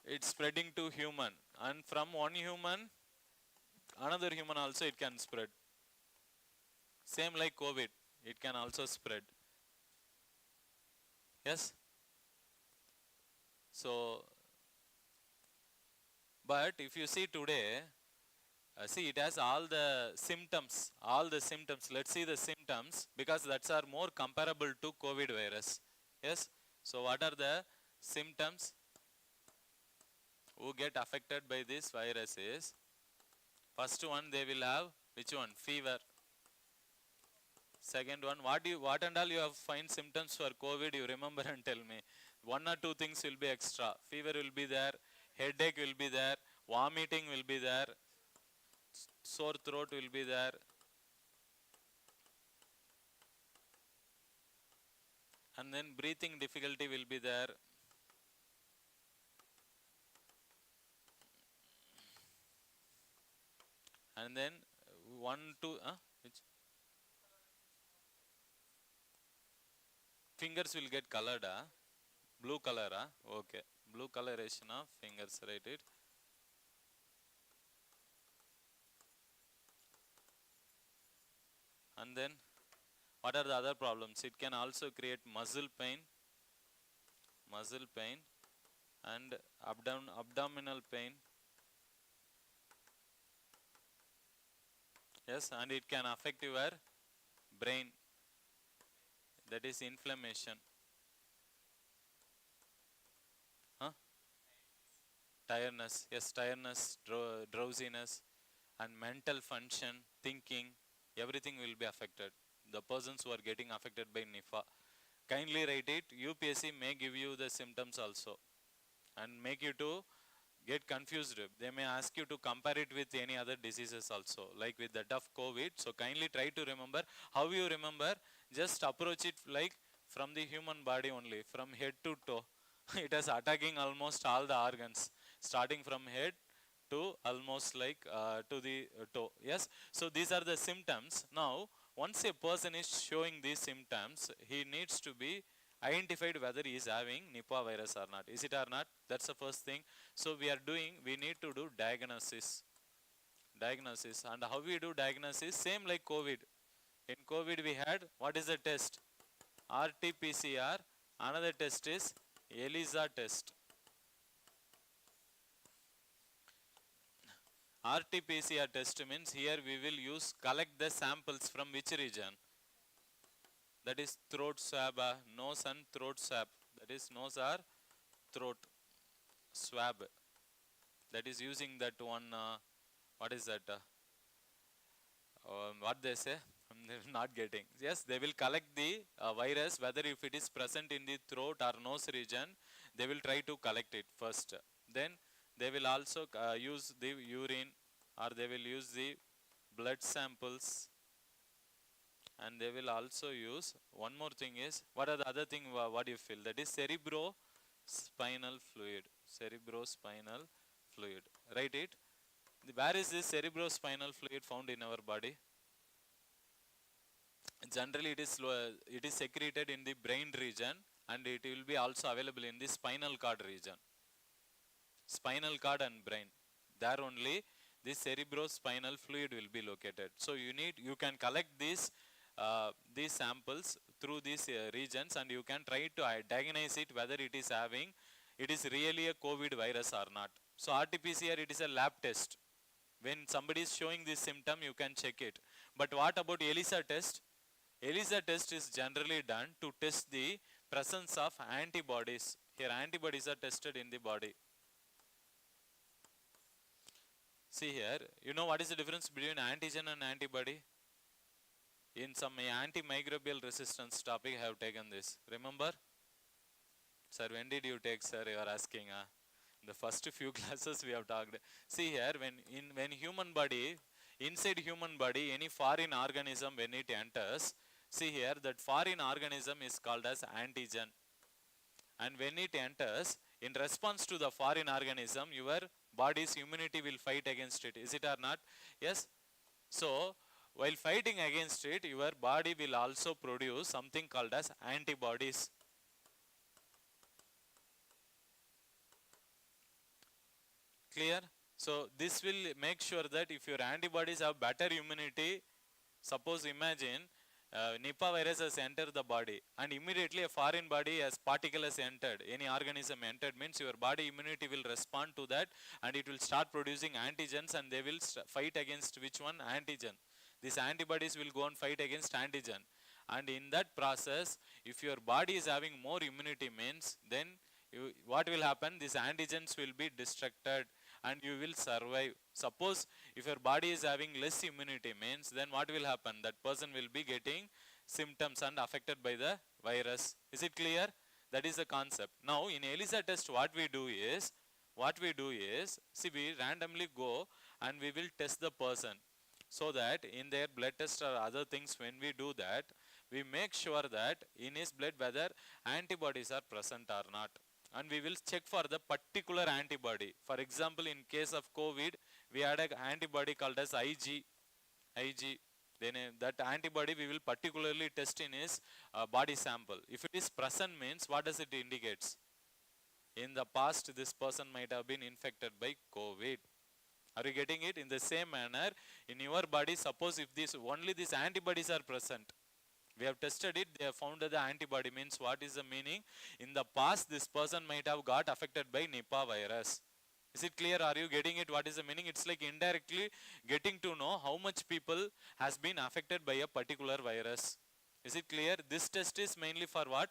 it's spreading to human. And from one human, another human also it can spread. Same like COVID, it can also spread. Yes? So, but if you see today, see it has all the symptoms. Let's see the symptoms, because that's are more comparable to COVID virus. Yes? So what are the symptoms who get affected by this virus is, first one they will have, which one? Fever. Second one, what and all you have find symptoms for COVID, you remember and tell me. One or two things will be extra. Fever will be there, headache will be there, vomiting will be there, sore throat will be there, and then breathing difficulty will be there. And then which? Fingers will get colored, blue color, okay. Blue coloration of fingers, write it. And then, what are the other problems? It can also create muscle pain, and abdominal pain. Yes, and it can affect your brain. That is inflammation. Tiredness, yes, tiredness, drowsiness, and mental function, thinking, everything will be affected. The persons who are getting affected by Nipah. Kindly write it. UPSC may give you the symptoms also and make you to get confused. They may ask you to compare it with any other diseases also, like with that of COVID. So kindly try to remember. How you remember? Just approach it like from the human body only, from head to toe. It is attacking almost all the organs, starting from head to almost like to the toe. Yes. So these are the symptoms. Now, once a person is showing these symptoms, he needs to be identified whether he is having Nipah virus or not. Is it or not? That's the first thing. So we need to do diagnosis. And how we do diagnosis? Same like COVID. In COVID we had, what is the test? RT-PCR. Another test is ELISA test. RT-PCR test means here we will collect the samples from which region? That is throat swab, nose and throat swab. That is nose or throat swab. That is using that one, what is that? What they say? They're not getting. Yes, they will collect the virus, whether if it is present in the throat or nose region, they will try to collect it first. Then they will also use the urine, or they will use the blood samples, and they will also use one more thing is, what are the other thing what you feel, that is cerebrospinal fluid. Cerebrospinal fluid, write it. Where is this cerebrospinal fluid found in our body? Generally it is secreted in the brain region, and it will be also available in the spinal cord region. Spinal cord and brain, there only this cerebrospinal fluid will be located. So you can collect these samples through these regions, and you can try to diagnose it whether it is really a COVID virus or not. So RT-PCR, it is a lab test. When somebody is showing this symptom, you can check it. But what about ELISA test? ELISA test is generally done to test the presence of antibodies. Here antibodies are tested in the body. See here, you know what is the difference between antigen and antibody? In some antimicrobial resistance topic I have taken this. Remember? Sir, when did you take, sir? You are asking. The first few classes we have talked. See here, when human body, inside human body, any foreign organism, when it enters, see here, that foreign organism is called as antigen. And when it enters, in response to the foreign organism, your body's immunity will fight against it. Is it or not? Yes. So while fighting against it, your body will also produce something called as antibodies. Clear? So this will make sure that if your antibodies have better immunity, suppose imagine Nipah virus has entered the body, and immediately a foreign body as particle has entered, any organism entered, means your body immunity will respond to that, and it will start producing antigens, and they will fight against which one? Antigen. These antibodies will go and fight against antigen, and in that process, if your body is having more immunity, means then what will happen? These antigens will be destructed, and you will survive. Suppose if your body is having less immunity, means then what will happen? That person will be getting symptoms and affected by the virus. Is it clear? That is the concept. Now in ELISA test, what we do is, see, we randomly go and we will test the person, so that in their blood test or other things, when we do that, we make sure that in his blood whether antibodies are present or not. And we will check for the particular antibody. For example, in case of COVID, we had an antibody called as IG. Then that antibody we will particularly test in his body sample. If it is present, means what does it indicates? In the past, this person might have been infected by COVID. Are you getting it? In the same manner, in your body, suppose if only these antibodies are present, we have tested it, they have found that the antibody, means what is the meaning? In the past, this person might have got affected by Nipah virus. Is it clear? Are you getting it? What is the meaning? It's like indirectly getting to know how much people has been affected by a particular virus. Is it clear? This test is mainly for what?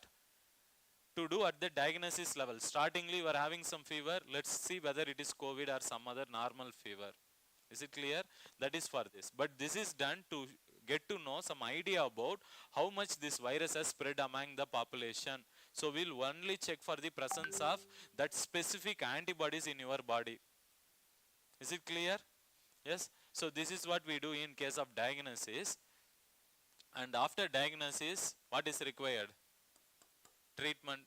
To do at the diagnosis level. Startingly, you are having some fever. Let's see whether it is COVID or some other normal fever. Is it clear? That is for this. But this is done to get to know some idea about how much this virus has spread among the population. So we'll only check for the presence of that specific antibodies in your body. Is it clear? Yes. So this is what we do in case of diagnosis. And after diagnosis, what is required? Treatment.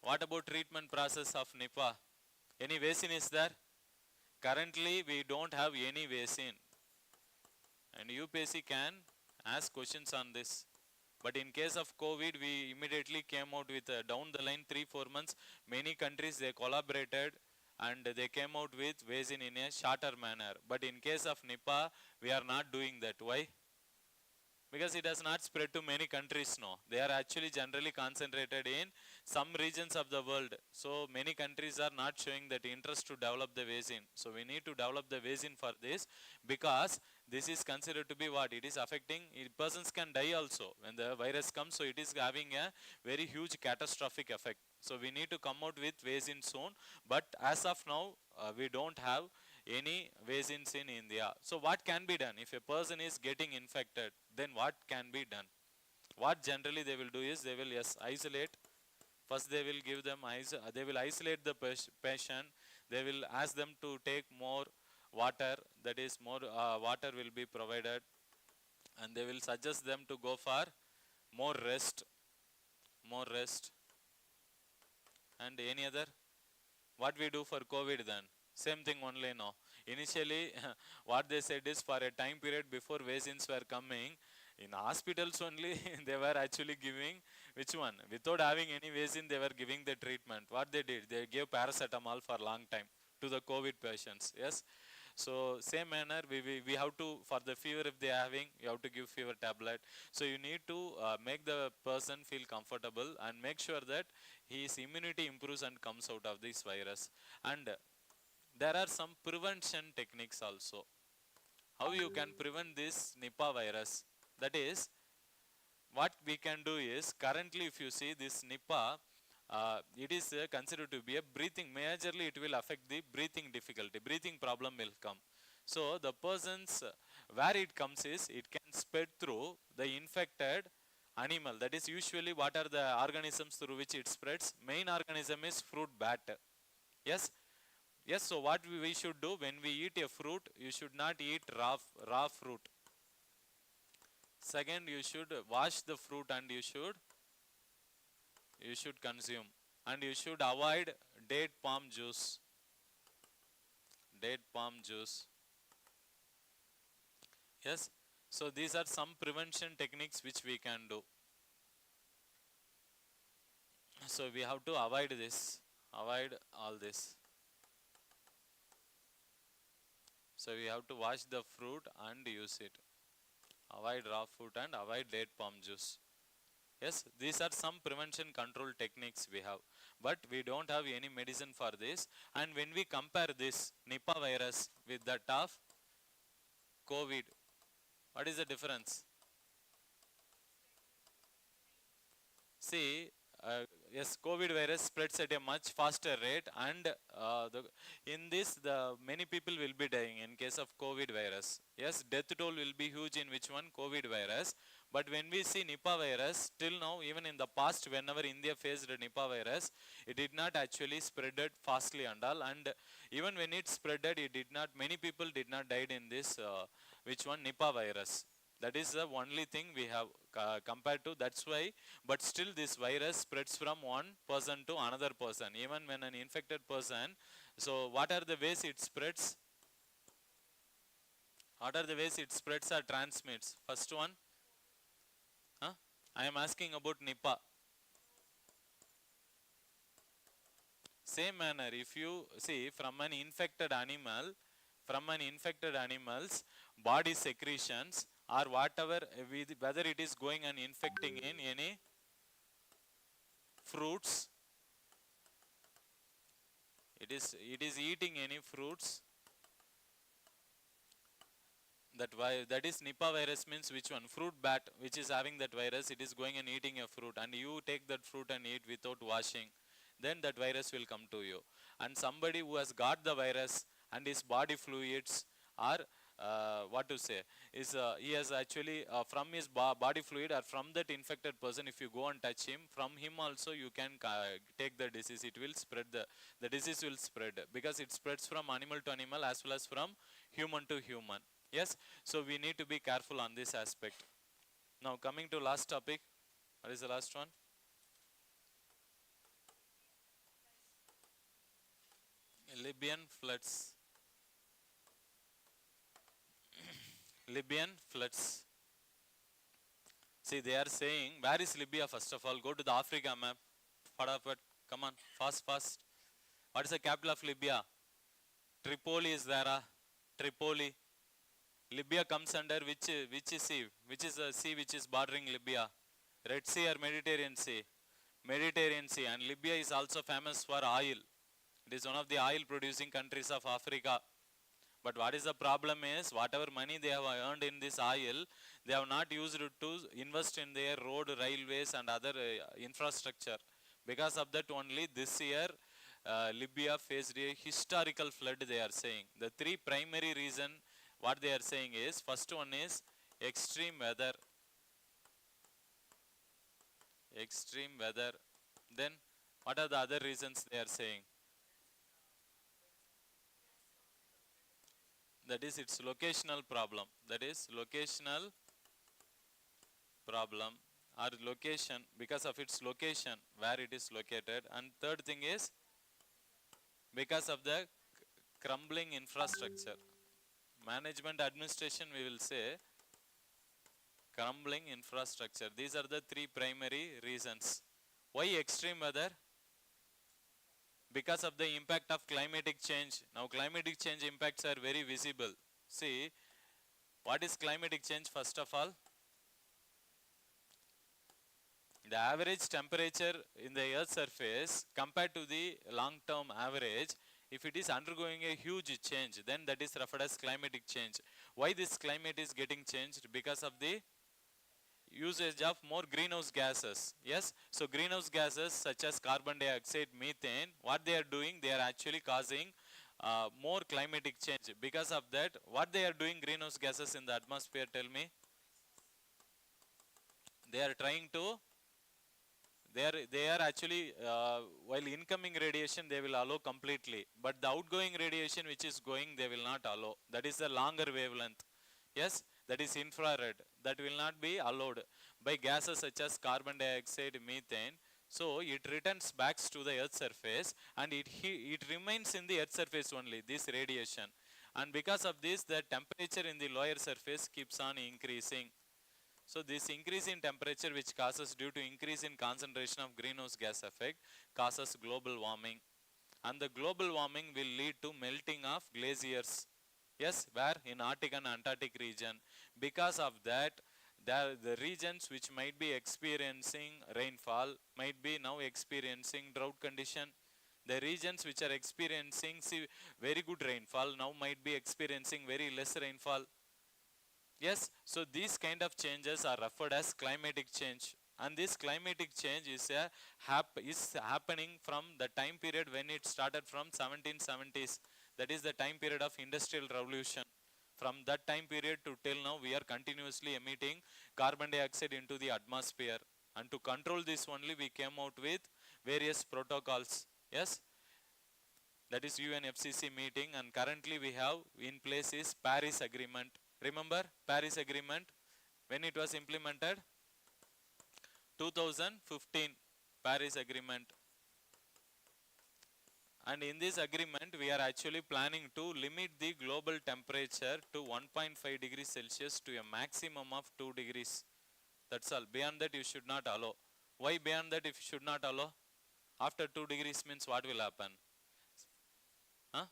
What about treatment process of Nipah? Any vaccine is there? Currently, we don't have any vaccine. And UPSC can ask questions on this. But in case of COVID, we immediately came out with down the line 3-4 months. Many countries, they collaborated and they came out with vaccine in a shorter manner. But in case of Nipah, we are not doing that. Why? Because it has not spread to many countries now. They are actually generally concentrated in some regions of the world. So many countries are not showing that interest to develop the vaccine. So we need to develop the vaccine for this, because this is considered to be what? It is affecting, persons can die also when the virus comes. So it is having a very huge catastrophic effect. So we need to come out with vaccine soon. But as of now, we don't have any vaccines in India. So what can be done? If a person is getting infected, then what can be done? What generally they will do is they will isolate. First they will give them they will isolate the patient. They will ask them to take more water, that is more water will be provided, and they will suggest them to go for more rest, more rest. And any other? What we do for COVID then? Same thing only now. Initially, what they said is for a time period before vaccines were coming, in hospitals only they were actually giving, which one? Without having any vaccine, they were giving the treatment. What they did? They gave paracetamol for a long time to the COVID patients. Yes. So same manner, we have to, for the fever if they are having, you have to give fever tablet. So you need to make the person feel comfortable and make sure that his immunity improves and comes out of this virus. And there are some prevention techniques also. How you can prevent this Nipah virus? That is, what we can do is, currently if you see this Nipah, it is considered to be a breathing, majorly it will affect the breathing difficulty, breathing problem will come. So the person's, where it comes is, it can spread through the infected animal. That is usually what are the organisms through which it spreads? Main organism is fruit bat. Yes? Yes, so what we should do when we eat a fruit, you should not eat raw fruit. Second, you should wash the fruit and you should consume, and you should avoid date palm juice. Date palm juice. Yes. So these are some prevention techniques which we can do. So we have to avoid this. Avoid all this. So we have to wash the fruit and use it. Avoid raw fruit and avoid date palm juice. Yes, these are some prevention control techniques we have, but we don't have any medicine for this. And when we compare this Nipah virus with that of COVID, what is the difference? See, yes, COVID virus spreads at a much faster rate, and in this, the many people will be dying in case of COVID virus. Yes, death toll will be huge in which one? COVID virus. But when we see Nipah virus, till now, even in the past, whenever India faced Nipah virus, it did not actually spread it fastly and all. And even when it spreaded, it did not, many people did not died in this, which one? Nipah virus. That is the only thing we have compared to. That's why, but still this virus spreads from one person to another person, even when an infected person. So what are the ways it spreads? What are the ways it spreads or transmits? First one. I am asking about Nipah. Same manner, if you see from an infected animal's body secretions or whatever, whether it is going and infecting in any fruits, it is eating any fruits. That is Nipah virus means which one? Fruit bat, which is having that virus, it is going and eating a fruit, and you take that fruit and eat without washing, then that virus will come to you. And somebody who has got the virus and his body fluids are he has actually from his body fluid or from that infected person, if you go and touch him, from him also you can take the disease. It will spread, the disease will spread, because it spreads from animal to animal as well as from human to human. Yes, so we need to be careful on this aspect. Now coming to last topic, what is the last one? Libyan floods. Libyan floods. See, they are saying, where is Libya first of all? Go to the Africa map. Fadafat, come on, fast. What is the capital of Libya? Tripoli is there. Tripoli. Libya comes under which sea? Which is the sea which is bordering Libya? Red Sea or Mediterranean Sea? Mediterranean Sea. And Libya is also famous for oil. It is one of the oil producing countries of Africa. But what is the problem is, whatever money they have earned in this oil, they have not used it to invest in their road, railways and other infrastructure. Because of that only this year, Libya faced a historical flood, they are saying. The three primary reason what they are saying is, first one is extreme weather. Extreme weather. Then what are the other reasons they are saying? That is its locational problem. That is locational problem or location, because of its location, where it is located. And third thing is because of the crumbling infrastructure. Management administration, we will say crumbling infrastructure. These are the three primary reasons. Why extreme weather? Because of the impact of climatic change. Now climatic change impacts are very visible. See, what is climatic change first of all? The average temperature in the earth's surface compared to the long term average, if it is undergoing a huge change, then that is referred as climatic change. Why this climate is getting changed? Because of the usage of more greenhouse gases. Yes, so greenhouse gases such as carbon dioxide, methane, what they are doing, they are actually causing more climatic change. Because of that, what they are doing, greenhouse gases in the atmosphere, tell me? They are trying to, they are actually, while incoming radiation they will allow completely, but the outgoing radiation which is going, they will not allow. That is the longer wavelength. Yes, that is infrared, that will not be allowed by gases such as carbon dioxide, methane. So it returns back to the earth surface, and it remains in the earth surface only, this radiation. And because of this, the temperature in the lower surface keeps on increasing. So this increase in temperature, which causes due to increase in concentration of greenhouse gas effect, causes global warming. And the global warming will lead to melting of glaciers. Yes, where? In Arctic and Antarctic region. Because of that, the regions which might be experiencing rainfall might be now experiencing drought condition. The regions which are experiencing very good rainfall now might be experiencing very less rainfall. Yes, so these kind of changes are referred as climatic change. And this climatic change is happening from the time period when it started from 1770s. That is the time period of industrial revolution. From that time period to till now, we are continuously emitting carbon dioxide into the atmosphere. And to control this only, we came out with various protocols. Yes, that is UNFCCC meeting, and currently we have in place is Paris Agreement. Remember Paris Agreement, when it was implemented? 2015, Paris Agreement. And in this agreement, we are actually planning to limit the global temperature to 1.5 degrees Celsius to a maximum of 2 degrees. That's all. Beyond that, you should not allow. Why beyond that if you should not allow? After 2 degrees means what will happen? Huh?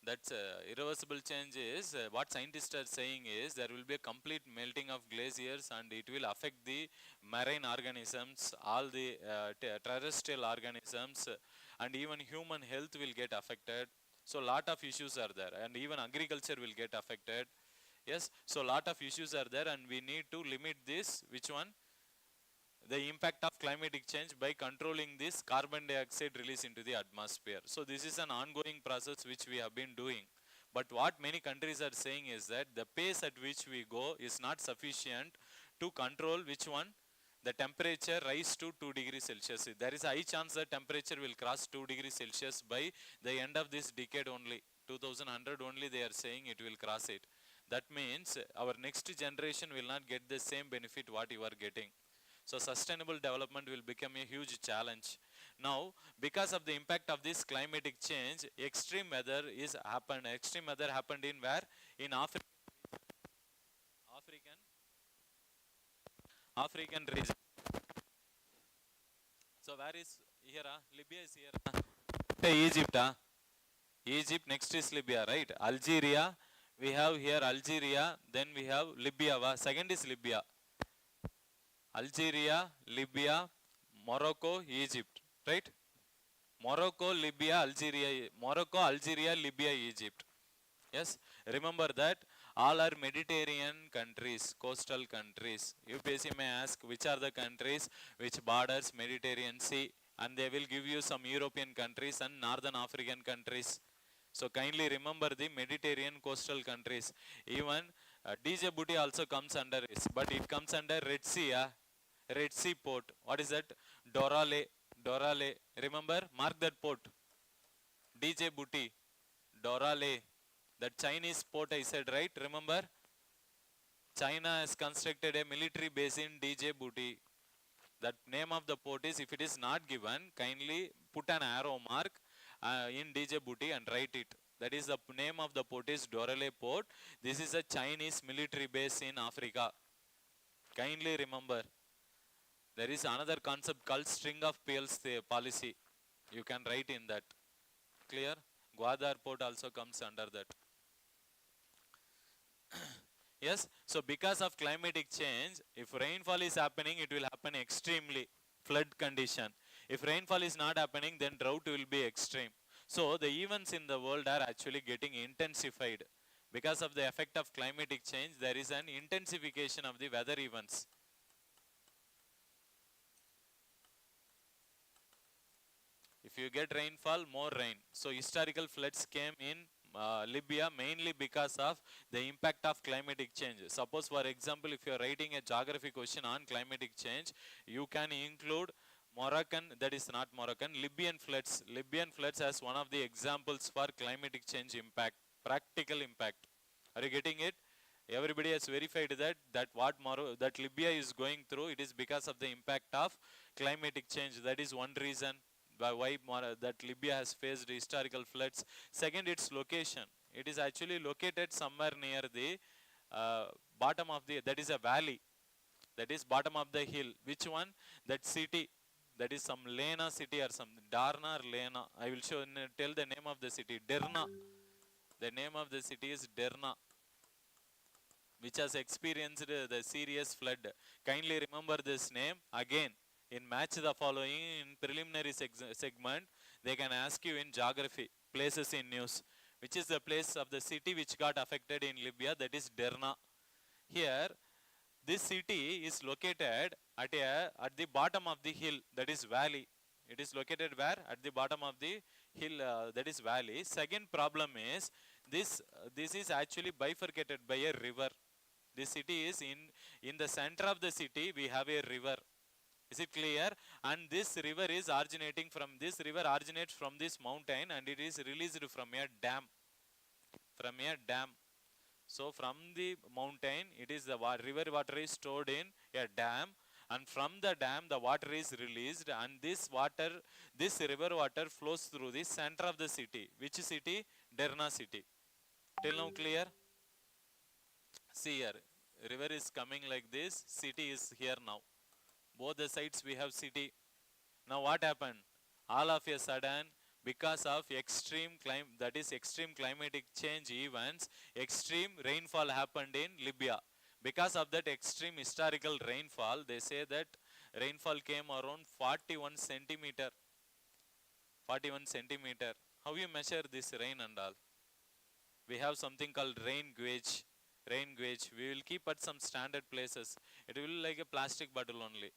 That's irreversible change is, what scientists are saying is, there will be a complete melting of glaciers, and it will affect the marine organisms, all the terrestrial organisms, and even human health will get affected. So lot of issues are there, and even agriculture will get affected. Yes, so lot of issues are there, and we need to limit this. Which one? The impact of climatic change by controlling this carbon dioxide release into the atmosphere. So this is an ongoing process which we have been doing. But what many countries are saying is that the pace at which we go is not sufficient to control which one? The temperature rise to 2 degrees Celsius. There is a high chance that temperature will cross 2 degrees Celsius by the end of this decade only. 2100 only they are saying it will cross it. That means our next generation will not get the same benefit what you are getting. So sustainable development will become a huge challenge. Now, because of the impact of this climatic change, extreme weather is happened. Extreme weather happened in where? In African region. So where is here? Libya is here. Hey, Egypt. Egypt, next is Libya, right? Algeria. We have here Algeria. Then we have Libya. Second is Libya. Algeria, Libya, Morocco, Egypt, right? Morocco, Libya, Algeria, Libya, Egypt. Yes, remember that all are Mediterranean countries, coastal countries. UPSC may ask which are the countries which borders Mediterranean Sea. and they will give you some European countries and Northern African countries. So kindly remember the Mediterranean coastal countries. Even Djibouti also comes under this, but it comes under Red Sea, Red Sea port. What is that? Dorale, Dorale. Remember, mark that port. Djibouti, Dorale. That Chinese port I said, right? Remember? China has constructed a military base in Djibouti. That name of the port is, if it is not given, kindly put an arrow mark in Djibouti and write it. That is the name of the port is Dorale port. This is a Chinese military base in Africa. Kindly remember. There is another concept called string of pearls policy. You can write in that. Clear? Gwadar port also comes under that. Yes, so because of climatic change, if rainfall is happening, it will happen extremely, flood condition. If rainfall is not happening, then drought will be extreme. So the events in the world are actually getting intensified. Because of the effect of climatic change, there is an intensification of the weather events. If you get rainfall, more rain. So historical floods came in Libya mainly because of the impact of climatic change. Suppose for example, if you are writing a geography question on climatic change, you can include Moroccan, that is not Moroccan, Libyan floods. Libyan floods as one of the examples for climatic change impact, practical impact. Are you getting it? Everybody has verified that Libya is going through, it is because of the impact of climatic change. That is one reason why that Libya has faced historical floods. Second, its location. It is actually located somewhere near the bottom of the, that is a valley. That is bottom of the hill. Which one? That city. That is some Lena city or something. Darna or Lena. I will tell the name of the city. Derna. The name of the city is Derna, which has experienced the serious flood. Kindly remember this name again. In match the following, in preliminary segment, they can ask you in geography, places in news, which is the place of the city which got affected in Libya, that is Derna. Here, this city is located at the bottom of the hill, that is valley. It is located where? At the bottom of the hill, that is valley. Second problem is, this is actually bifurcated by a river. This city is in the center of the city, we have a river. Is it clear? And this river is originates from this mountain, and it is released from a dam. From a dam. So from the mountain, it is the river water is stored in a dam, and from the dam the water is released, and this river water flows through the center of the city. Which city? Derna city. Till now clear? See here, river is coming like this, city is here now. Both the sides we have city. Now what happened? All of a sudden, because of extreme climatic change events, extreme rainfall happened in Libya. Because of that extreme historical rainfall, they say that rainfall came around 41 centimeter. 41 centimeter. How you measure this rain and all? We have something called rain gauge. Rain gauge. We will keep at some standard places. It will be like a plastic bottle only.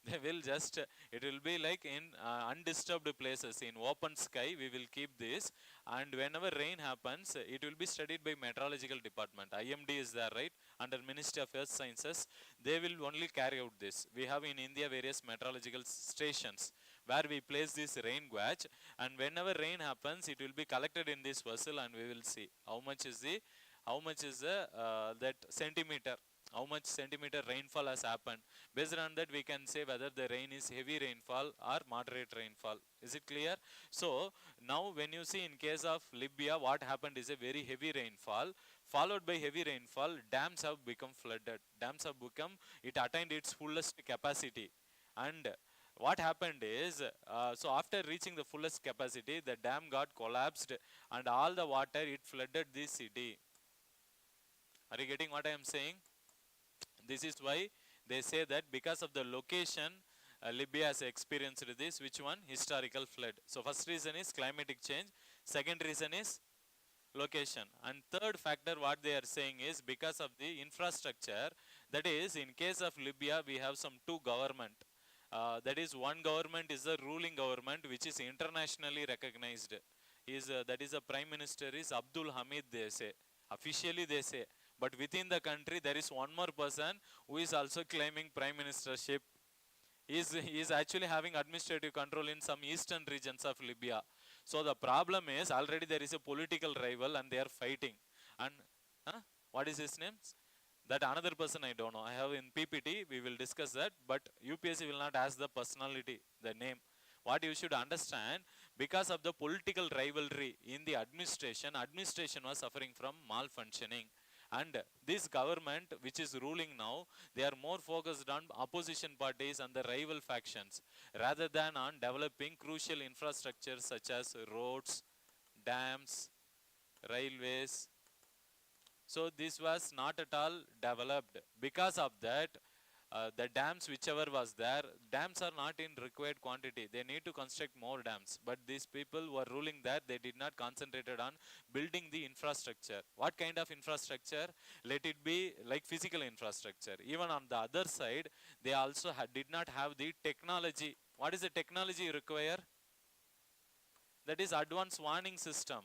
They will just, it will be like in undisturbed places, in open sky we will keep this, and whenever rain happens, it will be studied by meteorological department. IMD is there, right, under Ministry of Earth Sciences. They will only carry out this. We have in India various meteorological stations where we place this rain gauge, and whenever rain happens, it will be collected in this vessel, and we will see how much is the that centimeter. How much centimeter rainfall has happened. Based on that, we can say whether the rain is heavy rainfall or moderate rainfall. Is it clear? So now when you see in case of Libya, what happened is a very heavy rainfall, followed by heavy rainfall, dams have become flooded. Dams have become, it attained its fullest capacity. And what happened is, so after reaching the fullest capacity, the dam got collapsed, and all the water, it flooded this city. Are you getting what I am saying? This is why they say that because of the location, Libya has experienced this. Which one? Historical flood. So first reason is climatic change. Second reason is location. And third factor what they are saying is because of the infrastructure. That is, in case of Libya, we have some two government. that is one government is the ruling government which is internationally recognized. That is the Prime Minister is Abdul Hamid, they say. Officially they say. But within the country there is one more person who is also claiming Prime Ministership. He is actually having administrative control in some eastern regions of Libya. So the problem is already there is a political rival and they are fighting. And what is his name? That another person I don't know. I have in PPT, we will discuss that, but UPSC will not ask the personality, the name. What you should understand, because of the political rivalry in the administration was suffering from malfunctioning. And this government which is ruling now, they are more focused on opposition parties and the rival factions rather than on developing crucial infrastructure such as roads, dams, railways. So this was not at all developed. Because of that, the dams whichever was there, dams are not in required quantity. They need to construct more dams. But these people who are ruling that, they did not concentrate on building the infrastructure. What kind of infrastructure? Let it be like physical infrastructure. Even on the other side, they also did not have the technology. What is the technology you require? That is advanced warning system.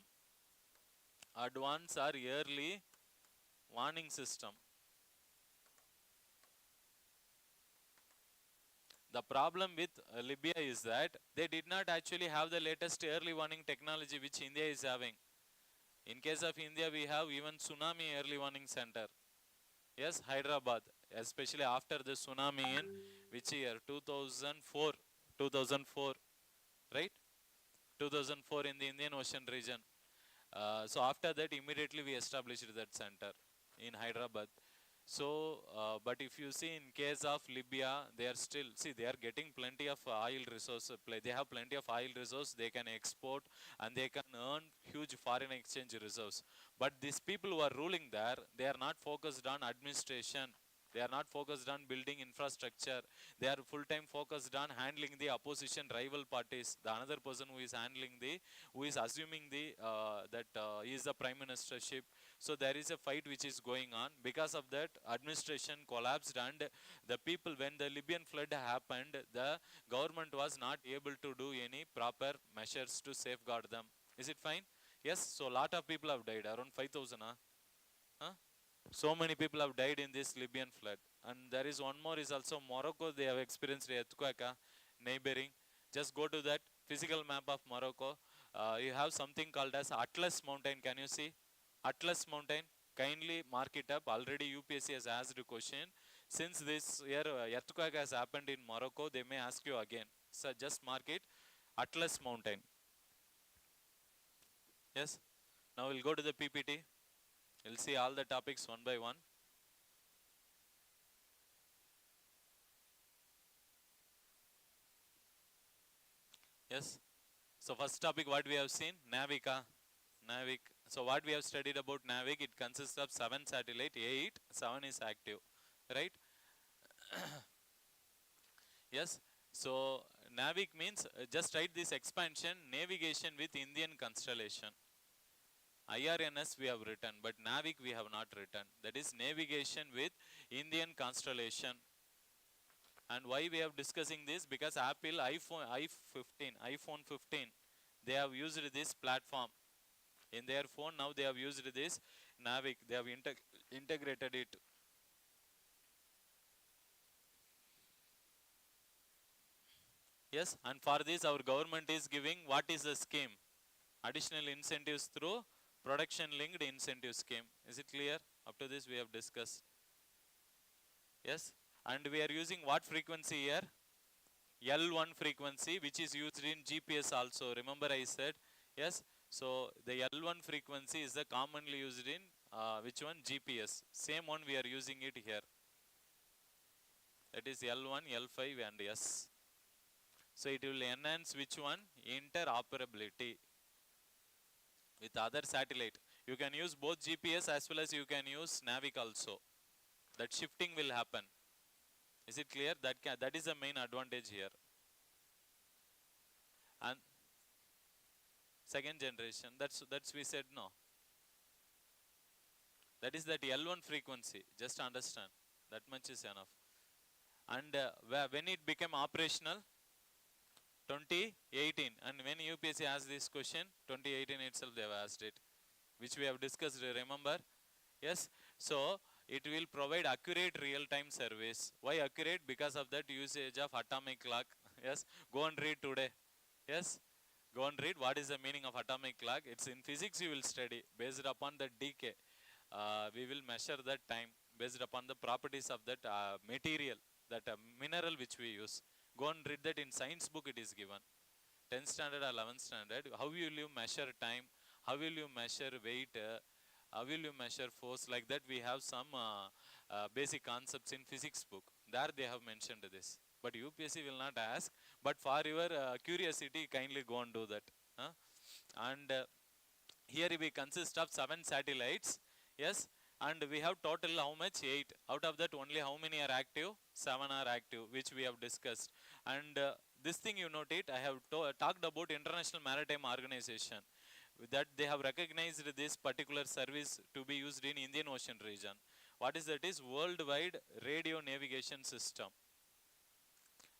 Advanced or early warning system. The problem with Libya is that they did not actually have the latest early warning technology which India is having. In case of India, we have even tsunami early warning center. Yes, Hyderabad, especially after the tsunami in which year? 2004. 2004, right? 2004 in the Indian Ocean region. So after that, immediately we established that center in Hyderabad. So, but if you see in case of Libya, they are still, see, they are getting plenty of oil resource. They have plenty of oil resource. They can export and they can earn huge foreign exchange reserves. But these people who are ruling there, they are not focused on administration. They are not focused on building infrastructure. They are full-time focused on handling the opposition rival parties. The another person who is handling who is assuming that he is the prime ministership. So there is a fight which is going on. Because of that, administration collapsed, and the people, when the Libyan flood happened, the government was not able to do any proper measures to safeguard them. Is it fine? Yes. So a lot of people have died. Around 5,000. Huh? So many people have died in this Libyan flood. And there is one more is also Morocco. They have experienced earthquake, neighboring. Just go to that physical map of Morocco. You have something called as Atlas Mountain. Can you see? Atlas Mountain. Kindly mark it up. Already UPSC has asked a question. Since this year earthquake has happened in Morocco, they may ask you again. So just mark it. Atlas Mountain. Yes. Now we'll go to the PPT. We'll see all the topics one by one. Yes. So first topic what we have seen, NAVIC. NAVIC. So what we have studied about NAVIC, it consists of 7 satellites, 8, 7 is active, right? Yes. So NAVIC means, just write this expansion, navigation with Indian constellation. IRNS we have written, but NAVIC we have not written. That is navigation with Indian constellation. And why we are discussing this? Because Apple iPhone 15, they have used this platform. In their phone now they have used this NAVIC. They have integrated it. Yes, and for this our government is giving, what is the scheme? Additional incentives through production linked incentive scheme. Is it clear? Up to this we have discussed. Yes, and we are using what frequency here? L1 frequency, which is used in GPS also. Remember I said, yes. So the L1 frequency is the commonly used in which one? GPS. Same one we are using it here. That is L1, L5 and S. So it will enhance which one? Interoperability with other satellite. You can use both GPS as well as you can use NAVIC also. That shifting will happen. Is it clear? That is the main advantage here. And second generation, that's we said no. That is that L1 frequency. Just understand. That much is enough. And when it became operational? 2018. And when UPSC asked this question, 2018 itself they have asked it, which we have discussed, remember? Yes. So it will provide accurate real-time service. Why accurate? Because of that usage of atomic clock. Yes. Go and read today. Yes. Go and read what is the meaning of atomic clock. It's in physics you will study. Based upon the decay, we will measure that time based upon the properties of that material, that mineral which we use. Go and read that in science book it is given. 10th standard or 11th standard, how will you measure time? How will you measure weight? How will you measure force? Like that we have some basic concepts in physics book. There they have mentioned this. But UPSC will not ask. But for your curiosity, kindly go and do that. And here we consist of 7 satellites. Yes. And we have total how much? 8. Out of that only how many are active? 7 are active, which we have discussed. And this thing you note it, I have talked about International Maritime Organization. With that they have recognized this particular service to be used in Indian Ocean region. What is that? Is worldwide radio navigation system.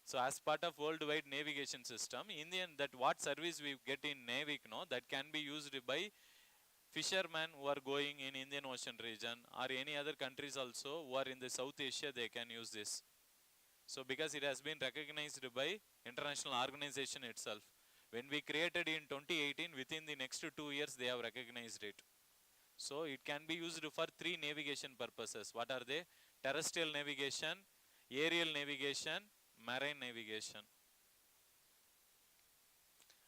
So as part of worldwide navigation system, Indian, that what service we get in Navig, no, that can be used by fishermen who are going in Indian Ocean region or any other countries also who are in the South Asia, they can use this. So because it has been recognized by international organization itself. When we created in 2018, within the next 2 years they have recognized it. So it can be used for 3 navigation purposes. What are they? Terrestrial navigation, aerial navigation, marine navigation.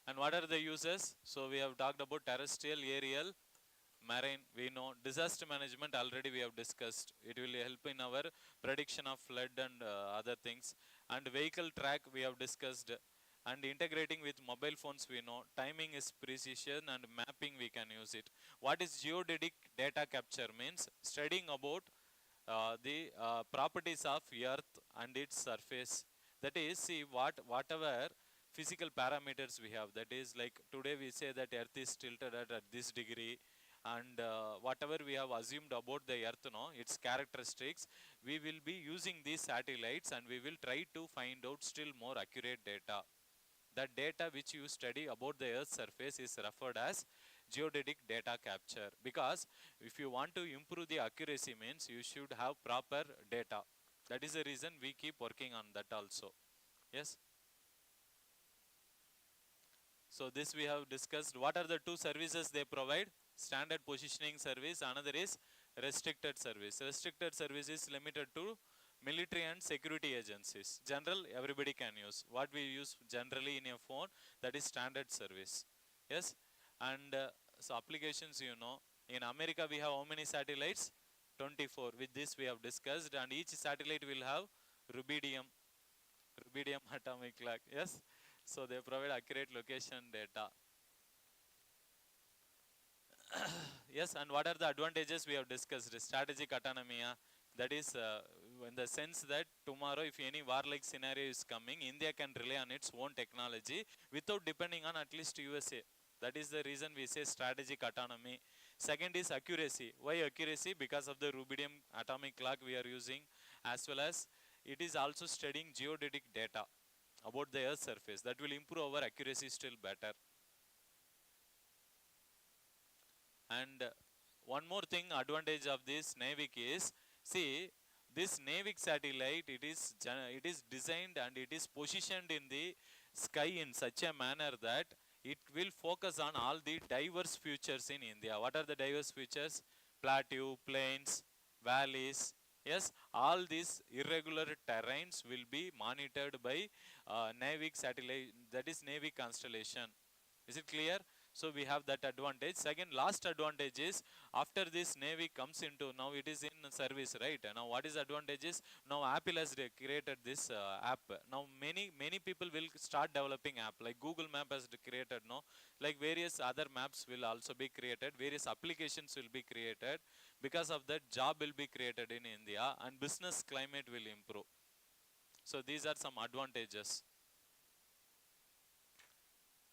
And what are the uses? So we have talked about terrestrial, aerial, marine. We know disaster management already we have discussed. It will help in our prediction of flood and other things. And vehicle track we have discussed. And integrating with mobile phones we know. Timing is precision and mapping we can use it. What is geodetic data capture? Means studying about the properties of earth and its surface. That is, see whatever physical parameters we have. That is like today we say that earth is tilted at this degree. And whatever we have assumed about the earth, no, its characteristics, we will be using these satellites and we will try to find out still more accurate data. That data which you study about the earth's surface is referred as geodetic data capture. Because if you want to improve the accuracy, means you should have proper data. That is the reason we keep working on that also. Yes. So this we have discussed. What are the 2 services they provide? Standard positioning service. Another is restricted service. Restricted service is limited to military and security agencies. General everybody can use. What we use generally in a phone, that is standard service. Yes. And so applications, you know, in America we have how many satellites? 24. With this we have discussed, and each satellite will have rubidium atomic clock. Yes. So they provide accurate location data. Yes. And what are the advantages we have discussed? Strategic autonomy. That is in the sense that tomorrow if any war-like scenario is coming, India can rely on its own technology without depending on at least USA. That is the reason we say strategic autonomy. Second is accuracy. Why accuracy? Because of the rubidium atomic clock we are using, as well as it is also studying geodetic data about the earth's surface. That will improve our accuracy still better. And one more thing, advantage of this Navig is, see, this Navig satellite, it is designed and it is positioned in the sky in such a manner that it will focus on all the diverse features in India. What are the diverse features? Plateau, plains, valleys. Yes, all these irregular terrains will be monitored by Navig satellite, that is Navig constellation. Is it clear? So we have that advantage. Second, last advantage is, after this Navy comes into, now it is in service, right? Now what is advantage is, now Apple has created this app. Now many people will start developing app, like Google Map has created, no? Like various other maps will also be created, various applications will be created. Because of that, job will be created in India and business climate will improve. So these are some advantages.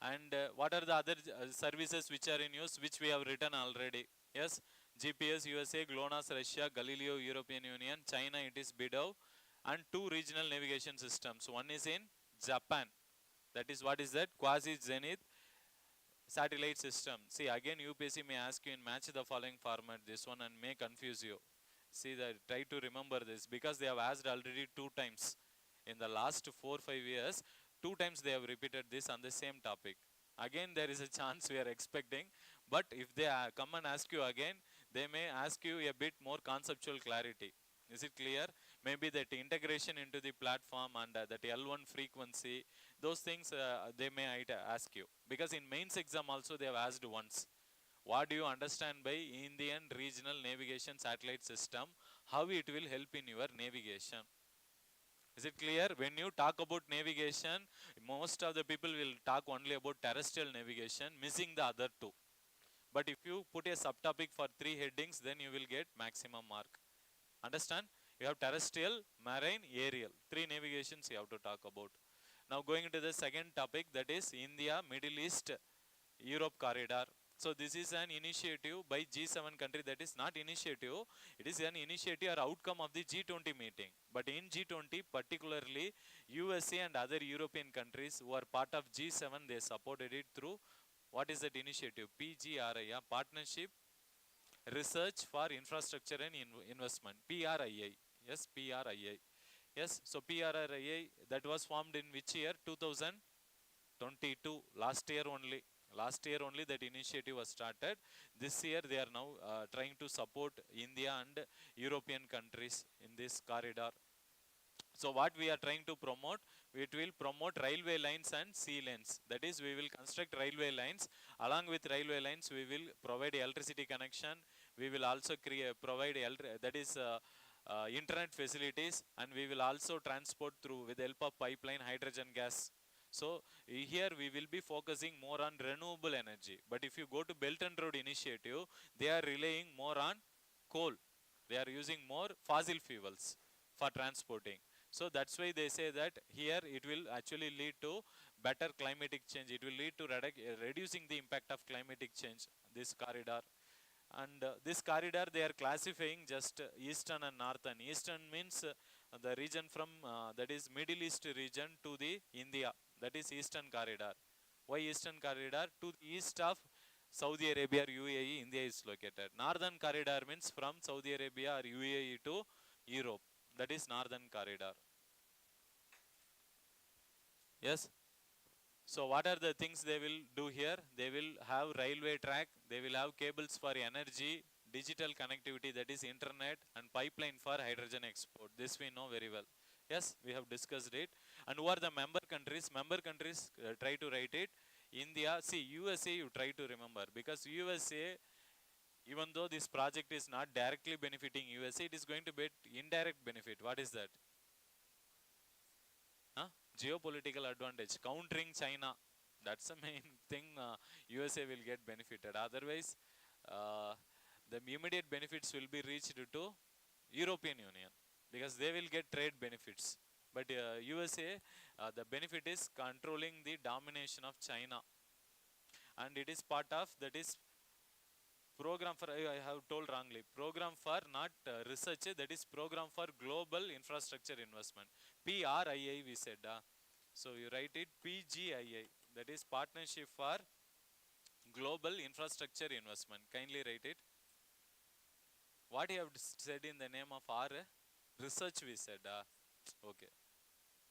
And what are the other services which are in use, which we have written already? Yes, GPS USA, GLONASS Russia, Galileo European Union, China it is BIDO, and 2 regional navigation systems. One is in Japan. That is, what is that? Quasi-zenith satellite system. See, again UPSC may ask you in match the following format, this one, and may confuse you. See, that try to remember this, because they have asked already 2 times. In the last 4-5 years, 2 times they have repeated this on the same topic. Again, there is a chance we are expecting, but if they come and ask you again, they may ask you a bit more conceptual clarity. Is it clear? Maybe that integration into the platform and that L1 frequency, those things they may ask you. Because in mains exam also they have asked once. What do you understand by Indian Regional Navigation Satellite System? How it will help in your navigation? Is it clear? When you talk about navigation, most of the people will talk only about terrestrial navigation, missing the other 2. But if you put a subtopic for 3 headings, then you will get maximum mark. Understand? You have terrestrial, marine, aerial. 3 navigations you have to talk about. Now going into the second topic, that is India, Middle East, Europe corridor. So this is an initiative by G7 country. That is not initiative, it is an initiative or outcome of the G20 meeting. But in G20, particularly USA and other European countries who are part of G7, they supported it through, what is that initiative? PGRI, Partnership Research for Infrastructure and Investment, PRII. Yes, PRII. Yes, so PRII, that was formed in which year? 2022, last year only. Last year only that initiative was started. This year they are now trying to support India and European countries in this corridor. So what we are trying to promote, it will promote railway lines and sea lanes. That is, we will construct railway lines. Along with railway lines, we will provide electricity connection. We will also provide internet facilities, and we will also transport through, with the help of pipeline, hydrogen gas. So here we will be focusing more on renewable energy. But if you go to Belt and Road Initiative, they are relying more on coal. They are using more fossil fuels for transporting. So that's why they say that here it will actually lead to better climatic change. It will lead to reducing the impact of climatic change, this corridor. And this corridor they are classifying just eastern and northern. Eastern means the region from that is Middle East region to the India. That is Eastern corridor. Why Eastern corridor? To the east of Saudi Arabia or UAE, India is located. Northern corridor means from Saudi Arabia or UAE to Europe. That is Northern corridor. Yes. So what are the things they will do here? They will have railway track, they will have cables for energy, digital connectivity, that is internet, and pipeline for hydrogen export. This we know very well. Yes, we have discussed it. And who are the member countries? Member countries, try to write it. India, see USA you try to remember, because USA, even though this project is not directly benefiting USA, it is going to be indirect benefit. What is that? Geopolitical advantage, countering China. That's the main thing. USA will get benefited. Otherwise, the immediate benefits will be reached to European Union, because they will get trade benefits. But USA, the benefit is controlling the domination of China. And it is part of, that is program for, I have told wrongly, program for not research, that is program for global infrastructure investment. PRII we said. So you write it PGII, that is Partnership for Global Infrastructure Investment. Kindly write it. What you have said in the name of R? Research we said. Okay,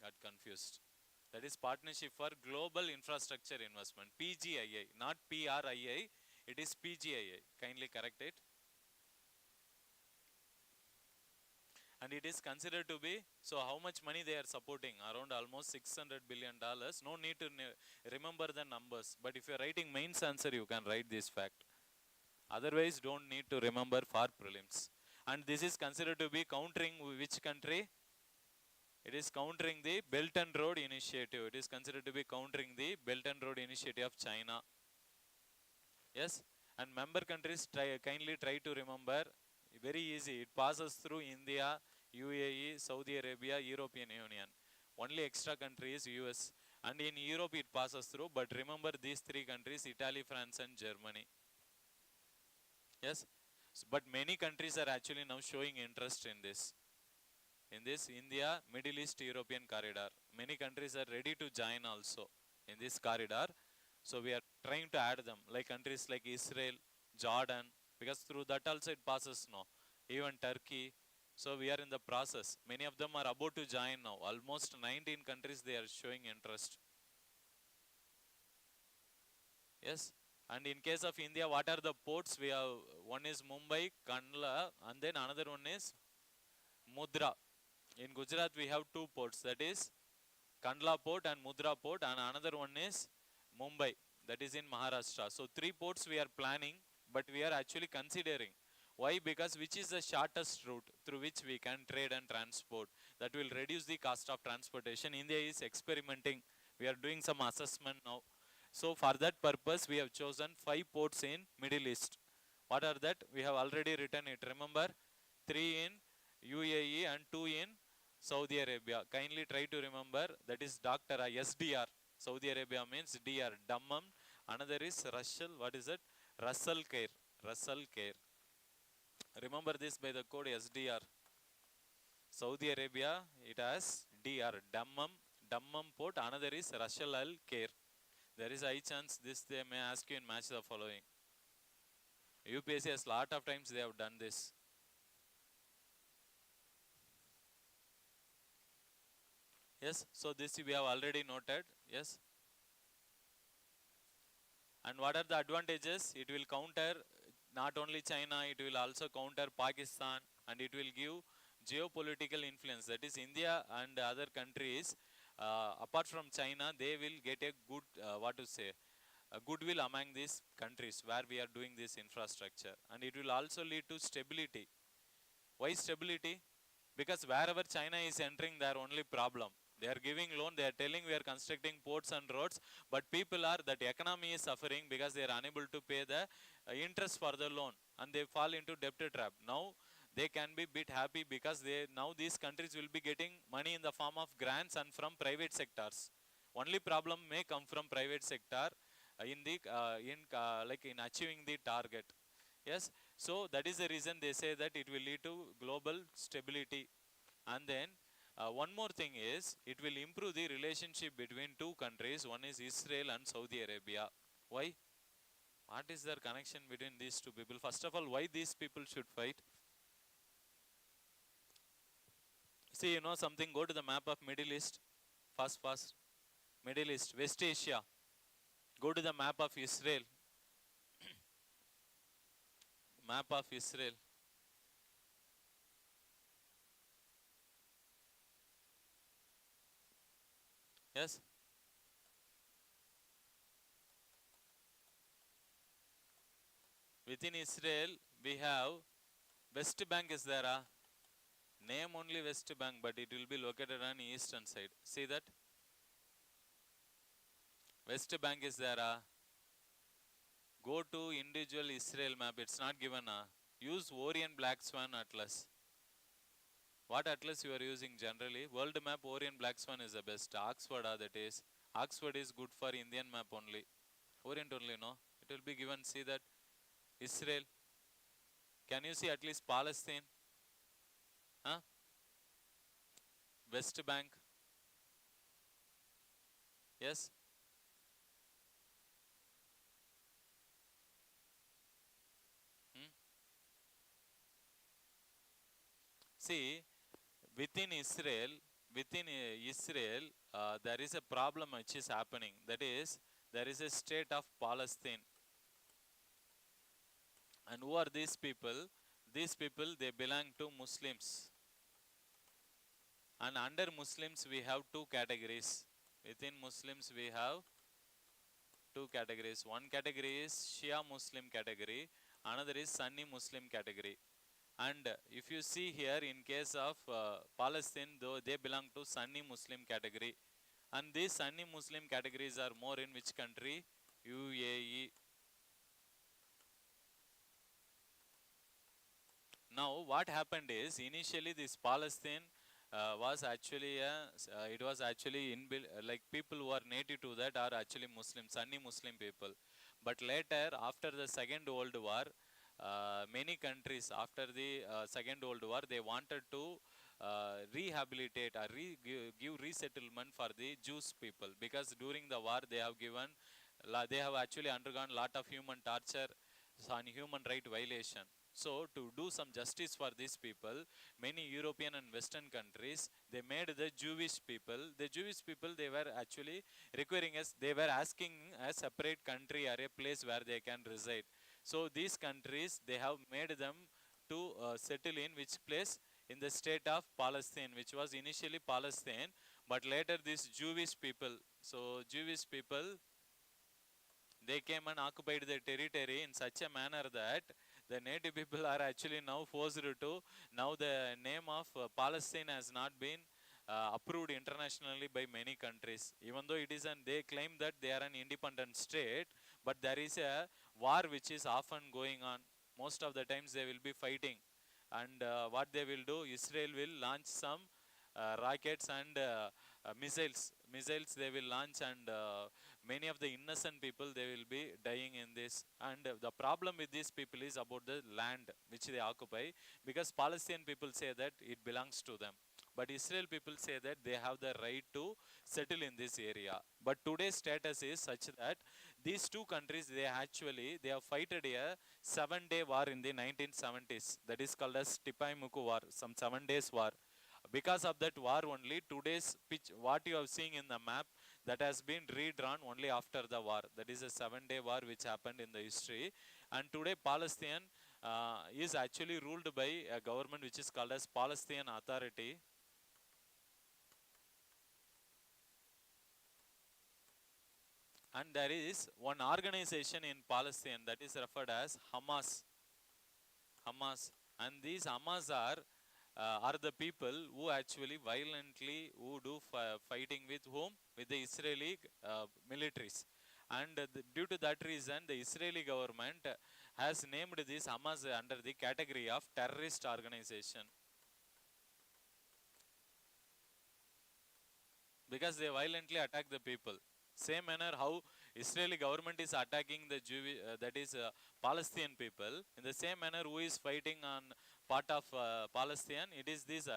got confused. That is Partnership for Global Infrastructure Investment. PGII, not PRII. It is PGII. Kindly correct it. And it is considered to be, so how much money they are supporting? Around almost $600 billion. No need to remember the numbers. But if you are writing mains answer, you can write this fact. Otherwise, don't need to remember for prelims. And this is considered to be countering which country? It is countering the Belt and Road Initiative. It is considered to be countering the Belt and Road Initiative of China. Yes? And member countries kindly try to remember. Very easy. It passes through India, UAE, Saudi Arabia, European Union. Only extra country is US. And in Europe it passes through. But remember these 3 countries, Italy, France and Germany. Yes. But many countries are actually now showing interest in this. in this India, Middle East, European corridor. Many countries are ready to join also in this corridor. So we are trying to add them, like countries like Israel, Jordan, because through that also it passes now. Even Turkey. So we are in the process. Many of them are about to join now. Almost 19 countries they are showing interest. Yes. And in case of India, what are the ports? We have one is Mumbai, Kandla, and then another one is Mudra. In Gujarat, we have two ports, that is Kandla port and Mudra port, and another one is Mumbai, that is in Maharashtra. So three ports we are planning, but we are actually considering. Why? Because which is the shortest route through which we can trade and transport. That will reduce the cost of transportation. India is experimenting. We are doing some assessment now. So for that purpose, we have chosen 5 ports in Middle East. What are that? We have already written it. Remember, 3 in UAE and 2 in Saudi Arabia. Kindly try to remember. That is Dr. SDR. Saudi Arabia means DR, Dammam. Another is Russell. What is it? Russell Care. Russell Care. Remember this by the code SDR. Saudi Arabia, it has DR, Dammam. Dammam port. Another is Russell Al Care. There is a high chance this they may ask you in match the following. UPSC has lot of times they have done this. Yes, so this we have already noted. Yes. And what are the advantages? It will counter not only China, it will also counter Pakistan, and it will give geopolitical influence. That is India and other countries, apart from China, they will get a good, a goodwill among these countries where we are doing this infrastructure. And it will also lead to stability. Why stability? Because wherever China is entering, their only problem. They are giving loan, they are telling we are constructing ports and roads, but people are, that economy is suffering because they are unable to pay the interest for the loan, and they fall into debt trap. Now they can be bit happy because now these countries will be getting money in the form of grants and from private sectors. Only problem may come from private sector in achieving the target. Yes, so that is the reason they say that it will lead to global stability. And then one more thing is, it will improve the relationship between two countries. One is Israel and Saudi Arabia. Why? What is their connection between these two people? First of all, why these people should fight? See, you know something, go to the map of Middle East. Fast. Middle East, West Asia. Go to the map of Israel. Map of Israel. Yes. Within Israel, we have West Bank is there. Name only West Bank, but it will be located on eastern side. See that? West Bank is there. Go to individual Israel map. It's not given. Use Orient Black Swan Atlas. What atlas you are using generally? World map, Orient Black Swan is the best. Oxford, that is. Oxford is good for Indian map only. Orient only, no? It will be given. See that? Israel. Can you see at least Palestine? Huh? West Bank. Yes? Hmm? See, within Israel, there is a problem which is happening. That is, there is a state of Palestine. And who are these people? These people, they belong to Muslims. And under Muslims, we have two categories. Within Muslims, we have two categories. One category is Shia Muslim category. Another is Sunni Muslim category. And if you see here, in case of Palestine, though they belong to Sunni Muslim category. And these Sunni Muslim categories are more in which country? UAE. Now, what happened is, initially this Palestine was actually it was actually like people who are native to that are actually Muslim, Sunni Muslim people. But later, after the Second World War, many countries after the Second World War, they wanted to rehabilitate or give resettlement for the Jews people, because during the war they have given, they have actually undergone lot of human torture and human right violation. So to do some justice for these people, many European and Western countries, they made the Jewish people, they were actually requiring us, they were asking a separate country or a place where they can reside. So these countries, they have made them to settle in which place? In the state of Palestine, which was initially Palestine, but later these Jewish people, so Jewish people, they came and occupied the territory in such a manner that the native people are actually now forced to, now the name of Palestine has not been approved internationally by many countries, even though it is an, they claim that they are an independent state, but there is a war which is often going on. Most of the times they will be fighting, and what they will do, Israel will launch some rockets and missiles they will launch, and many of the innocent people, they will be dying in this. And the problem with these people is about the land which they occupy, because Palestinian people say that it belongs to them, but Israel people say that they have the right to settle in this area. But today's status is such that these two countries, they actually, they have fighted a 7-day war in the 1970s, that is called as Tipai Muku war, some 7 days war. Because of that war only, today's pitch, what you have seen in the map, that has been redrawn only after the war. That is a 7-day war which happened in the history. And today Palestine is actually ruled by a government which is called as Palestinian Authority. And there is one organization in Palestine that is referred as Hamas. Hamas. And these Hamas are the people who actually violently who do fighting with whom? With the Israeli militaries. And due to that reason, the Israeli government has named this Hamas under the category of terrorist organization, because they violently attack the people. Same manner how Israeli government is attacking the Jewish, that is Palestinian people, in the same manner who is fighting on part of Palestine, it is this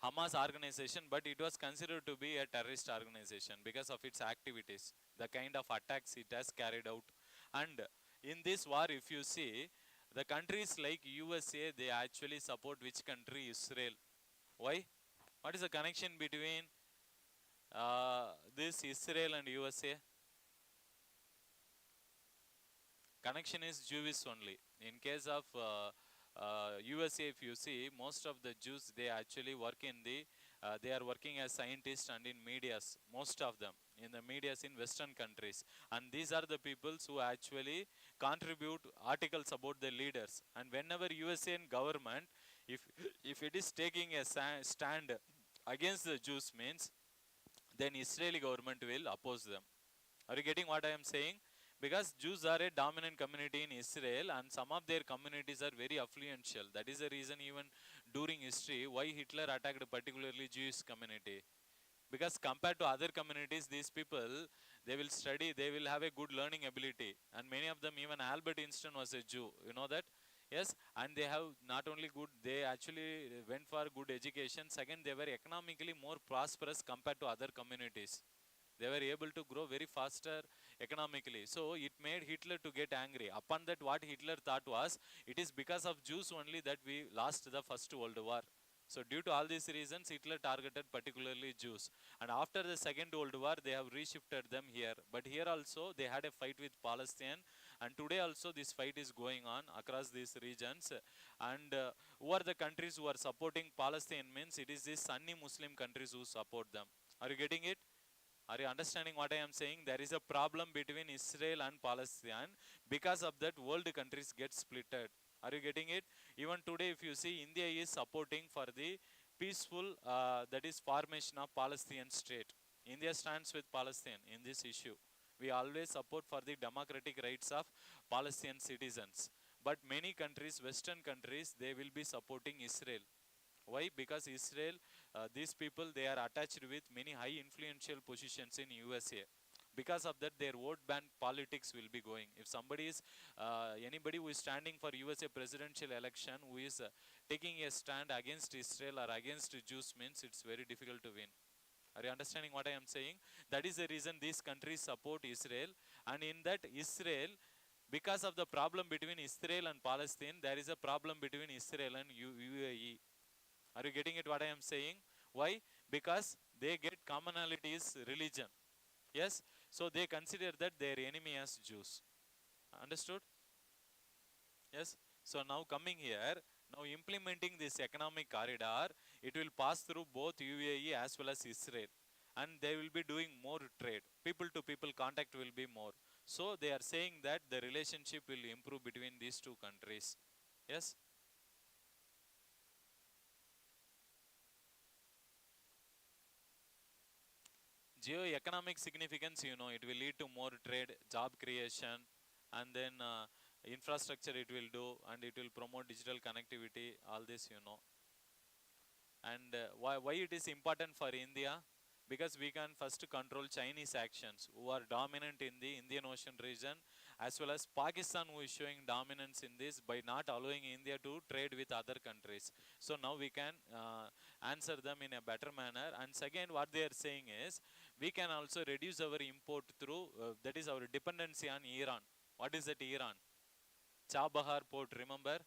Hamas organization, but it was considered to be a terrorist organization because of its activities, the kind of attacks it has carried out. And in this war, if you see, the countries like USA, they actually support which country? Israel. Why? What is the connection between this Israel and USA? Connection is Jewish only. In case of USA, if you see, most of the Jews, they actually work in the, they are working as scientists and in medias, most of them, in the medias in Western countries. And these are the peoples who actually contribute articles about the leaders. And whenever USA government, if it is taking a stand against the Jews means, then Israeli government will oppose them. Are you getting what I am saying? Because Jews are a dominant community in Israel, and some of their communities are very affluential. That is the reason even during history why Hitler attacked particularly Jewish community. Because compared to other communities, these people, they will study, they will have a good learning ability. And many of them, even Albert Einstein was a Jew. You know that? Yes, and they have not only good, they actually went for good education. Second, they were economically more prosperous compared to other communities. They were able to grow very faster economically. So it made Hitler to get angry. Upon that, what Hitler thought was, it is because of Jews only that we lost the First World War. So due to all these reasons, Hitler targeted particularly Jews. And after the Second World War, they have reshifted them here. But here also, they had a fight with Palestine. And today also, this fight is going on across these regions. And who are the countries who are supporting Palestine means, it is these Sunni Muslim countries who support them. Are you getting it? Are you understanding what I am saying? There is a problem between Israel and Palestine. Because of that, world countries get splitted. Are you getting it? Even today, if you see, India is supporting for the peaceful, that is formation of Palestinian state. India stands with Palestine in this issue. We always support for the democratic rights of Palestinian citizens. But many countries, Western countries, they will be supporting Israel. Why? Because Israel, these people, they are attached with many high influential positions in USA. Because of that, their vote bank politics will be going. If somebody is, anybody who is standing for USA presidential election, who is taking a stand against Israel or against Jews means it's very difficult to win. Are you understanding what I am saying? That is the reason these countries support Israel. And in that Israel, because of the problem between Israel and Palestine, there is a problem between Israel and UAE. Are you getting it what I am saying? Why? Because they get commonalities religion. Yes? So they consider that their enemy as Jews. Understood? Yes? So now coming here, now implementing this economic corridor, it will pass through both UAE as well as Israel. And they will be doing more trade. People to people contact will be more. So they are saying that the relationship will improve between these two countries. Yes? Geo-economic significance, you know, it will lead to more trade, job creation, and then infrastructure it will do, and it will promote digital connectivity, all this, you know. And why it is important for India? Because we can first control Chinese actions who are dominant in the Indian Ocean region, as well as Pakistan who is showing dominance in this by not allowing India to trade with other countries. So now we can answer them in a better manner. And second, what they are saying is we can also reduce our import through that is our dependency on Iran. What is that Iran? Chabahar port, remember?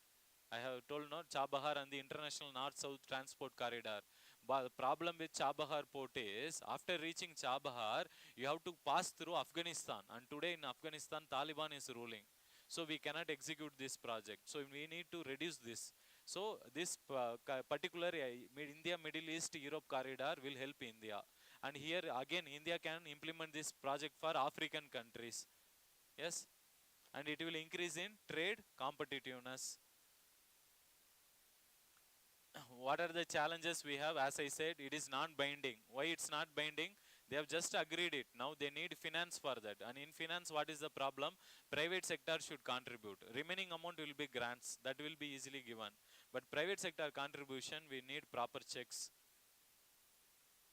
I have told no Chabahar and the international north-south transport corridor. But the problem with Chabahar port is after reaching Chabahar, you have to pass through Afghanistan. And today in Afghanistan, Taliban is ruling. So we cannot execute this project. So we need to reduce this. So this particular India, Middle East, Europe corridor will help India. And here again, India can implement this project for African countries. Yes. And it will increase in trade competitiveness. What are the challenges we have? As I said, it is non-binding. Why it's not binding? They have just agreed it. Now they need finance for that. And in finance, what is the problem? Private sector should contribute. Remaining amount will be grants. That will be easily given. But private sector contribution, we need proper checks.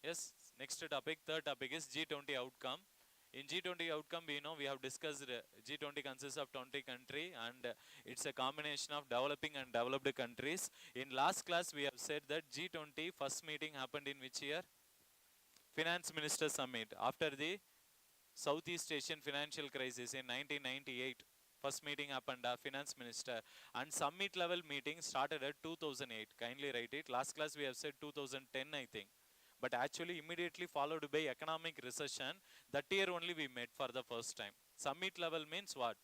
Yes, next topic, third topic is G20 outcome. In G20 outcome, we know we have discussed G20 consists of 20 countries and it's a combination of developing and developed countries. In last class, we have said that G20 first meeting happened in which year? Finance Minister Summit. After the Southeast Asian financial crisis in 1998, first meeting happened, Finance Minister. And summit level meeting started at 2008. Kindly write it. Last class, we have said 2010, I think. But actually immediately followed by economic recession. That year only we met for the first time. Summit level means what?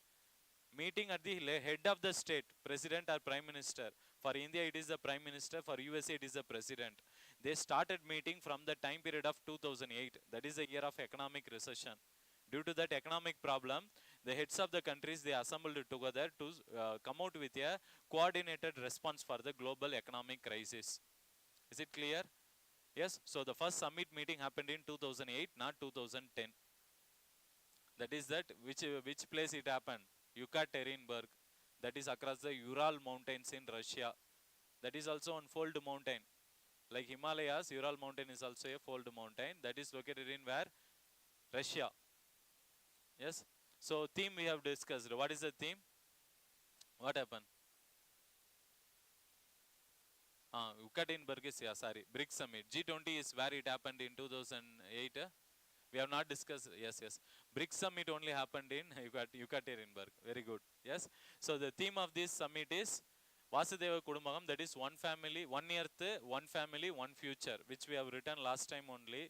Meeting at the head of the state, president or prime minister. For India it is the prime minister, for USA it is the president. They started meeting from the time period of 2008. That is the year of economic recession. Due to that economic problem, the heads of the countries, they assembled together to come out with a coordinated response for the global economic crisis. Is it clear? Yes, so the first summit meeting happened in 2008, not 2010. That is that, which place it happened? Yekaterinburg. That is across the Ural mountains in Russia. That is also on fold mountain. Like Himalayas, Ural mountain is also a fold mountain. That is located in where? Russia. Yes. So theme we have discussed. What is the theme? What happened? Yekaterinburg is, yeah, sorry, BRICS Summit. G20 is where it happened in 2008. We have not discussed, yes. BRICS Summit only happened in Yekaterinburg. Very good, yes. So the theme of this summit is Vasudeva Kudumbakam, that is one family, one earth, one family, one future, which we have written last time only.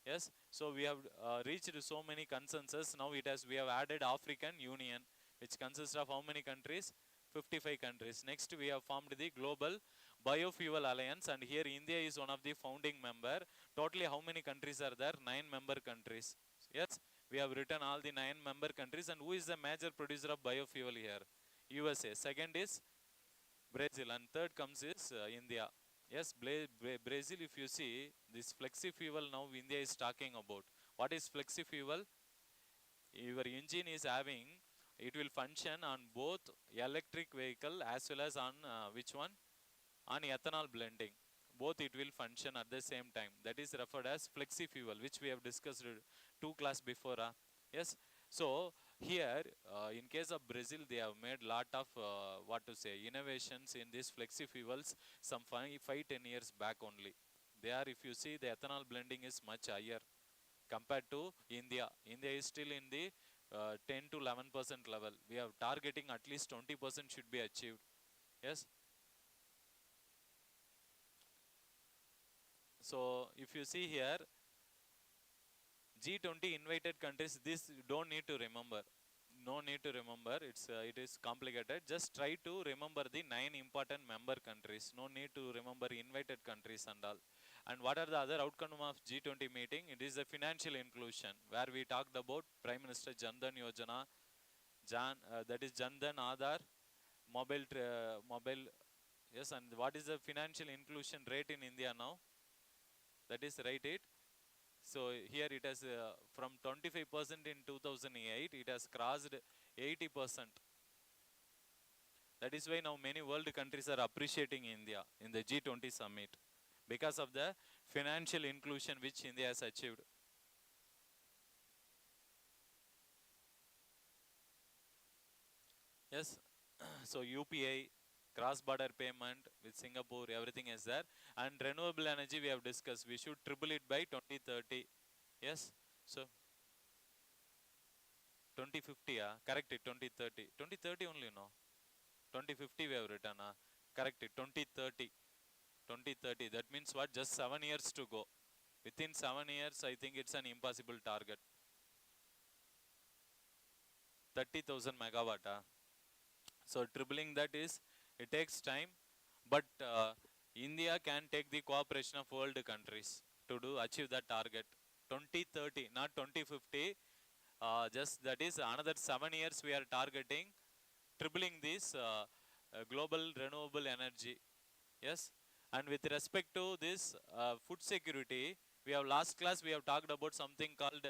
Yes, so we have reached so many consensus. Now we have added African Union, which consists of how many countries? 55 countries. Next we have formed the Global Biofuel Alliance, and here India is one of the founding member. Totally how many countries are there? 9 member countries. Yes, we have written all the 9 member countries. And who is the major producer of biofuel here? USA. Second is Brazil, and third comes is India. Yes, Brazil, if you see, this flexi fuel now India is talking about. What is flexi fuel? Your engine is having, it will function on both electric vehicle as well as on which one? On ethanol blending. Both it will function at the same time. That is referred as flexi fuel, which we have discussed 2 class before. Yes. So Here, in case of Brazil, they have made lot of innovations in these flexi fuels some 5-10 years back only. There, if you see, the ethanol blending is much higher compared to India. India is still in the 10 to 11% level. We are targeting at least 20% should be achieved. Yes. So if you see here, G20 invited countries, this you don't need to remember. No need to remember. It is complicated. Just try to remember the 9 important member countries. No need to remember invited countries and all. And what are the other outcome of G20 meeting? It is a financial inclusion where we talked about Prime Minister Jan Dhan Yojana, that is Jan Dhan Aadhaar, mobile. Yes, and what is the financial inclusion rate in India now? That is right it. So here it has from 25% in 2008, it has crossed 80%. That is why now many world countries are appreciating India in the G20 summit because of the financial inclusion which India has achieved. Yes, so UPI, cross-border payment with Singapore, everything is there. And renewable energy we have discussed, we should triple it by 2030. Yes, so 2050, correct it, 2030. 2030 only, no? 2050 we have written, correct it, 2030. 2030, that means what? Just 7 years to go. Within 7 years, I think it's an impossible target. 30,000 megawatt. So tripling that is, it takes time, but India can take the cooperation of world countries to achieve that target. 2030, not 2050. Just that is another 7 years we are targeting, tripling this global renewable energy. Yes, and with respect to this food security, we have last class we have talked about something called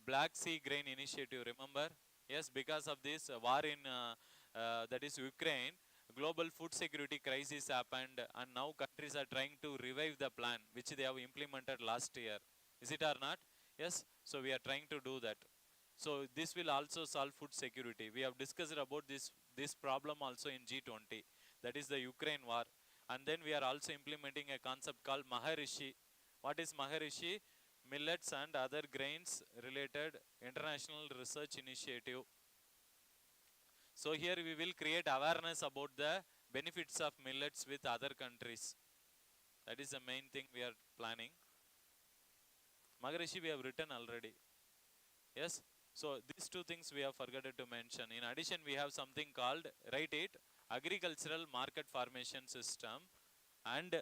Black Sea Grain Initiative. Remember? Yes, because of this war in that is Ukraine, global food security crisis happened, and now countries are trying to revive the plan which they have implemented last year. Is it or not? Yes. So we are trying to do that. So this will also solve food security. We have discussed about this problem also in G20. That is the Ukraine war. And then we are also implementing a concept called Maharishi. What is Maharishi? Millets and other grains related international research initiative. So here we will create awareness about the benefits of millets with other countries. That is the main thing we are planning. Maharishi we have written already. Yes. So these two things we have forgotten to mention. In addition, we have something called, write it, agricultural market formation system and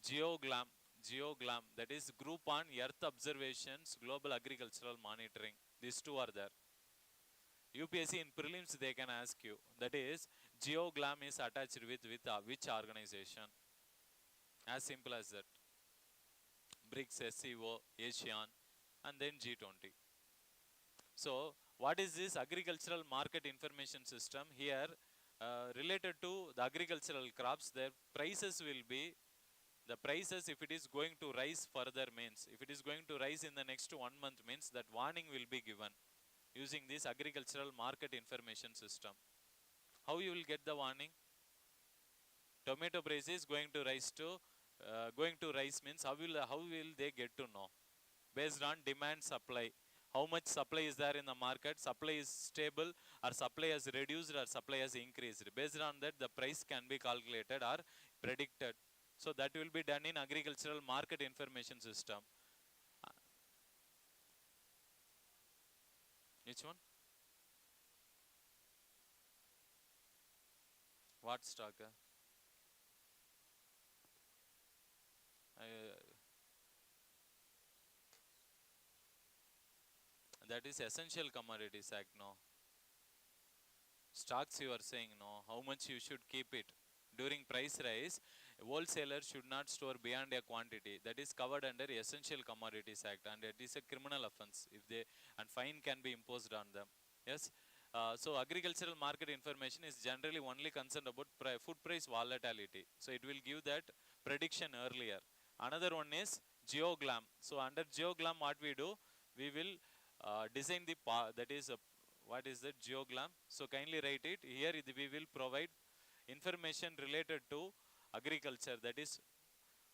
GeoGlam. GeoGlam, that is Group on Earth Observations, Global Agricultural Monitoring. These two are there. UPSC in prelims they can ask you. That is, GeoGlam is attached with which organization? As simple as that. BRICS, SCO, ASEAN, and then G20. So, what is this agricultural market information system? Here, related to the agricultural crops, their prices will be, the prices if it is going to rise further means, if it is going to rise in the next 1 month means that warning will be given using this agricultural market information system. How you will get the warning? Tomato price is going to rise means how will they get to know? Based on demand supply. How much supply is there in the market? Supply is stable or supply has reduced or supply has increased. Based on that, the price can be calculated or predicted. So that will be done in agricultural market information system. Which one? What stock? That is Essential Commodities Act, no? Stocks you are saying, no? How much you should keep it? During price rise, wholesaler should not store beyond a quantity. That is covered under Essential Commodities Act, and it is a criminal offense if they, and fine can be imposed on them. Yes. So agricultural market information is generally only concerned about food price volatility. So it will give that prediction earlier. Another one is GeoGlam. So under GeoGlam, what we do, we will design the that is What is that? Geoglam. So kindly write it. Here we will provide information related to agriculture, that is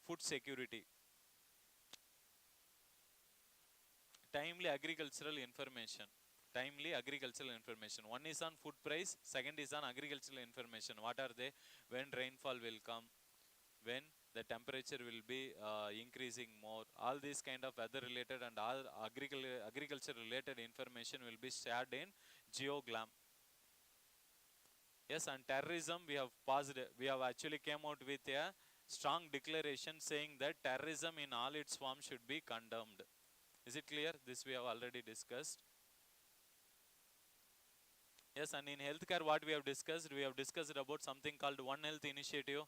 food security. Timely agricultural information. Timely agricultural information. One is on food price, second is on agricultural information. What are they? When rainfall will come, when the temperature will be increasing more. All these kind of weather related and all agriculture related information will be shared in Geoglam. Yes, and terrorism we have passed, we have actually came out with a strong declaration saying that terrorism in all its forms should be condemned. Is it clear? This we have already discussed. Yes, and in healthcare what we have discussed about something called One Health Initiative,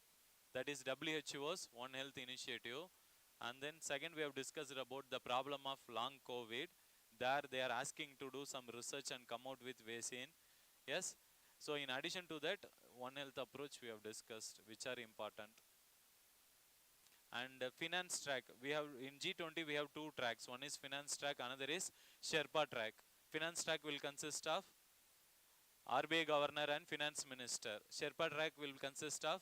that is WHO's One Health Initiative. And then second we have discussed about the problem of long COVID. There they are asking to do some research and come out with vaccine. Yes. So in addition to that, One Health approach we have discussed, which are important. And finance track, we have in G20 we have two tracks. One is finance track, another is Sherpa track. Finance track will consist of RBI governor and finance minister. Sherpa track will consist of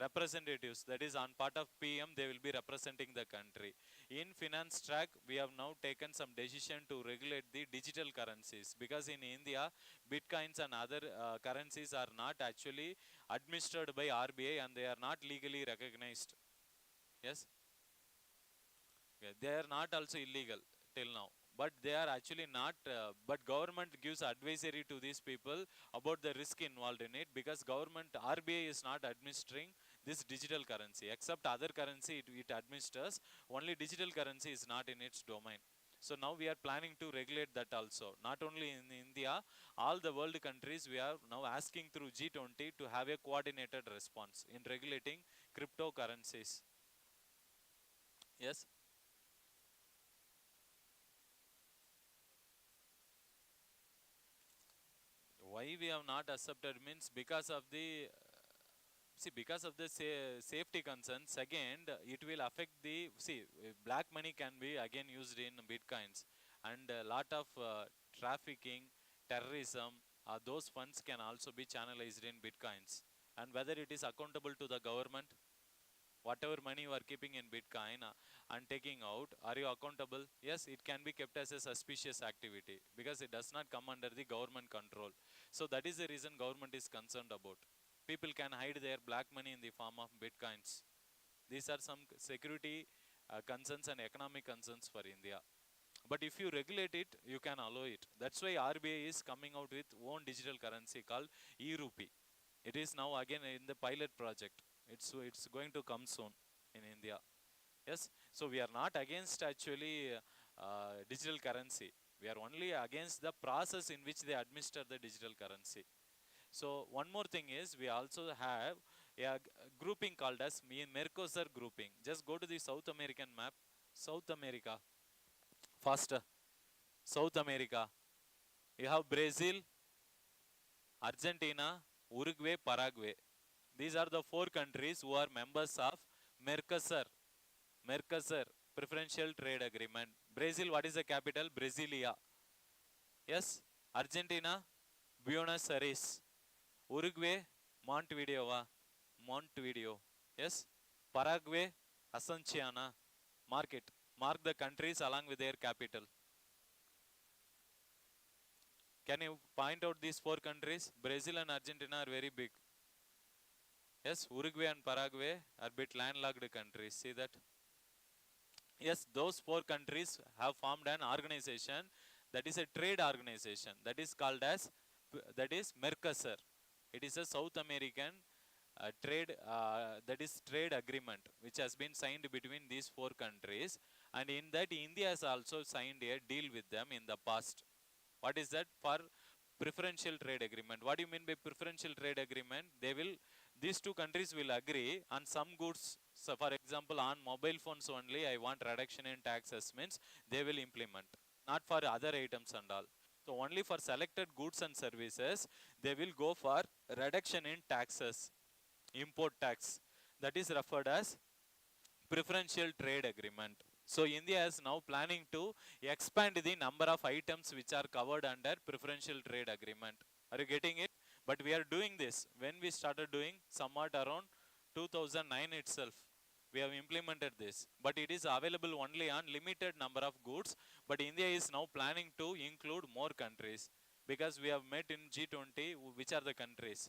representatives, that is on part of PM they will be representing the country. In finance track we have now taken some decision to regulate the digital currencies, because in India bitcoins and other currencies are not actually administered by RBI and they are not legally recognized. Yes, okay. They are not also illegal till now, but they are actually not, but government gives advisory to these people about the risk involved in it, because government RBI is not administering this digital currency. Except other currency it administers, only digital currency is not in its domain. So now we are planning to regulate that also. Not only in India, all the world countries we are now asking through G20 to have a coordinated response in regulating cryptocurrencies. Yes. Why we have not accepted means because of the safety concerns. Second, it will affect the black money can be again used in bitcoins, and a lot of trafficking, terrorism, those funds can also be channelized in bitcoins. And whether it is accountable to the government, whatever money you are keeping in bitcoin and taking out, are you accountable? Yes, it can be kept as a suspicious activity because it does not come under the government control. So that is the reason government is concerned about. People can hide their black money in the form of bitcoins. These are some security concerns and economic concerns for India. But if you regulate it, you can allow it. That's why RBI is coming out with own digital currency called e-rupee. It is now again in the pilot project. It's going to come soon in India. Yes, so we are not against actually digital currency. We are only against the process in which they administer the digital currency. So one more thing is we also have a grouping called as Mercosur grouping. Just go to the South American map. South America, faster. South America. You have Brazil, Argentina, Uruguay, Paraguay. These are the four countries who are members of Mercosur. Mercosur, Preferential Trade Agreement. Brazil, what is the capital? Brasilia. Yes. Argentina, Buenos Aires. Uruguay, Montevideo. Montevideo. Yes. Paraguay, Asunciana. Mark it. Mark the countries along with their capital. Can you point out these four countries? Brazil and Argentina are very big. Yes, Uruguay and Paraguay are bit landlocked countries. See that? Yes, those four countries have formed an organization that is a trade organization that is called as, that is Mercosur. It is a South American trade trade agreement which has been signed between these four countries, and in that India has also signed a deal with them in the past. What is that? For preferential trade agreement. What do you mean by preferential trade agreement? These two countries will agree on some goods. So for example, on mobile phones only I want reduction in taxes means they will implement, not for other items and all. So only for selected goods and services they will go for reduction in taxes, import tax. That is referred as preferential trade agreement. So India is now planning to expand the number of items which are covered under preferential trade agreement. Are you getting it? But we are doing this when we started doing somewhat around 2009 itself. We have implemented this, but it is available only on limited number of goods. But India is now planning to include more countries, because we have met in G20, which are the countries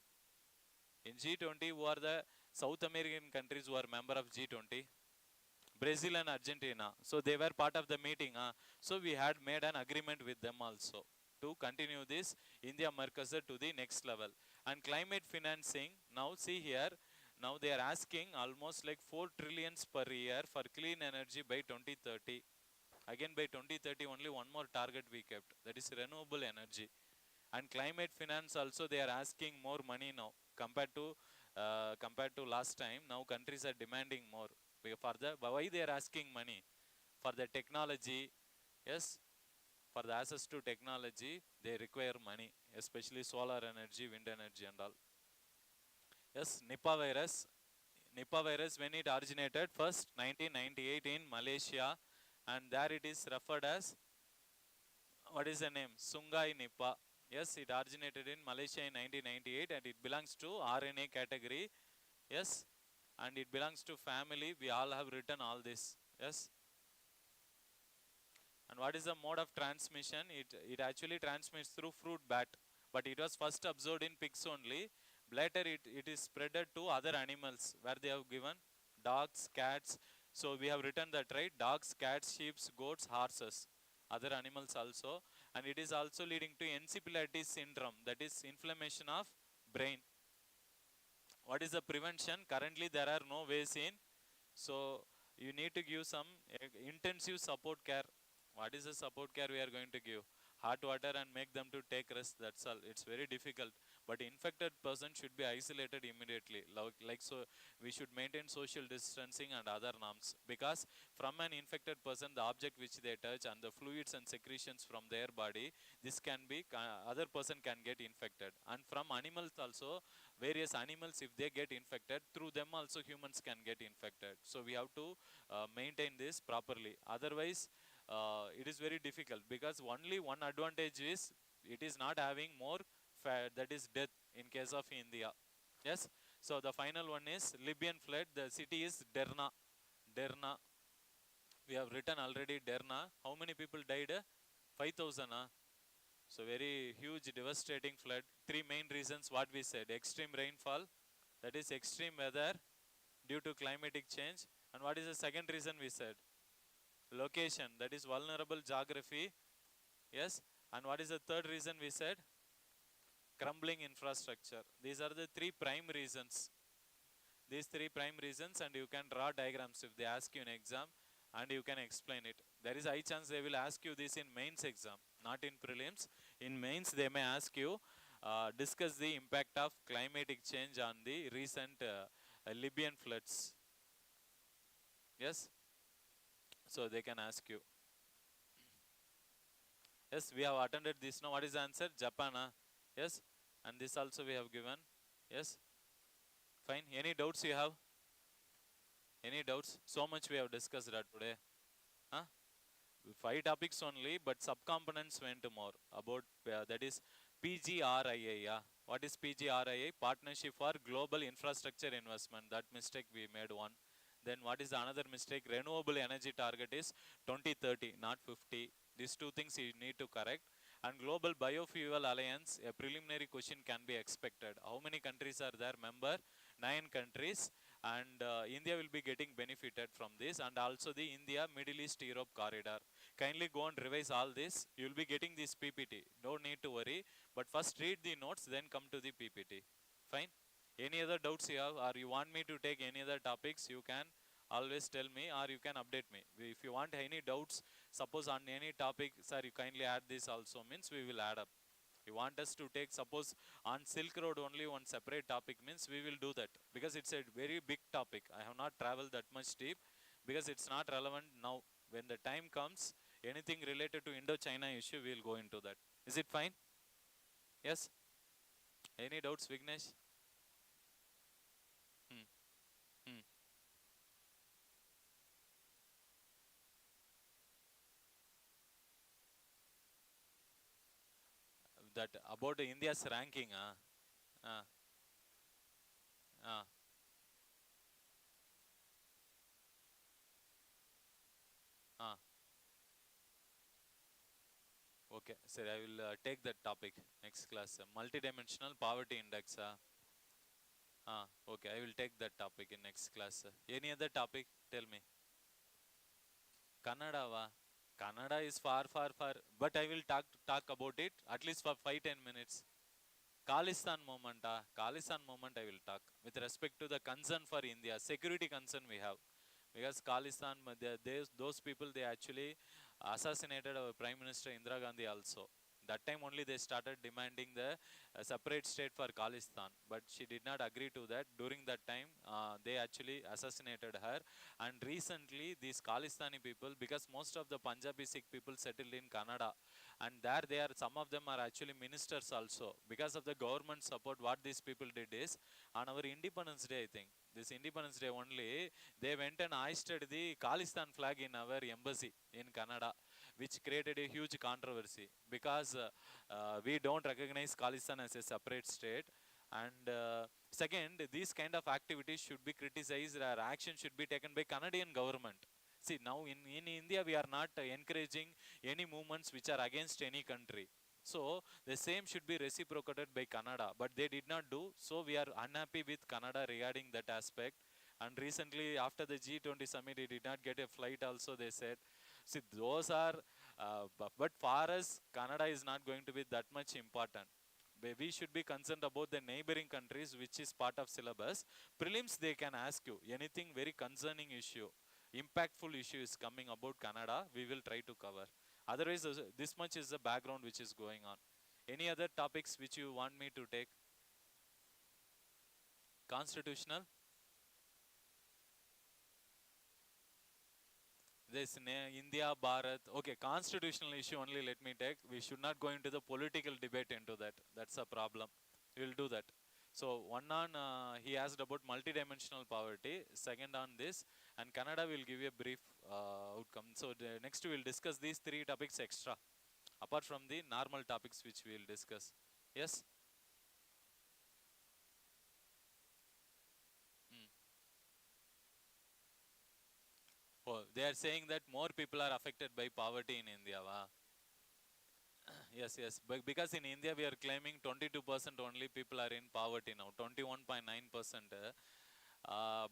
in G20 who are the South American countries who are member of G20. Brazil and Argentina. So they were part of the meeting. So we had made an agreement with them also to continue this India Mercosur to the next level. And climate financing, now see here, now they are asking almost like 4 trillions per year for clean energy by 2030. Again by 2030 only one more target we kept, that is renewable energy. And climate finance also they are asking more money now compared to last time. Now countries are demanding more. For the why they are asking money? For the technology, yes, for the access to technology they require money, especially solar energy, wind energy and all. Yes, Nipah virus when it originated first 1998 in Malaysia, and there it is referred as, what is the name, Sungai Nipah. Yes, it originated in Malaysia in 1998 and it belongs to RNA category. Yes, and it belongs to family. We all have written all this. Yes. And what is the mode of transmission? It actually transmits through fruit bat, but it was first observed in pigs only. Later it is spreaded to other animals where they have given dogs, cats. So we have written that, right? Dogs, cats, sheep, goats, horses, other animals also. And it is also leading to encephalitis syndrome, that is inflammation of brain. What is the prevention? Currently there are no ways in. So you need to give some intensive support care. What is the support care we are going to give? Hot water and make them to take rest, that's all. It's very difficult. But infected person should be isolated immediately. Like so, we should maintain social distancing and other norms. Because from an infected person, the object which they touch and the fluids and secretions from their body, this can be, other person can get infected. And from animals also, various animals, if they get infected, through them also humans can get infected. So we have to maintain this properly. Otherwise, it is very difficult, because only one advantage is it is not having more fat, that is death in case of India. Yes. So the final one is Libyan flood. The city is Derna. Derna. We have written already Derna. How many people died? 5,000. So very huge devastating flood. Three main reasons what we said: extreme rainfall, that is extreme weather due to climatic change. And what is the second reason we said? Location, that is vulnerable geography. Yes. And what is the third reason we said? Crumbling infrastructure. These are the three prime reasons. These three prime reasons, and you can draw diagrams if they ask you in exam, and you can explain it. There is high chance they will ask you this in mains exam, not in prelims. In mains they may ask you, discuss the impact of climatic change on the recent Libyan floods. Yes. So they can ask you. Yes, we have attended this now. What is the answer? Japan. Yes. And this also we have given. Yes. Fine. Any doubts you have? Any doubts? So much we have discussed that today. Huh? 5 topics only, but subcomponents went more. About that is PGRIA. Yeah. What is PGRIA? Partnership for Global Infrastructure Investment. That mistake we made one. Then what is another mistake? Renewable energy target is 2030, not 50. These two things you need to correct. And Global Biofuel Alliance, a preliminary question can be expected. How many countries are there? Member 9 countries, and India will be getting benefited from this, and also the India Middle East Europe corridor. Kindly go and revise all this. You will be getting this PPT. Don't need to worry. But first read the notes, then come to the PPT. Fine. Any other doubts you have, or you want me to take any other topics, you can always tell me, or you can update me. If you want any doubts, suppose on any topic, sir, you kindly add this also, means we will add up. You want us to take, suppose on Silk Road only one separate topic, means we will do that, because it's a very big topic. I have not traveled that much deep, because it's not relevant now. When the time comes, anything related to Indo-China issue, we will go into that. Is it fine? Yes? Any doubts, Vignesh? Hmm. Hmm. that about India's ranking. Uh, uh, uh, okay, sir, I will take that topic next class. Multidimensional poverty index. Okay, I will take that topic in next class. Any other topic? Tell me. Kannada, va? Kannada is far, far, far. But I will talk about it at least for 5-10 minutes. Khalistan moment, Khalistan moment I will talk with respect to the concern for India, security concern we have. Because Khalistan, those people, they actually assassinated our Prime Minister Indira Gandhi also. That time only they started demanding the separate state for Khalistan, but she did not agree to that. During that time, they actually assassinated her. And recently, these Khalistani people, because most of the Punjabi Sikh people settled in Canada, and there they are, some of them are actually ministers also. Because of the government support, what these people did is, on our Independence Day, I think, this Independence Day only, they went and hoisted the Khalistan flag in our embassy in Canada, which created a huge controversy because we don't recognize Khalistan as a separate state. And second, these kind of activities should be criticized or action should be taken by Canadian government. See, now in India, we are not encouraging any movements which are against any country. So the same should be reciprocated by Canada, but they did not do. So we are unhappy with Canada regarding that aspect. And recently, after the G20 summit, he did not get a flight also, they said. See, those are, but for us, Canada is not going to be that much important. We should be concerned about the neighboring countries, which is part of syllabus. Prelims, they can ask you anything very concerning issue, impactful issue is coming about Canada, we will try to cover. Otherwise, this much is the background which is going on. Any other topics which you want me to take? Constitutional? This India, Bharat. Okay, constitutional issue only let me take. We should not go into the political debate into that. That's a problem. We will do that. So one on, he asked about multidimensional poverty. Second on this, and Canada will give you a brief outcome. So next we will discuss these three topics extra, apart from the normal topics which we will discuss. Yes? Hmm. Oh, they are saying that more people are affected by poverty in India. Va? Yes, yes. But because in India we are claiming 22% only people are in poverty now, 21.9%.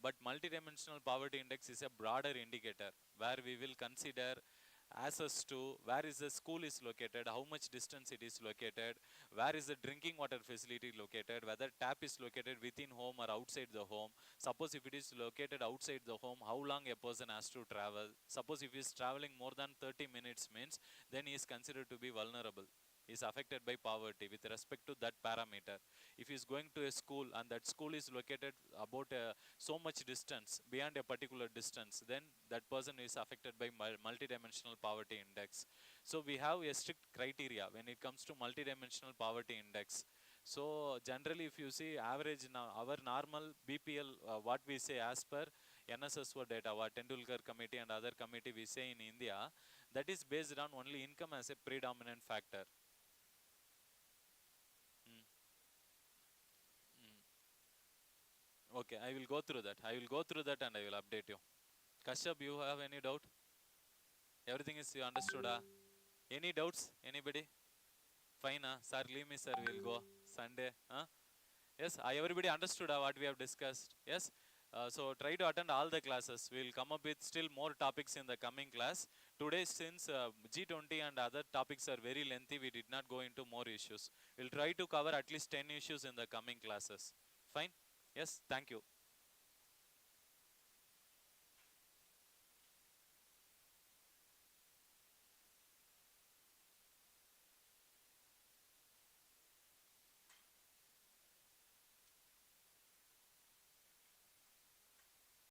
But multidimensional poverty index is a broader indicator where we will consider access to where is the school is located, how much distance it is located, where is the drinking water facility located, whether tap is located within home or outside the home. Suppose if it is located outside the home, how long a person has to travel. Suppose if he is traveling more than 30 minutes means, then he is considered to be vulnerable. He is affected by poverty with respect to that parameter. If he is going to a school and that school is located about so much distance, beyond a particular distance, then that person is affected by multidimensional poverty index. So we have a strict criteria when it comes to multidimensional poverty index. So generally, if you see average now, our normal BPL, what we say as per NSSO data, what Tendulkar committee and other committee we say in India, that is based on only income as a predominant factor. Mm, mm. Okay, I will go through that. I will go through that and I will update you. Kashyap, you have any doubt? Everything is you understood? Any doubts? Anybody? Fine, sir, leave me, sir. We'll go Sunday. Yes, everybody understood what we have discussed. Yes. So try to attend all the classes. We'll come up with still more topics in the coming class. Today, since G20 and other topics are very lengthy, we did not go into more issues. We'll try to cover at least 10 issues in the coming classes. Fine? Yes, thank you.